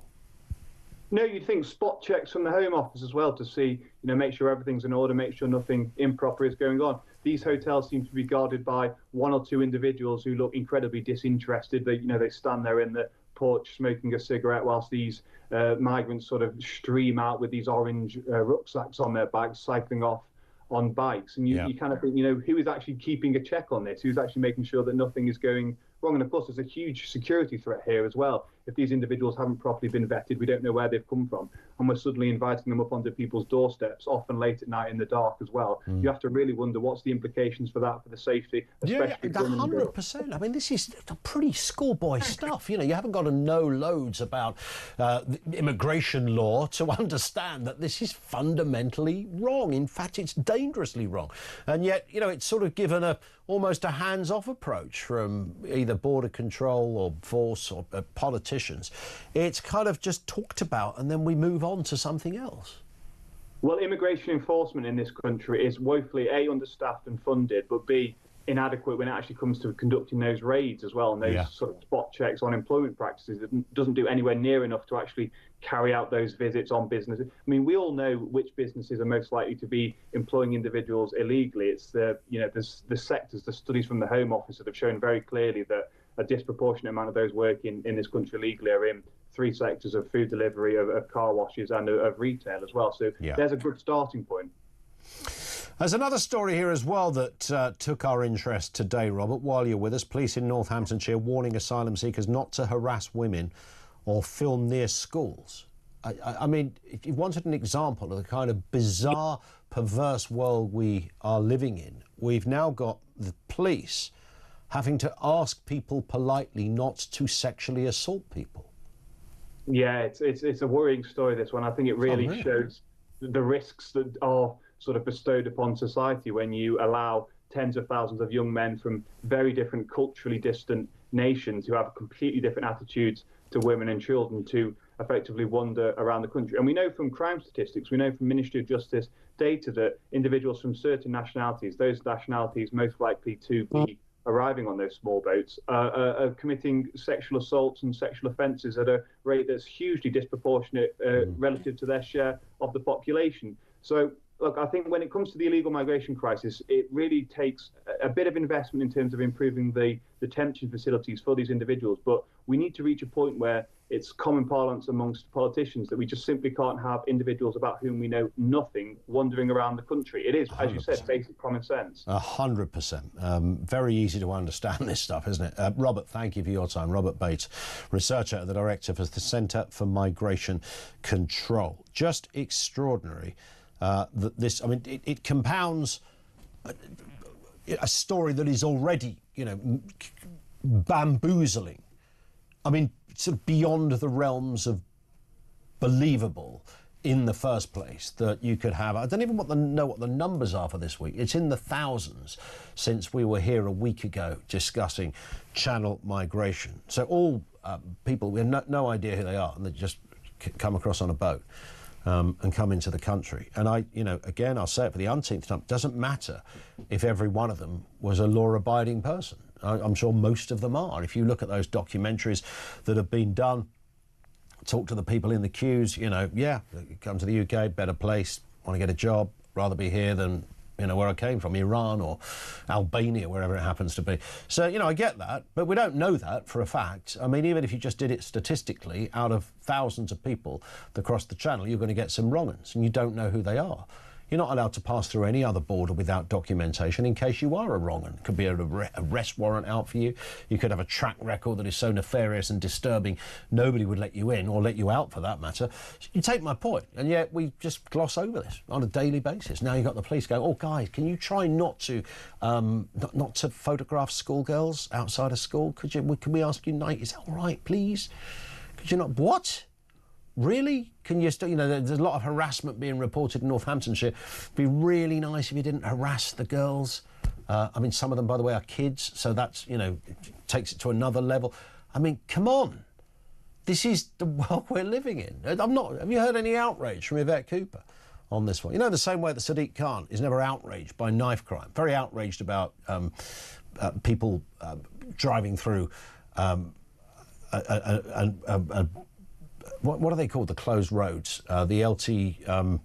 No, you'd think spot checks from the Home Office as well to see, make sure everything's in order, make sure nothing improper is going on. These hotels seem to be guarded by one or two individuals who look incredibly disinterested. They stand there in the porch smoking a cigarette whilst these migrants sort of stream out with these orange rucksacks on their backs, cycling off on bikes. And you kind of think, who is actually keeping a check on this? Who's actually making sure that nothing is going wrong? And of course, there's a huge security threat here as well. If these individuals haven't properly been vetted, we don't know where they've come from, and we're suddenly inviting them up onto people's doorsteps, often late at night in the dark as well. You have to really wonder what's the implications for that, for the safety, especially 100%. I mean, this is pretty schoolboy stuff. You haven't got to know loads about immigration law to understand that this is fundamentally wrong. In fact, it's dangerously wrong. And yet, it's sort of given almost a hands-off approach from either border control or force or politicians. It's kind of just talked about and then we move on to something else. Well, immigration enforcement in this country is woefully A, understaffed and funded, but B, inadequate when it actually comes to conducting those raids as well, and those sort of spot checks on employment practices. It doesn't do anywhere near enough to actually carry out those visits on businesses. I mean, we all know which businesses are most likely to be employing individuals illegally. It's the sectors, the studies from the Home Office that have shown very clearly that a disproportionate amount of those working in this country legally are in three sectors of food delivery, of car washes and of retail as well. So there's a good starting point. There's another story here as well that took our interest today, Robert, while you're with us. Police in Northamptonshire warning asylum seekers not to harass women or film near schools. I mean, if you wanted an example of the kind of bizarre, perverse world we are living in, we've now got the police having to ask people politely not to sexually assault people. Yeah, it's a worrying story, this one. I think it really shows the risks that are sort of bestowed upon society when you allow tens of thousands of young men from very different culturally distant nations who have completely different attitudes to women and children to effectively wander around the country. And we know from crime statistics, we know from Ministry of Justice data that individuals from certain nationalities, those nationalities most likely to be arriving on those small boats, are committing sexual assaults and sexual offences at a rate that's hugely disproportionate relative to their share of the population. So, look, I think when it comes to the illegal migration crisis, it really takes a bit of investment in terms of improving the detention facilities for these individuals. But we need to reach a point where it's common parlance amongst politicians that we just simply can't have individuals about whom we know nothing wandering around the country. It is, 100%. As you said, basic common sense. 100%. Very easy to understand this stuff, isn't it? Robert, thank you for your time. Robert Bates, researcher at the director for the Centre for Migration Control. Just extraordinary. That this, I mean, it compounds a story that is already, bamboozling. I mean, sort of beyond the realms of believable in the first place that you could have. I don't even know what the numbers are for this week. It's in the thousands since we were here a week ago discussing channel migration. So all people, we have no idea who they are, and they just come across on a boat and come into the country. And again, I'll say it for the umpteenth time, it doesn't matter if every one of them was a law-abiding person. I'm sure most of them are. If you look at those documentaries that have been done, talk to the people in the queues, come to the UK, better place, want to get a job, rather be here than, where I came from, Iran or Albania, wherever it happens to be. So, I get that, but we don't know that for a fact. I mean, even if you just did it statistically, out of thousands of people that cross the channel, you're going to get some wrong-uns, and you don't know who they are. You're not allowed to pass through any other border without documentation in case you are a wrong-un. It could be an arrest warrant out for you. You could have a track record that is so nefarious and disturbing nobody would let you in or let you out for that matter. You take my point, and yet we just gloss over this on a daily basis. Now you've got the police going, oh guys, can you try not to photograph schoolgirls outside of school? Can we ask you night? Is that all right, please? Could you not? What? Really? Can you still, there's a lot of harassment being reported in Northamptonshire. It'd be really nice if you didn't harass the girls. I mean, some of them, by the way, are kids, so that's, takes it to another level. I mean, come on. This is the world we're living in. Have you heard any outrage from Yvette Cooper on this one? The same way that Sadiq Khan is never outraged by knife crime, very outraged about people driving through what are they called? The closed roads, the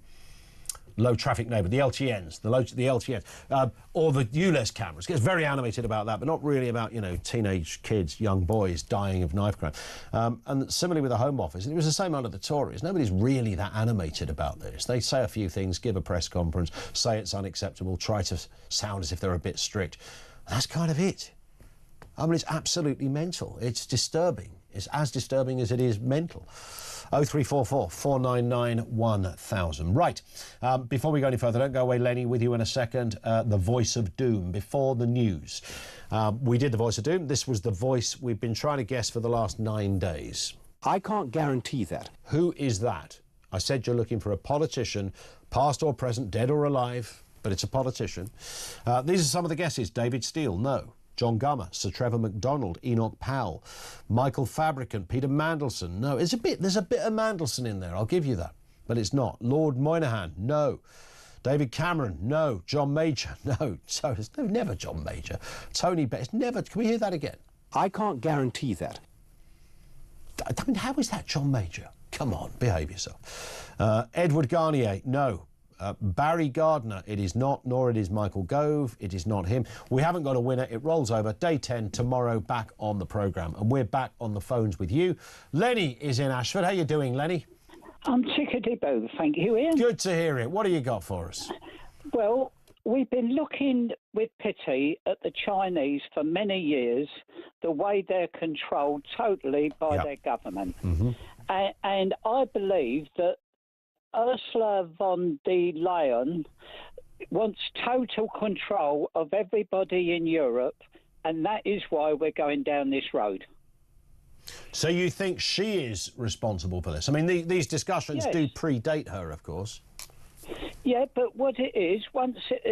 low traffic neighbourhood, the LTNs, the LTNs, or the ULEZ cameras. Gets very animated about that, but not really about teenage kids, young boys dying of knife crime. And similarly with the Home Office, and it was the same under the Tories. Nobody's really that animated about this. They say a few things, give a press conference, say it's unacceptable, try to sound as if they're a bit strict. That's kind of it. I mean, it's absolutely mental. It's disturbing. It's as disturbing as it is mental. 0344 499 1000. Right, before we go any further, don't go away, Lenny, with you in a second. The Voice of Doom, before the news. We did the Voice of Doom. This was the voice we've been trying to guess for the last 9 days. I can't guarantee that. Who is that? I said you're looking for a politician, past or present, dead or alive, but it's a politician. These are some of the guesses. David Steele, no. John Gummer, Sir Trevor MacDonald, Enoch Powell, Michael Fabricant, Peter Mandelson, no. There's a bit of Mandelson in there, I'll give you that, but it's not. Lord Moynihan, no. David Cameron, no. John Major, no. So it's never John Major. Tony Benn, never. Can we hear that again? I can't guarantee that. I mean, how is that John Major? Come on, behave yourself. Edward Garnier, no. Barry Gardner, it is not, nor it is Michael Gove, it is not him. We haven't got a winner, it rolls over. Day 10, tomorrow, back on the programme. And we're back on the phones with you. Lenny is in Ashford. How you doing, Lenny? I'm tickety-boo, thank you, Ian. Good to hear it. What do you got for us? Well, we've been looking with pity at the Chinese for many years, the way they're controlled totally by their government. Mm-hmm. And I believe that Ursula von der Leyen wants total control of everybody in Europe, and that is why we're going down this road. So you think she is responsible for this? I mean, these discussions do predate her, of course. Yeah, but what it is, once the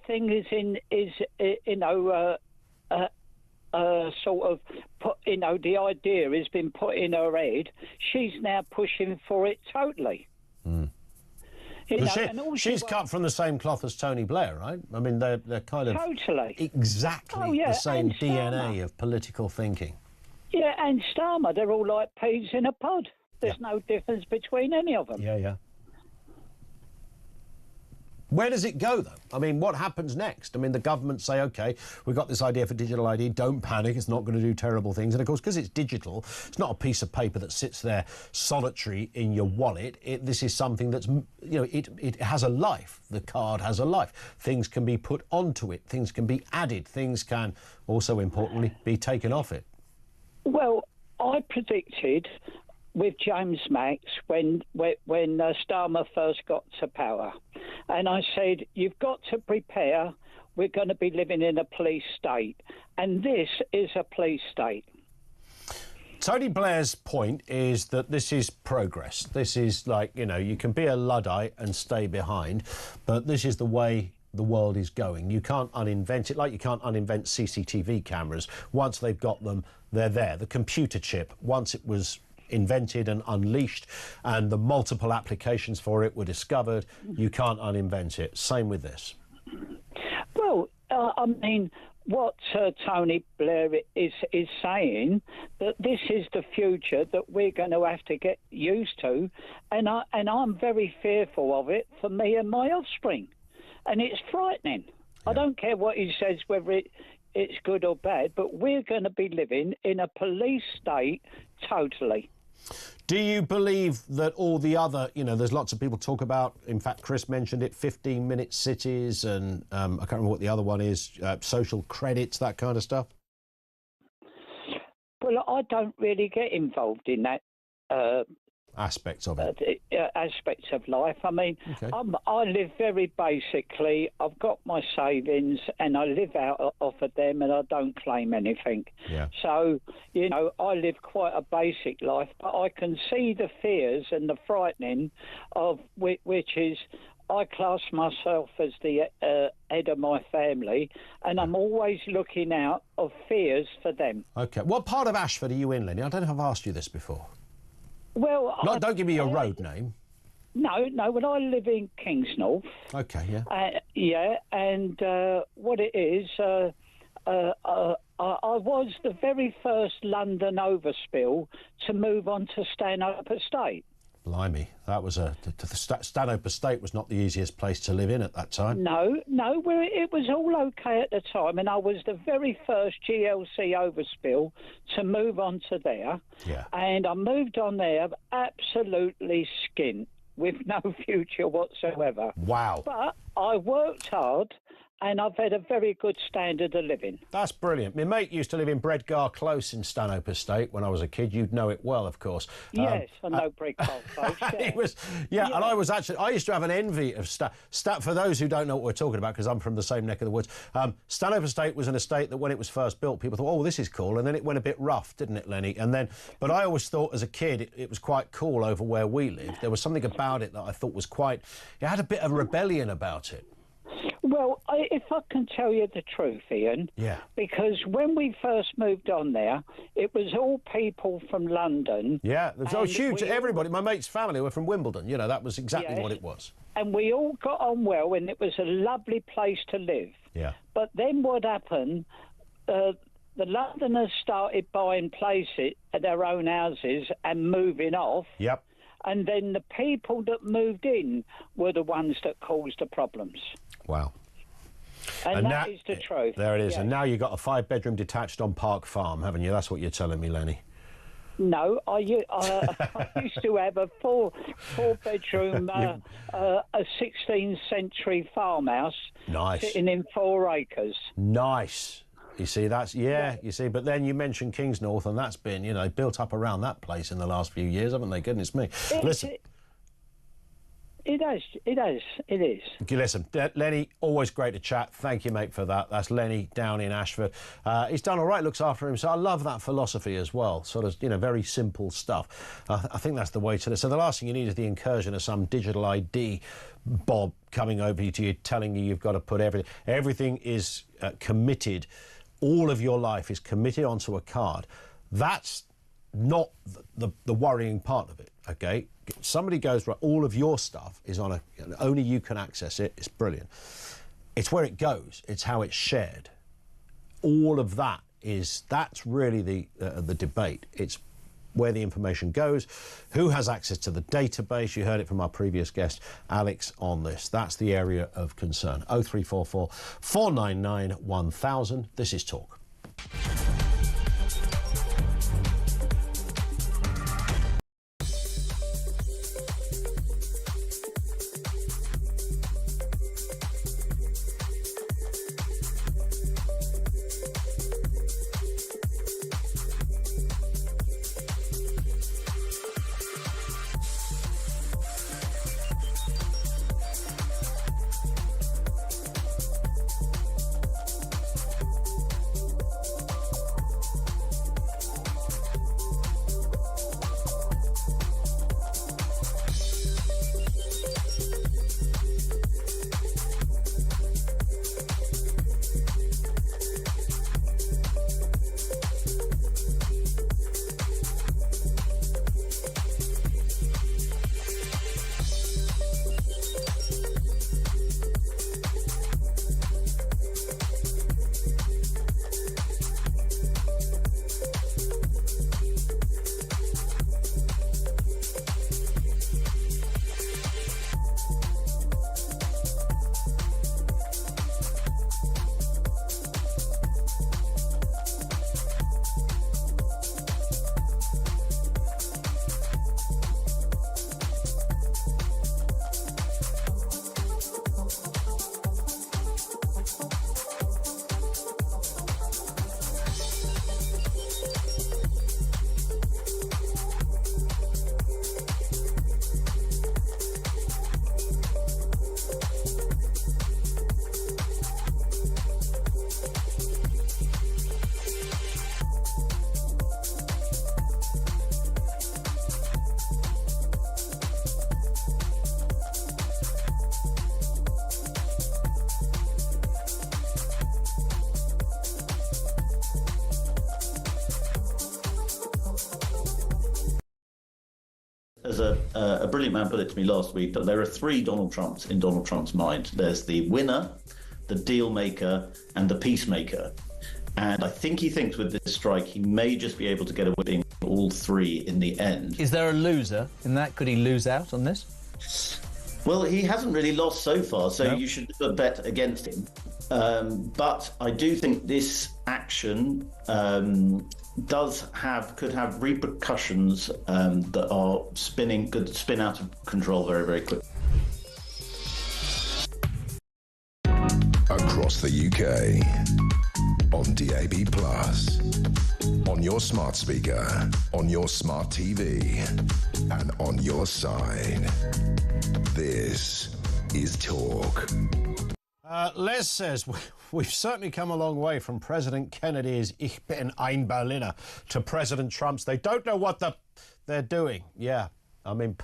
thing sort of put, the idea has been put in her head, she's now pushing for it totally. Mm. She's cut from the same cloth as Tony Blair, right? I mean, they're kind of exactly the same DNA of political thinking. Yeah, and Starmer, they're all like peas in a pod. There's no difference between any of them. Yeah. Where does it go, though? I mean, what happens next? I mean, the government say, OK, we've got this idea for digital ID, don't panic, it's not going to do terrible things. And, of course, because it's digital, it's not a piece of paper that sits there solitary in your wallet. This is something that's, it has a life. The card has a life. Things can be put onto it. Things can be added. Things can, also importantly, be taken off it. Well, I predicted with James Max when Starmer first got to power. And I said, you've got to prepare. We're going to be living in a police state. And this is a police state. Tony Blair's point is that this is progress. This is like, you know, you can be a Luddite and stay behind, but this is the way the world is going. You can't uninvent it, like you can't uninvent CCTV cameras. Once they've got them, they're there. The computer chip, once it was invented and unleashed and the multiple applications for it were discovered, you can't uninvent it. Same with this. Well, I mean, what Tony Blair is saying, that this is the future that we're going to have to get used to, and I'm very fearful of it for me and my offspring. And it's frightening. Yeah. I don't care what he says, whether it's good or bad, but we're going to be living in a police state totally. Do you believe that all the other, you know, there's lots of people talk about, in fact, Chris mentioned it, 15-minute cities and I can't remember what the other one is, social credits, that kind of stuff? Well, I don't really get involved in that. Aspects of it. Aspects of life. I mean, okay. I live very basically. I've got my savings and I live out off of them and I don't claim anything. Yeah. So, you know, I live quite a basic life, but I can see the fears and the frightening of which is I class myself as the head of my family and I'm always looking out of fears for them. Okay. What part of Ashford are you in, Lenny? I don't know if I've asked you this before. Well, don't give me your road name. No, but I live in Kingsnorth. Okay, yeah. Yeah, and what it is, I was the very first London overspill to move on to Stanhope Estate. Blimey, that was Stanhope Estate was not the easiest place to live in at that time. No, well, it was all okay at the time, and I was the very first GLC overspill to move on to there. Yeah. And I moved on there absolutely skint, with no future whatsoever. Wow. But I worked hard, and I've had a very good standard of living. That's brilliant. My mate used to live in Bredgar Close in Stanhope Estate when I was a kid. You'd know it well, of course. Yes, I know Bredgar Close. Yeah. And I used to have an envy of for those who don't know what we're talking about, because I'm from the same neck of the woods. Stanhope Estate was an estate that when it was first built, people thought, oh, this is cool, and then it went a bit rough, didn't it, Lenny? But I always thought as a kid it was quite cool over where we lived. There was something about it that I thought was it had a bit of rebellion about it. Well, if I can tell you the truth, Ian, yeah. Because when we first moved on there, it was all people from London. Yeah, it was huge. Everybody, my mate's family were from Wimbledon. You know, that was exactly what it was. And we all got on well, and it was a lovely place to live. Yeah. But then what happened? The Londoners started buying places at their own houses and moving off. Yep. And then the people that moved in were the ones that caused the problems. Wow. And that is the truth. There it is. Yeah. And now you've got a 5-bedroom detached on Park Farm, haven't you? That's what you're telling me, Lenny. No, I used to have a four-bedroom, a 16th century farmhouse. Nice. Sitting in 4 acres. Nice. You see, you see, but then you mentioned Kingsnorth, and that's been, you know, built up around that place in the last few years, haven't they? Goodness me. Listen. It is. Listen, Lenny, always great to chat. Thank you, mate, for that. That's Lenny down in Ashford. He's done all right, looks after himself. I love that philosophy as well, sort of, you know, very simple stuff. I think that's the way to this. So the last thing you need is the incursion of some digital ID Bob coming over to you, telling you you've got to put everything is committed. All of your life is committed onto a card. That's not the worrying part of it, okay? Somebody goes, right, all of your stuff is on only you can access it. It's brilliant. It's where it goes. It's how it's shared. All of that's really the debate. It's where the information goes, who has access to the database. You heard it from our previous guest, Alex, on this. That's the area of concern. 0344 499 1000. This is Talk. was a brilliant man put it to me last week that there are three Donald Trumps in Donald Trump's mind. There's the winner, the deal maker, and the peacemaker. And I think he thinks with this strike he may just be able to get away with being all three in the end. Is there a loser in that? Could he lose out on this? Well, he hasn't really lost so far, so you should bet against him. But I do think this action could have repercussions that could spin out of control very, very quickly. Across the UK, on DAB+, on your smart speaker, on your smart TV, and on your side. This is Talk. Les says, we've certainly come a long way from President Kennedy's Ich bin ein Berliner to President Trump's they don't know what they're doing. Yeah, I mean,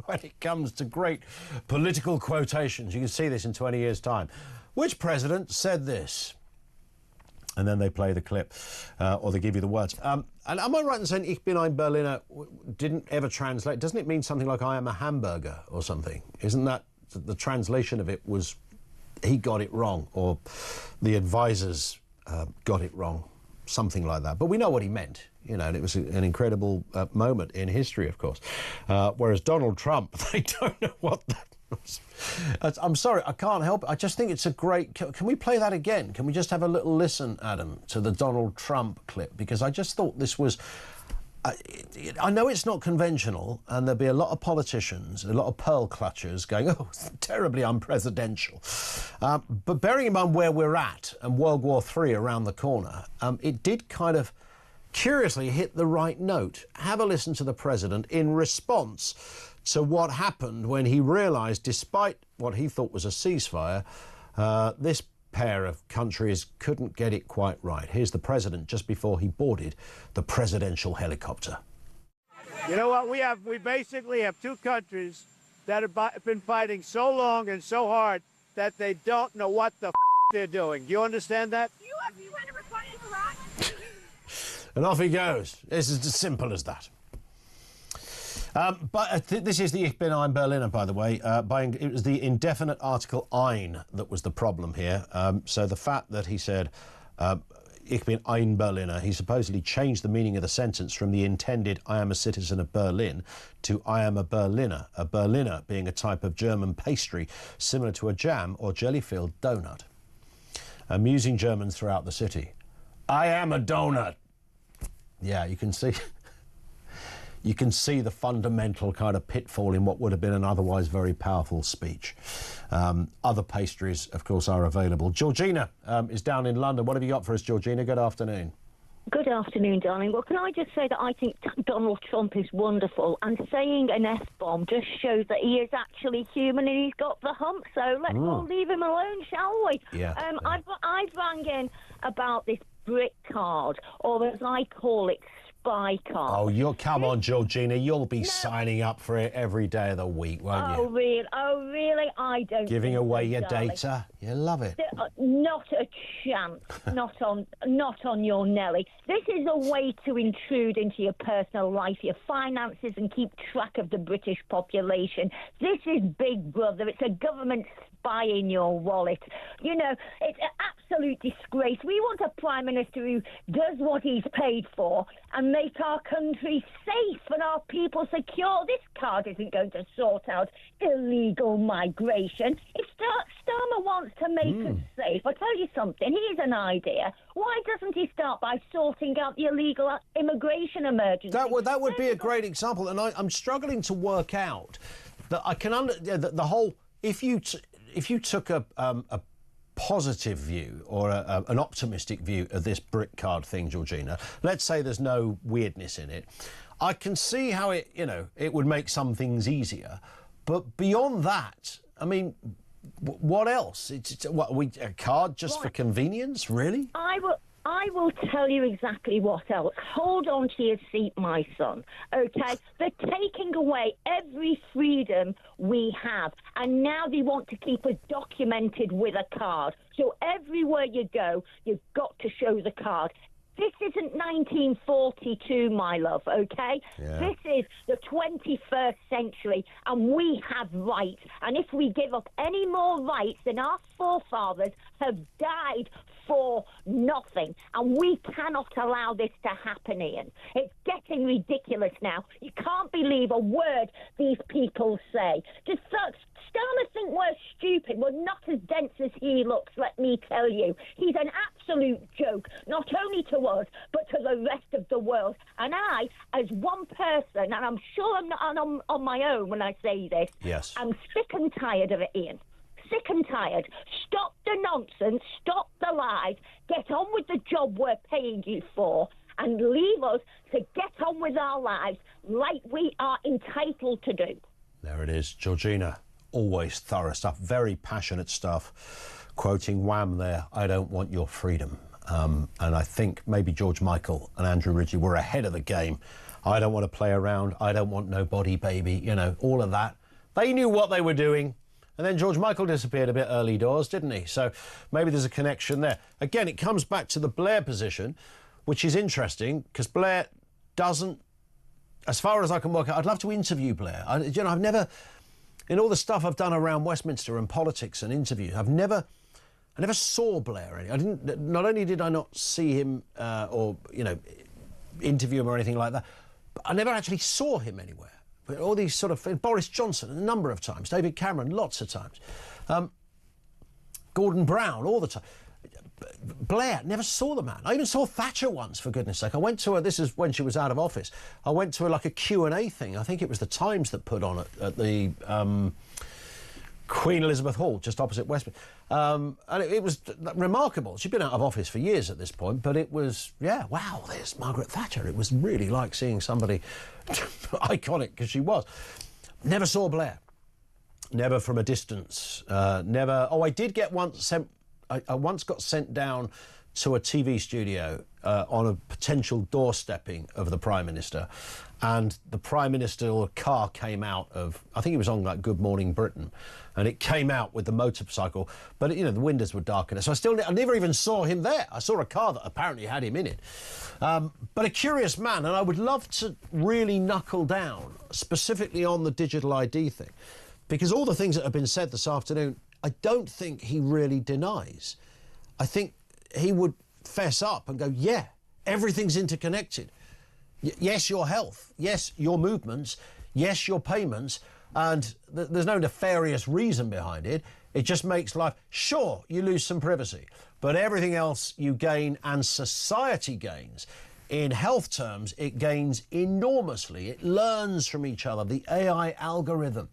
when it comes to great political quotations, you can see this in 20 years' time. Which president said this? And then they play the clip, or they give you the words. And am I right in saying Ich bin ein Berliner didn't ever translate? Doesn't it mean something like I am a hamburger or something? Isn't that the translation of it was he got it wrong, or the advisors got it wrong, something like that. But we know what he meant, you know, and it was an incredible moment in history, of course. Whereas Donald Trump, they don't know what that was. I'm sorry, I can't help it. I just think it's a great... Can we play that again? Can we just have a little listen, Adam, to the Donald Trump clip? Because I just thought this was... I know it's not conventional, and there'll be a lot of politicians, a lot of pearl clutchers going, oh, it's terribly unpresidential. But bearing in mind where we're at and World War III around the corner, it did kind of curiously hit the right note. Have a listen to the president in response to what happened when he realised, despite what he thought was a ceasefire, this pair of countries couldn't get it quite right. Here's the president just before he boarded the presidential helicopter. You know what? We basically have two countries that have been fighting so long and so hard that they don't know what the they're doing. Do you understand that? You want to report in Iraq? And off he goes. It's as simple as that. This is the Ich bin ein Berliner, by the way. It was the indefinite article ein that was the problem here. So the fact that he said Ich bin ein Berliner, he supposedly changed the meaning of the sentence from the intended I am a citizen of Berlin to I am a Berliner being a type of German pastry similar to a jam or jelly-filled donut. Amusing Germans throughout the city. I am a donut. Yeah, you can see... You can see the fundamental kind of pitfall in what would have been an otherwise very powerful speech. Other pastries, of course, are available. Georgina is down in London. What have you got for us, Georgina? Good afternoon. Good afternoon, darling. Well, can I just say that I think Donald Trump is wonderful, and saying an F-bomb just shows that he is actually human and he's got the hump, so let's all leave him alone, shall we? Yeah. I've rang in about this brick card, or as I call it, spy card. Oh, come on, Georgina. You'll be signing up for it every day of the week, won't you? Oh, really? I don't. Giving away your data. You love it. Not a chance. not on your Nelly. This is a way to intrude into your personal life, your finances, and keep track of the British population. This is Big Brother. It's a government spy in your wallet. You know, it's an absolute disgrace. We want a Prime Minister who does what he's paid for and make our country safe and our people secure. This card isn't going to sort out illegal migration. If Starmer wants to make us safe, I'll tell you something, here's an idea. Why doesn't he start by sorting out the illegal immigration emergency? That would be a great example, and I'm struggling to work out that I can the whole... If you took a positive view or an optimistic view of this brick card thing, Georgina, let's say there's no weirdness in it, I can see how it would make some things easier. But beyond that, I mean, what else? It's a card just for convenience, really? I will tell you exactly what else. Hold on to your seat, my son, OK? They're taking away every freedom we have, and now they want to keep us documented with a card. So everywhere you go, you've got to show the card. This isn't 1942, my love, okay? Yeah. This is the 21st century, and we have rights. And if we give up any more rights, then our forefathers have died for nothing. And we cannot allow this to happen, Ian. It's getting ridiculous now. You can't believe a word these people say. Just Starmer think we're stupid. We're not as dense as he looks, let me tell you. He's an absolute joke, not only to us, but to the rest of the world. And I, as one person, and I'm sure I'm not on my own when I say this, yes, I'm sick and tired of it, Ian. Sick and tired. Stop the nonsense. Stop the lies. Get on with the job we're paying you for, and leave us to get on with our lives like we are entitled to do. There it is, Georgina. Always thorough stuff, very passionate stuff. Quoting Wham there, I don't want your freedom. And I think maybe George Michael and Andrew Ridgeley were ahead of the game. I don't want to play around. I don't want nobody, baby. You know, all of that. They knew what they were doing. And then George Michael disappeared a bit early doors, didn't he? So maybe there's a connection there. Again, it comes back to the Blair position, which is interesting because Blair doesn't, as far as I can work out, I'd love to interview Blair. I've never, in all the stuff I've done around Westminster and politics and interviews, I never saw Blair. Not only did I not see him or, you know, interview him or anything like that, but I never actually saw him anywhere. But all these sort of, Boris Johnson a number of times, David Cameron lots of times, Gordon Brown all the time. Blair, never saw the man. I even saw Thatcher once, for goodness sake. I went to this is when she was out of office. I went to like a Q&A thing. I think it was the Times that put on it at the Queen Elizabeth Hall, just opposite Westminster. And it was remarkable. She'd been out of office for years at this point, but it was, yeah, wow, there's Margaret Thatcher. It was really like seeing somebody iconic, because she was. Never saw Blair. Never from a distance. Never. Oh, I did get once sent. I once got sent down to a TV studio on a potential doorstepping of the Prime Minister, and the Prime Minister's car came out of, I think he was on like Good Morning Britain, and it came out with the motorcycle, but you know the windows were dark in it, so I never even saw him there. I saw a car that apparently had him in it, but a curious man, and I would love to really knuckle down specifically on the digital ID thing, because all the things that have been said this afternoon, I don't think he really denies. I think he would fess up and go, yeah, everything's interconnected. Yes, your health. Yes, your movements. Yes, your payments. And there's no nefarious reason behind it. It just makes life, sure, you lose some privacy, but everything else you gain, and society gains. In health terms, it gains enormously. It learns from each other. The AI algorithm.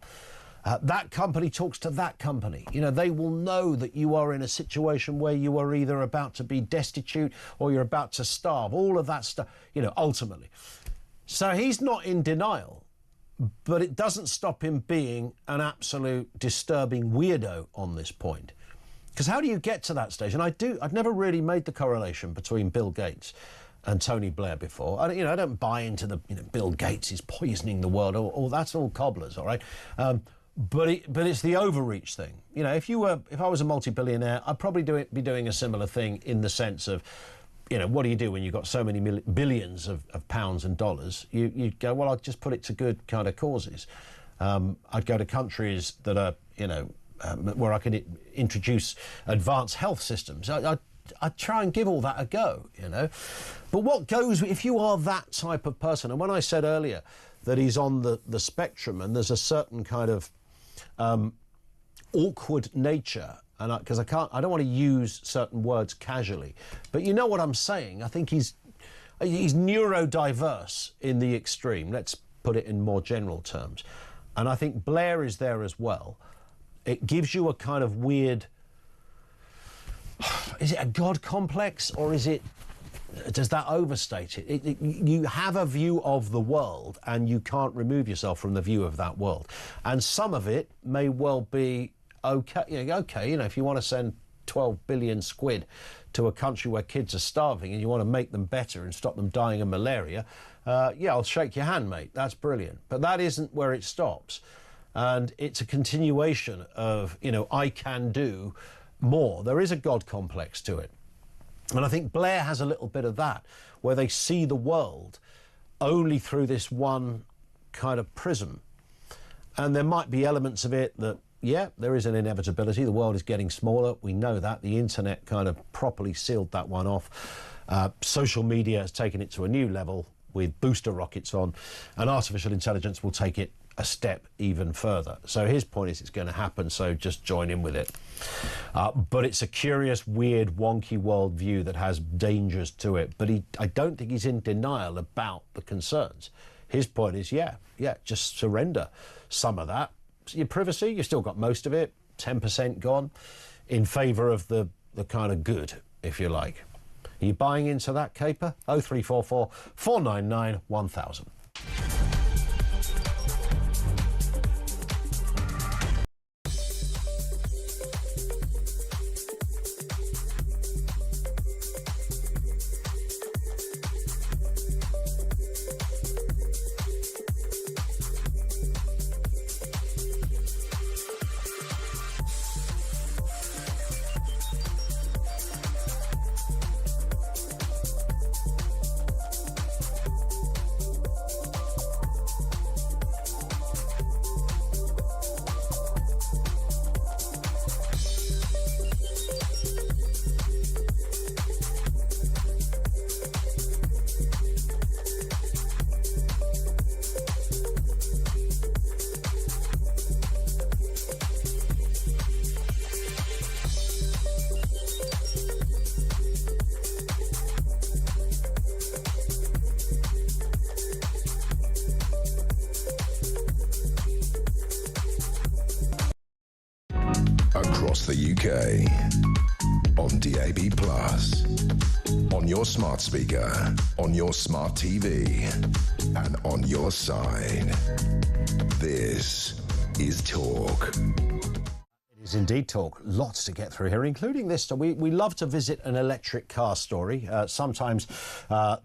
That company talks to that company. You know, they will know that you are in a situation where you are either about to be destitute or you're about to starve. All of that stuff, you know, ultimately. So he's not in denial, but it doesn't stop him being an absolute disturbing weirdo on this point. Because how do you get to that stage? And I've never really made the correlation between Bill Gates and Tony Blair before. I don't buy into the, Bill Gates is poisoning the world, or that's all cobblers, all right? But it's the overreach thing. You know, if I was a multi-billionaire, I'd probably be doing a similar thing in the sense of, what do you do when you've got so many billions of pounds and dollars? You'd go, well, I'll just put it to good kind of causes. I'd go to countries that are, where I can introduce advanced health systems. I'd try and give all that a go, But what goes, if you are that type of person, and when I said earlier that he's on the spectrum and there's a certain kind of awkward nature, and because I don't want to use certain words casually, but you know what I'm saying. I think he's neurodiverse in the extreme. Let's put it in more general terms, and I think Blair is there as well. It gives you a kind of weird. Is it a God complex, or does that overstate it? You have a view of the world and you can't remove yourself from the view of that world. And some of it may well be okay. If you want to send 12 billion squid to a country where kids are starving and you want to make them better and stop them dying of malaria, I'll shake your hand, mate. That's brilliant. But that isn't where it stops. And it's a continuation of, I can do more. There is a God complex to it. And I think Blair has a little bit of that, where they see the world only through this one kind of prism. And there might be elements of it that, yeah, there is an inevitability. The world is getting smaller. We know that. The internet kind of properly sealed that one off. Social media has taken it to a new level with booster rockets on, and artificial intelligence will take it a step even further. So his point is it's going to happen, so just join in with it. But it's a curious, weird, wonky worldview that has dangers to it. But I don't think he's in denial about the concerns. His point is, yeah, just surrender some of that. Your privacy, you've still got most of it, 10% gone, in favour of the kind of good, if you like. Are you buying into that caper? 0344 499 1000. Across the UK, on DAB+, on your smart speaker, on your smart TV, and on your side. This is Talk. It is indeed Talk. Lots to get through here, including this. We love to visit an electric car story. Sometimes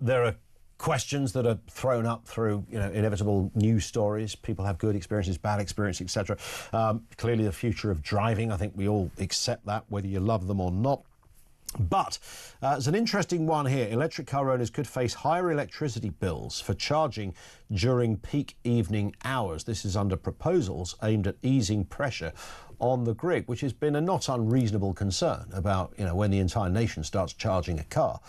there are questions that are thrown up through inevitable news stories. People have good experiences, bad experiences, etc. Clearly the future of driving, I think we all accept that, whether you love them or not. But there's an interesting one here. Electric car owners could face higher electricity bills for charging during peak evening hours. This is under proposals aimed at easing pressure on the grid, which has been a not unreasonable concern about when the entire nation starts charging a car.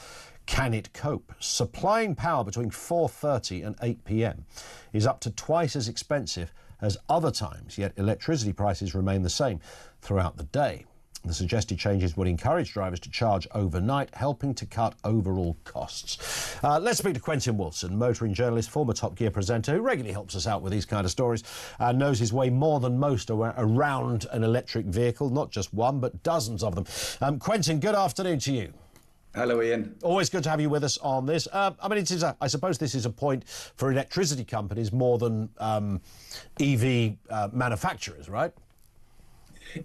Can it cope? Supplying power between 4:30 and 8 p.m. is up to twice as expensive as other times, yet electricity prices remain the same throughout the day. The suggested changes would encourage drivers to charge overnight, helping to cut overall costs. Let's speak to Quentin Wilson, motoring journalist, former Top Gear presenter, who regularly helps us out with these kind of stories, knows his way more than most around an electric vehicle, not just one, but dozens of them. Quentin, good afternoon to you. Hello, Ian. Always good to have you with us on this. I mean, I suppose this is a point for electricity companies more than EV manufacturers, right?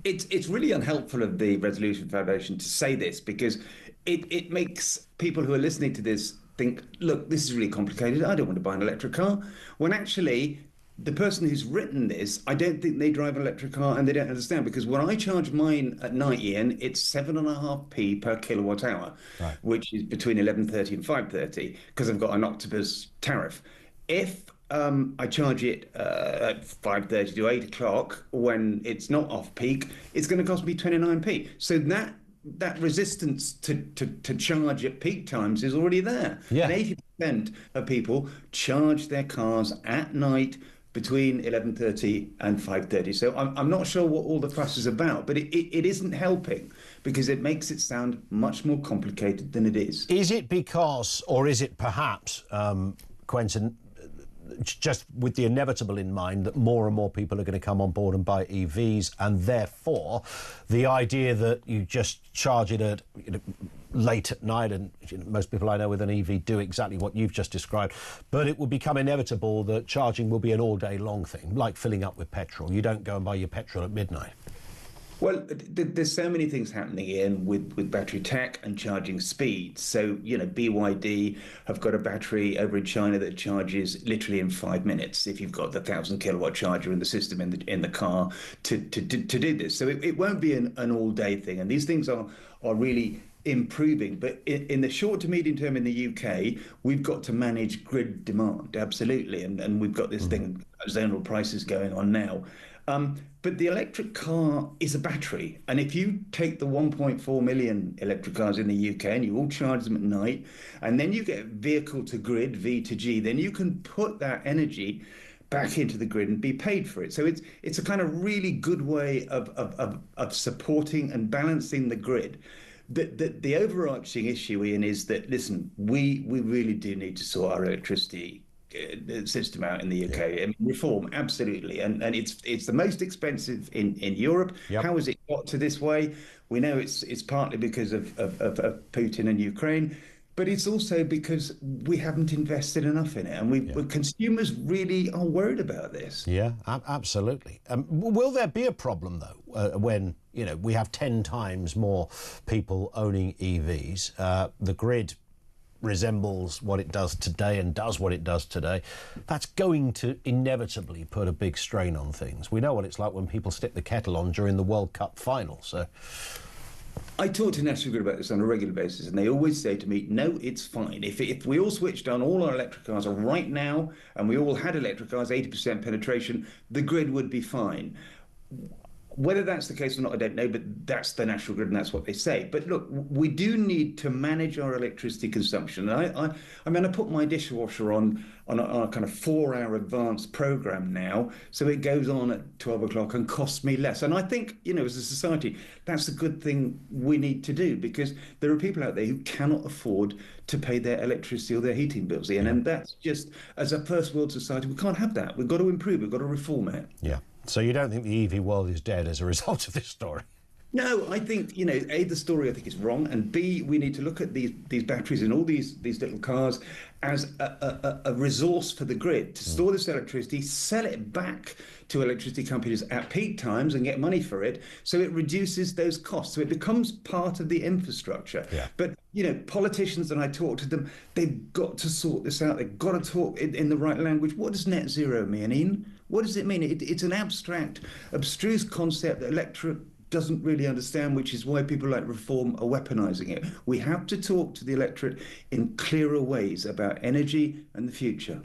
It's really unhelpful of the Resolution Foundation to say this, because it makes people who are listening to this think, look, this is really complicated. I don't want to buy an electric car. When actually, the person who's written this, I don't think they drive an electric car and they don't understand, because when I charge mine at night, Ian, it's 7.5p per kilowatt hour, right, which is between 11:30 and 5:30, because I've got an Octopus tariff. If I charge it at 5:30 to 8 o'clock when it's not off peak, it's going to cost me 29p. So that resistance to charge at peak times is already there. Yeah. And 80% of people charge their cars at night between 11:30 and 5:30. So I'm not sure what all the fuss is about, but it isn't helping, because it makes it sound much more complicated than it is. Is it because, or is it perhaps, Quentin, just with the inevitable in mind that more and more people are going to come on board and buy EVs, and therefore the idea that you just charge it at late at night, and most people I know with an EV do exactly what you've just described, but it will become inevitable that charging will be an all day long thing, like filling up with petrol. You don't go and buy your petrol at midnight. Well, there's so many things happening, Ian, with battery tech and charging speed. So, BYD have got a battery over in China that charges literally in 5 minutes if you've got the 1,000 kilowatt charger in the system in the car to do this. So it won't be an all day thing. And these things are really improving. But in the short to medium term in the UK, we've got to manage grid demand, absolutely. And we've got this thing, zonal prices going on now. But the electric car is a battery. And if you take the 1.4 million electric cars in the UK and you all charge them at night, and then you get vehicle to grid, V to G, then you can put that energy back into the grid and be paid for it. So it's a kind of really good way of supporting and balancing the grid. The overarching issue, Ian, is that, listen, we really do need to sort our electricity system out in the UK. I mean, reform, absolutely. And it's the most expensive in Europe. How has it got to this way? We know it's partly because of Putin and Ukraine. But it's also because we haven't invested enough in it, and consumers really are worried about this. Yeah, absolutely. Will there be a problem though when we have 10 times more people owning EVs? The grid resembles what it does today and does what it does today. That's going to inevitably put a big strain on things. We know what it's like when people stick the kettle on during the World Cup final. So. I talk to National Grid about this on a regular basis, and they always say to me, no, it's fine. If we all switched on all our electric cars right now, and we all had electric cars, 80% penetration, the grid would be fine. Whether that's the case or not, I don't know, but that's the National Grid and that's what they say. But look, we do need to manage our electricity consumption. And I mean, I put my dishwasher on a kind of 4-hour advanced program now, so it goes on at 12 o'clock and costs me less. And I think, as a society, that's a good thing we need to do, because there are people out there who cannot afford to pay their electricity or their heating bills, Ian. And that's just, as a first world society, we can't have that. We've got to improve, we've got to reform it. Yeah. So you don't think the EV world is dead as a result of this story? No, I think, A, the story I think is wrong, and B, we need to look at these batteries in all these little cars as a resource for the grid to store this electricity, sell it back to electricity companies at peak times and get money for it, so it reduces those costs. So it becomes part of the infrastructure. Yeah. But, politicians, and I talk to them, they've got to sort this out. They've got to talk in the right language. What does net zero mean, Ian? What does it mean? It's an abstract, abstruse concept that electorate doesn't really understand, which is why people like Reform are weaponising it. We have to talk to the electorate in clearer ways about energy and the future.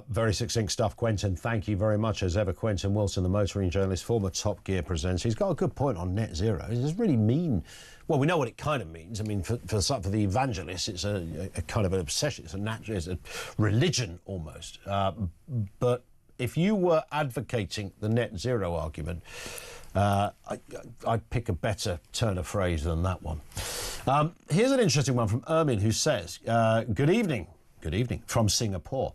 Very succinct stuff, Quentin. Thank you very much. As ever, Quentin Wilson, the motoring journalist, former Top Gear presenter. He's got a good point on net zero. It doesn't really mean... Well, we know what it kind of means. I mean, for the evangelists, it's a kind of an obsession. It's a religion almost. But if you were advocating the net zero argument, I'd pick a better turn of phrase than that one. Here's an interesting one from Ermin, who says, good evening, from Singapore.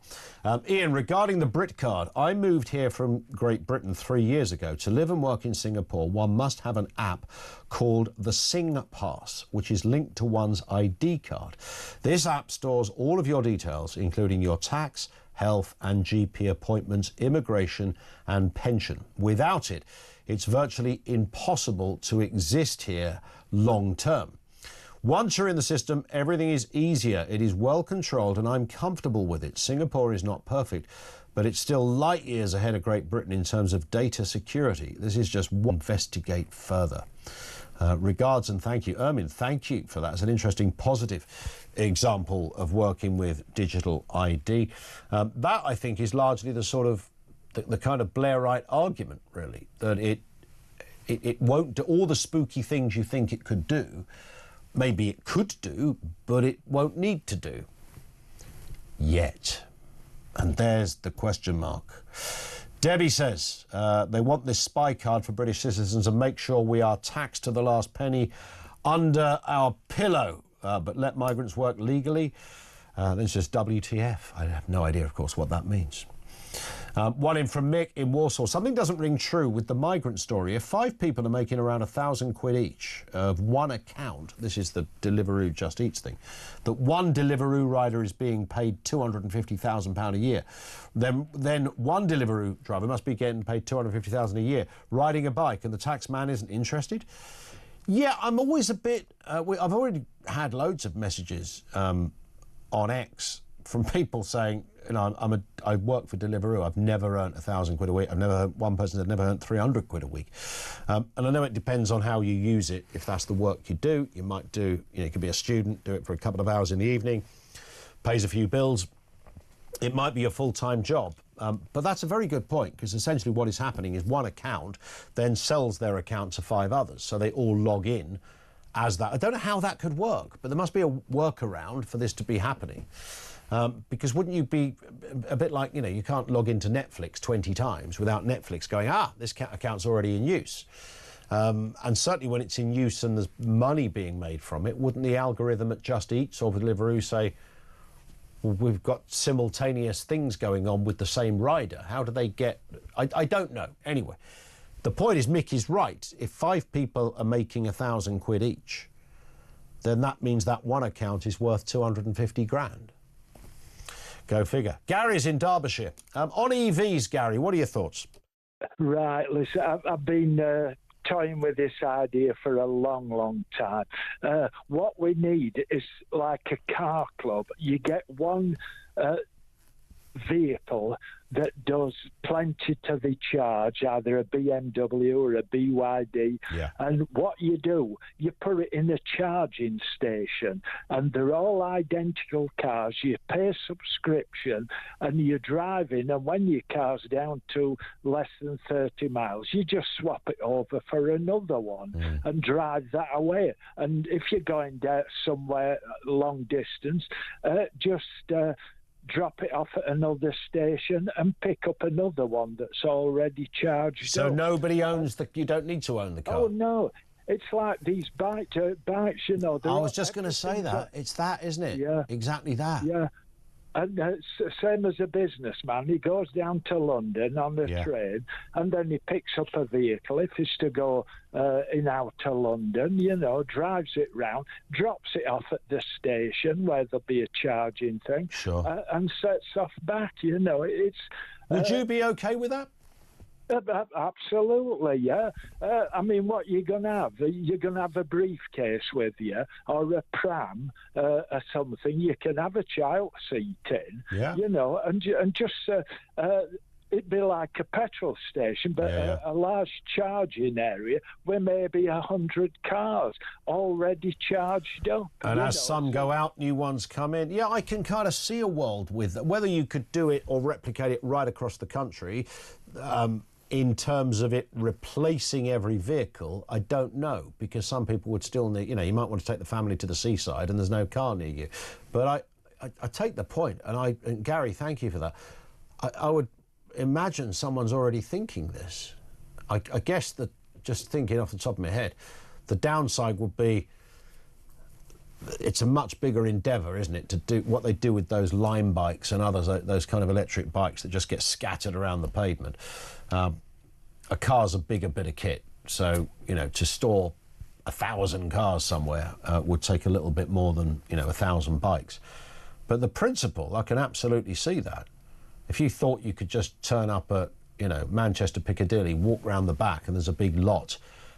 Ian, regarding the Brit card, I moved here from Great Britain 3 years ago. To live and work in Singapore, one must have an app called the Sing Pass, which is linked to one's ID card. This app stores all of your details, including your tax, health and GP appointments, immigration and pension. Without it, it's virtually impossible to exist here long term. Once you're in the system, everything is easier. It is well controlled and I'm comfortable with it. Singapore is not perfect, but it's still light years ahead of Great Britain in terms of data security. This is just one investigate further. Regards and thank you. Ermin, thank you for that. It's an interesting, positive example of working with digital ID. That, I think, is largely the sort of the kind of Blairite argument, really, that it won't do all the spooky things you think it could do. Maybe it could do, but it won't need to do yet. And there's the question mark. Debbie says they want this spy card for British citizens and make sure we are taxed to the last penny under our pillow, but let migrants work legally. Then it says WTF. I have no idea, of course, what that means. One in from Mick in Warsaw. Something doesn't ring true with the migrant story. If 5 people are making around £1,000 each of one account, this is the Deliveroo Just Eats thing, that one Deliveroo rider is being paid £250,000 a year, then one Deliveroo driver must be getting paid £250,000 a year riding a bike, and the tax man isn't interested. Yeah, I'm always a bit... I've already had loads of messages on X from people saying, you know, I work for Deliveroo. I've never earned £1,000 a week. I've never heard one person that never earned £300 a week. And I know it depends on how you use it. If that's the work you do, you might do, you know, you could be a student, do it for a couple of hours in the evening, pays a few bills. It might be a full-time job. But that's a very good point, because essentially what is happening is one account then sells their account to 5 others, so they all log in as that. I don't know how that could work, but there must be a workaround for this to be happening. Because wouldn't you be a bit like, you know, you can't log into Netflix 20 times without Netflix going, this account's already in use. And certainly when it's in use and there's money being made from it, wouldn't the algorithm at Just Eat or Deliveroo say, we've got simultaneous things going on with the same rider? How do they get... I don't know. Anyway, the point is, Mick is right. If 5 people are making £1,000 each, then that means that one account is worth 250 grand. Go figure. Gary's in Derbyshire. On EVs, Gary, what are your thoughts? Right, listen, I've been... toying with this idea for a long, long time. What we need is like a car club. You get one vehicle that does plenty to the charge, either a BMW or a BYD. Yeah. And what you do, you put it in a charging station, and they're all identical cars. You pay a subscription, and you're driving, and when your car's down to less than 30 miles, you just swap it over for another one and drive that away. And if you're going down somewhere long distance, just drop it off at another station and pick up another one that's already charged So up. nobody owns the... You don't need to own the car. Oh, no. It's like these bikes, you know. I was just going to say that. It's that, isn't it? Yeah. Exactly that. Yeah. And it's the same as a businessman. He goes down to London on the train, and then he picks up a vehicle. If it's to go in out to London, you know, drives it round, drops it off at the station where there'll be a charging thing, and sets off back. You know, it's. Would you be okay with that? Absolutely, yeah. I mean, what you're going to have? You're going to have a briefcase with you, or a pram, or something. You can have a child seat in, you know, and just it'd be like a petrol station, but a large charging area where maybe 100 cars already charged up. And as some go out, new ones come in. Yeah, I can kind of see a world with whether you could do it or replicate it right across the country. In terms of it replacing every vehicle, I don't know, because some people would still need, you know, you might want to take the family to the seaside and there's no car near you. But I take the point, and Gary, thank you for that. I would imagine someone's already thinking this. I guess that, just thinking off the top of my head, the downside would be it's a much bigger endeavour, isn't it, to do what they do with those Lime bikes and others, those kind of electric bikes that just get scattered around the pavement. A car's a bigger bit of kit, so, you know, to store 1,000 cars somewhere would take a little bit more than, you know, 1,000 bikes. But the principle, I can absolutely see that. If you thought you could just turn up at, you know, Manchester Piccadilly, walk round the back and there's a big lot,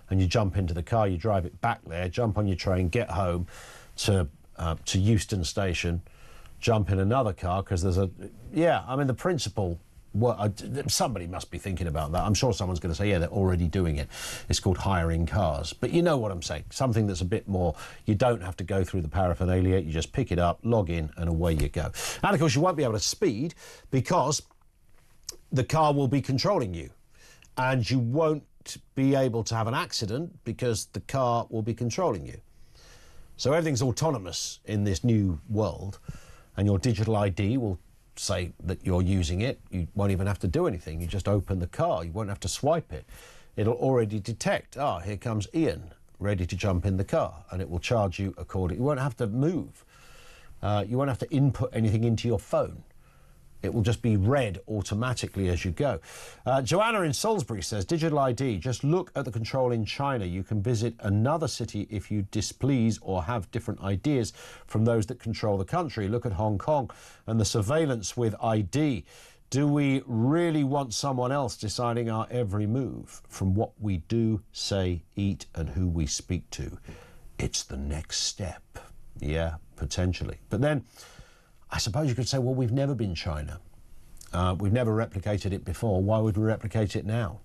and you jump into the car, you drive it back there, jump on your train, get home to Euston Station, jump in another car, because there's a... Yeah, I mean, the principle... Well, somebody must be thinking about that. I'm sure someone's going to say, yeah, they're already doing it. It's called hiring cars. But you know what I'm saying. Something that's a bit more... You don't have to go through the paraphernalia. You just pick it up, log in, and away you go. And, of course, you won't be able to speed because the car will be controlling you. And you won't be able to have an accident because the car will be controlling you. So everything's autonomous in this new world, and your digital ID will say that you're using it. You won't even have to do anything. You just open the car. You won't have to swipe it. It'll already detect, here comes Ian, ready to jump in the car, and it will charge you accordingly. You won't have to move. You won't have to input anything into your phone. It will just be read automatically as you go. Joanna in Salisbury says, digital ID, just look at the control in China. You can visit another city if you displease or have different ideas from those that control the country. Look at Hong Kong and the surveillance with ID. Do we really want someone else deciding our every move, from what we do, say, eat, and who we speak to? It's the next step. Yeah, potentially. But then I suppose you could say, well, we've never been China. We've never replicated it before. Why would we replicate it now?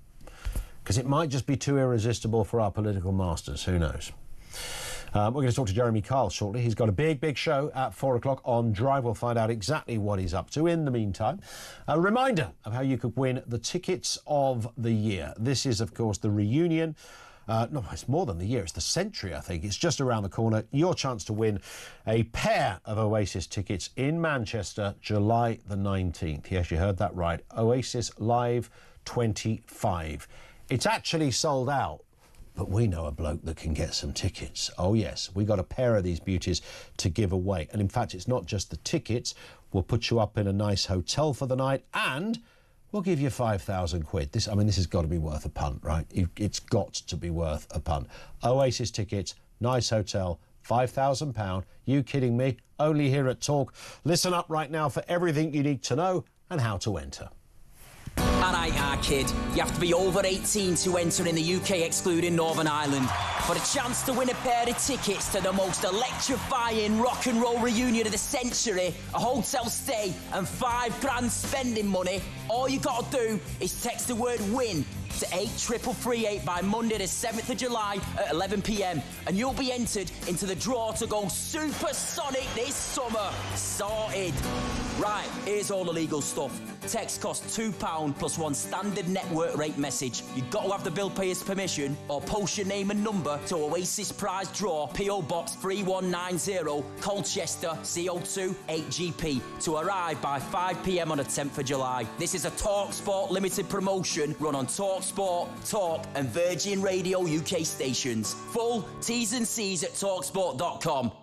Because it might just be too irresistible for our political masters. Who knows? We're going to talk to Jeremy Kyle shortly. He's got a big show at 4 o'clock on Drive. We'll find out exactly what he's up to. In the meantime, a reminder of how you could win the tickets of the year. This is, of course, the reunion. No, it's more than the year. It's the century, I think. It's just around the corner. Your chance to win a pair of Oasis tickets in Manchester, July the 19th. Yes, you heard that right. Oasis Live 25. It's actually sold out. But we know a bloke that can get some tickets. Oh, yes, we got a pair of these beauties to give away. And in fact, it's not just the tickets. We'll put you up in a nice hotel for the night and we'll give you 5,000 quid. This has got to be worth a punt, right? It's got to be worth a punt. Oasis tickets, nice hotel, £5,000. You kidding me? Only here at Talk. Listen up right now for everything you need to know and how to enter. Alright, kid, you have to be over 18 to enter in the UK excluding Northern Ireland. For a chance to win a pair of tickets to the most electrifying rock and roll reunion of the century, a hotel stay and £5 spending money, all you gotta do is text the word WIN to 83338 by Monday the 7th of July at 11 p.m. and you'll be entered into the draw to go supersonic this summer. Sorted. Right, here's all the legal stuff. Text costs £2 plus one standard network rate message. You've got to have the bill payer's permission or post your name and number to Oasis Prize Draw, PO Box 3190, Colchester, CO2 8GP, to arrive by 5 p.m. on the 10th of July. This is a Talk Sport limited promotion run on Talk Sport, Talk and Virgin Radio UK stations. Full T's and C's at talksport.com.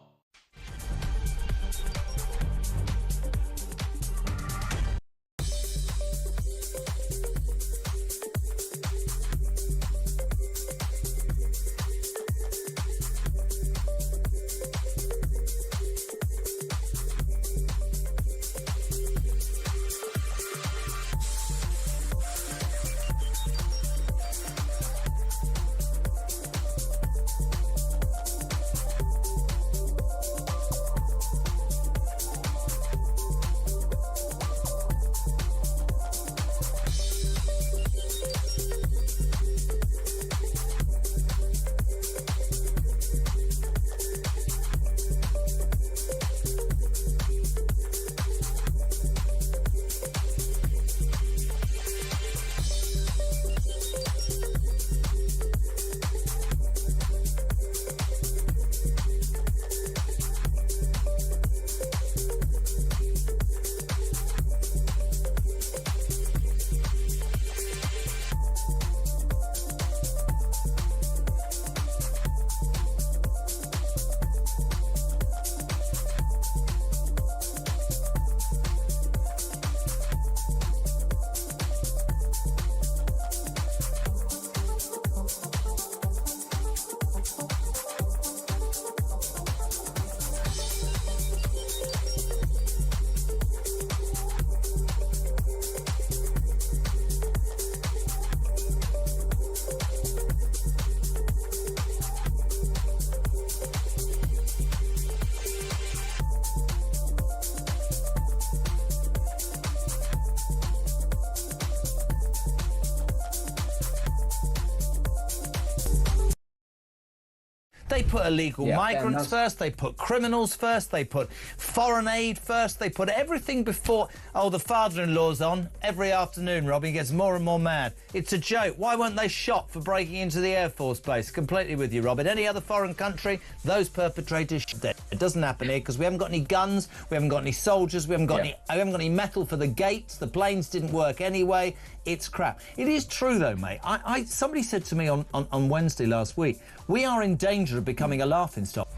They put illegal migrants first, they put criminals first, they put foreign aid first, they put everything before. Oh, the father-in-law's on every afternoon, Robbie, gets more and more mad. It's a joke. Why weren't they shot for breaking into the Air Force Base? Completely with you, Robin. Any other foreign country, those perpetrators dead. It doesn't happen here because we haven't got any guns, we haven't got any soldiers, we haven't got any metal for the gates, the planes didn't work anyway. It's crap. It is true, though, mate. Somebody said to me on Wednesday last week, we are in danger of becoming a laughingstock.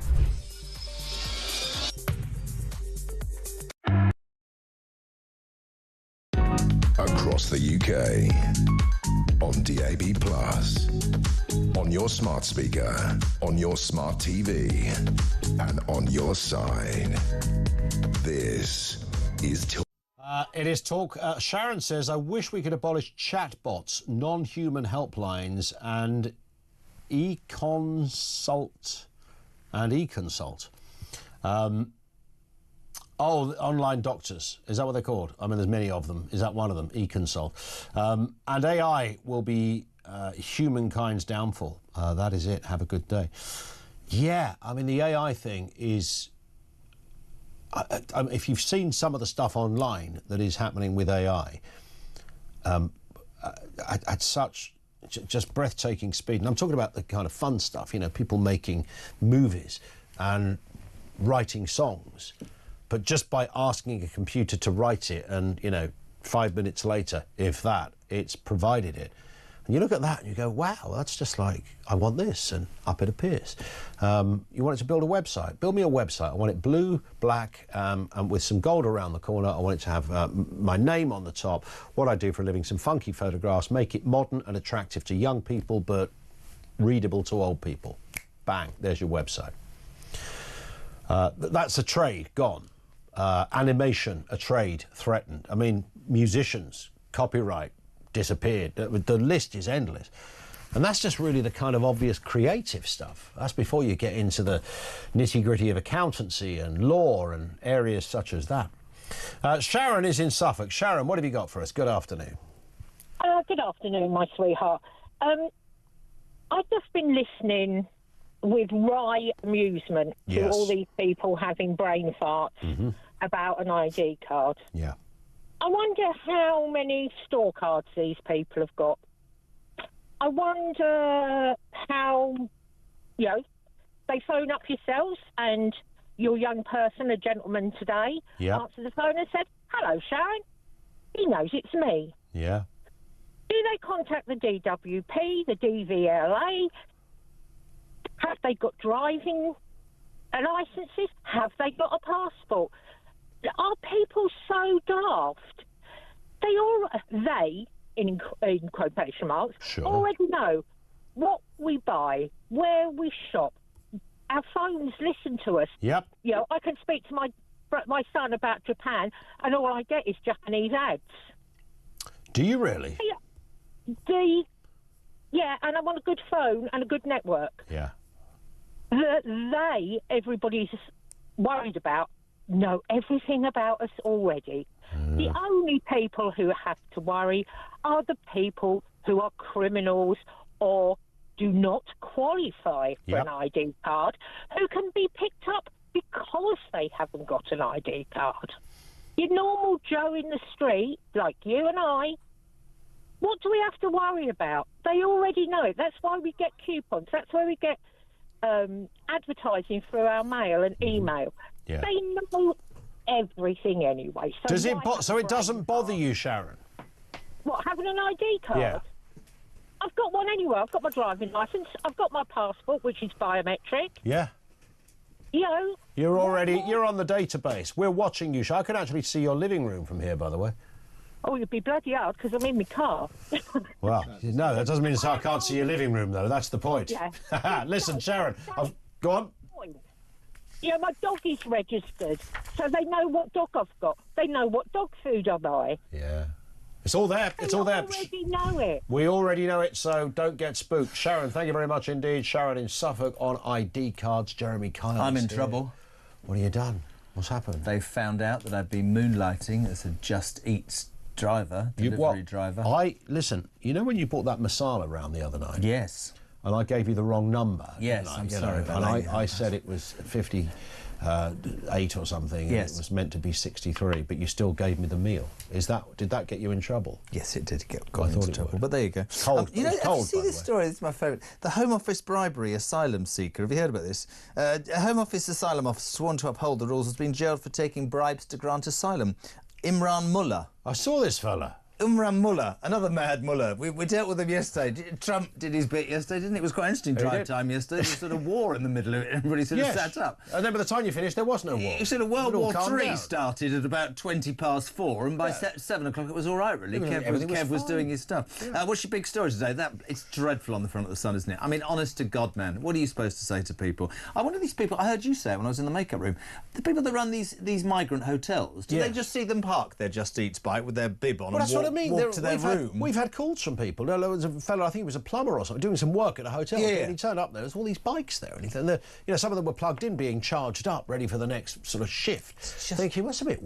Across the UK, on DAB+, on your smart speaker, on your smart TV, and on your side. This is Talk. It is Talk. Sharon says, I wish we could abolish chatbots, non-human helplines, and e-consult. Oh, the online doctors. Is that what they're called? I mean, there's many of them. Is that one of them? eConsult. And AI will be humankind's downfall. That is it. Have a good day. Yeah, I mean, the AI thing is... if you've seen some of the stuff online that is happening with AI, at such just breathtaking speed, and I'm talking about the kind of fun stuff, you know, people making movies and writing songs, but just by asking a computer to write it and, you know, 5 minutes later, if that, it's provided it. And you look at that and you go, wow, that's just like, I want this, and up it appears. You want it to build a website. Build me a website. I want it blue, black, and with some gold around the corner. I want it to have my name on the top, what I do for a living, some funky photographs, make it modern and attractive to young people, but readable to old people. Bang, there's your website. That's a trade gone. Animation, a trade threatened. I mean, musicians, copyright, disappeared. The list is endless. And that's just really the kind of obvious creative stuff. That's before you get into the nitty-gritty of accountancy and law and areas such as that. Sharon is in Suffolk. Sharon, what have you got for us? Good afternoon. Good afternoon, my sweetheart. I've just been listening with wry amusement to all these people having brain farts about an ID card. Yeah. I wonder how many store cards these people have got. I wonder how, you know, they phone up yourselves and your young person, a gentleman today, answered the phone and said, hello, Sharon. He knows it's me. Yeah. Do they contact the DWP, the DVLA? Have they got driving licences? Have they got a passport? Are people so daft? They, in quotation marks, already know what we buy, where we shop. Our phones listen to us. Yep. You know, I can speak to my son about Japan, and all I get is Japanese ads. Do you really? Yeah, and I want a good phone and a good network. Yeah. Everybody's worried about, know everything about us already. The only people who have to worry are the people who are criminals or do not qualify for an ID card, who can be picked up because they haven't got an ID card. Your normal Joe in the street, like you and I, what do we have to worry about? They already know it. That's why we get coupons. That's why we get advertising through our mail and email. Yeah. They know everything anyway. So Does it? So it doesn't bother you, Sharon? What, having an ID card? Yeah. I've got one anyway. I've got my driving licence. I've got my passport, which is biometric. Yeah. You know. You're on the database. We're watching you. I can actually see your living room from here, by the way. Oh, you'd be bloody hard because I'm in my car. Well, no, that doesn't mean I can't see your living room, though. That's the point. Yeah. Listen, Sharon, go on. Yeah, my dog is registered, so they know what dog I've got. They know what dog food I buy. Yeah. It's all there. It's all there. We already know it. We already know it, so don't get spooked. Sharon, thank you very much indeed. Sharon in Suffolk on ID cards. Jeremy Kyle. I'm in trouble. What have you done? What's happened? They've found out that I've been moonlighting as a Just Eats driver, delivery driver. Listen, you know when you bought that masala round the other night? Yes. And I gave you the wrong number. Yes, I'm sorry about that. And I said it was 58 or something. Yes. And it was meant to be 63, but you still gave me the meal. Did that get you in trouble? Yes, it did got into trouble. But there you go. Cold. You know, cold, have you seen this story? This is my favourite. The Home Office bribery asylum seeker. Have you heard about this? A Home Office asylum officer sworn to uphold the rules has been jailed for taking bribes to grant asylum. Imran Mullah. I saw this fella. Imran Mullah, another mad mullah. We dealt with him yesterday. Trump did his bit yesterday, didn't it? It was quite interesting drive time yesterday. There was sort of war in the middle of it. Everybody sort of sat up. And then by the time you finished, there was no war. Sort of World War III started at about 4:20, and by 7 o'clock it was all right, really. Kev was doing his stuff. Yeah. What's your big story today? It's dreadful on the front of the Sun, isn't it? I mean, honest to God, man, what are you supposed to say to people? I wonder these people, I heard you say it when I was in the makeup room, the people that run these migrant hotels, do they just see them park their Just Eats bike with their bib on? Well, that's what I mean. walk to their room. We've had calls from people. There was a fellow, I think he was a plumber or something, doing some work at a hotel. Yeah. And he turned up there's all these bikes there. And some of them were plugged in, being charged up, ready for the next sort of shift. Thinking, what's a bit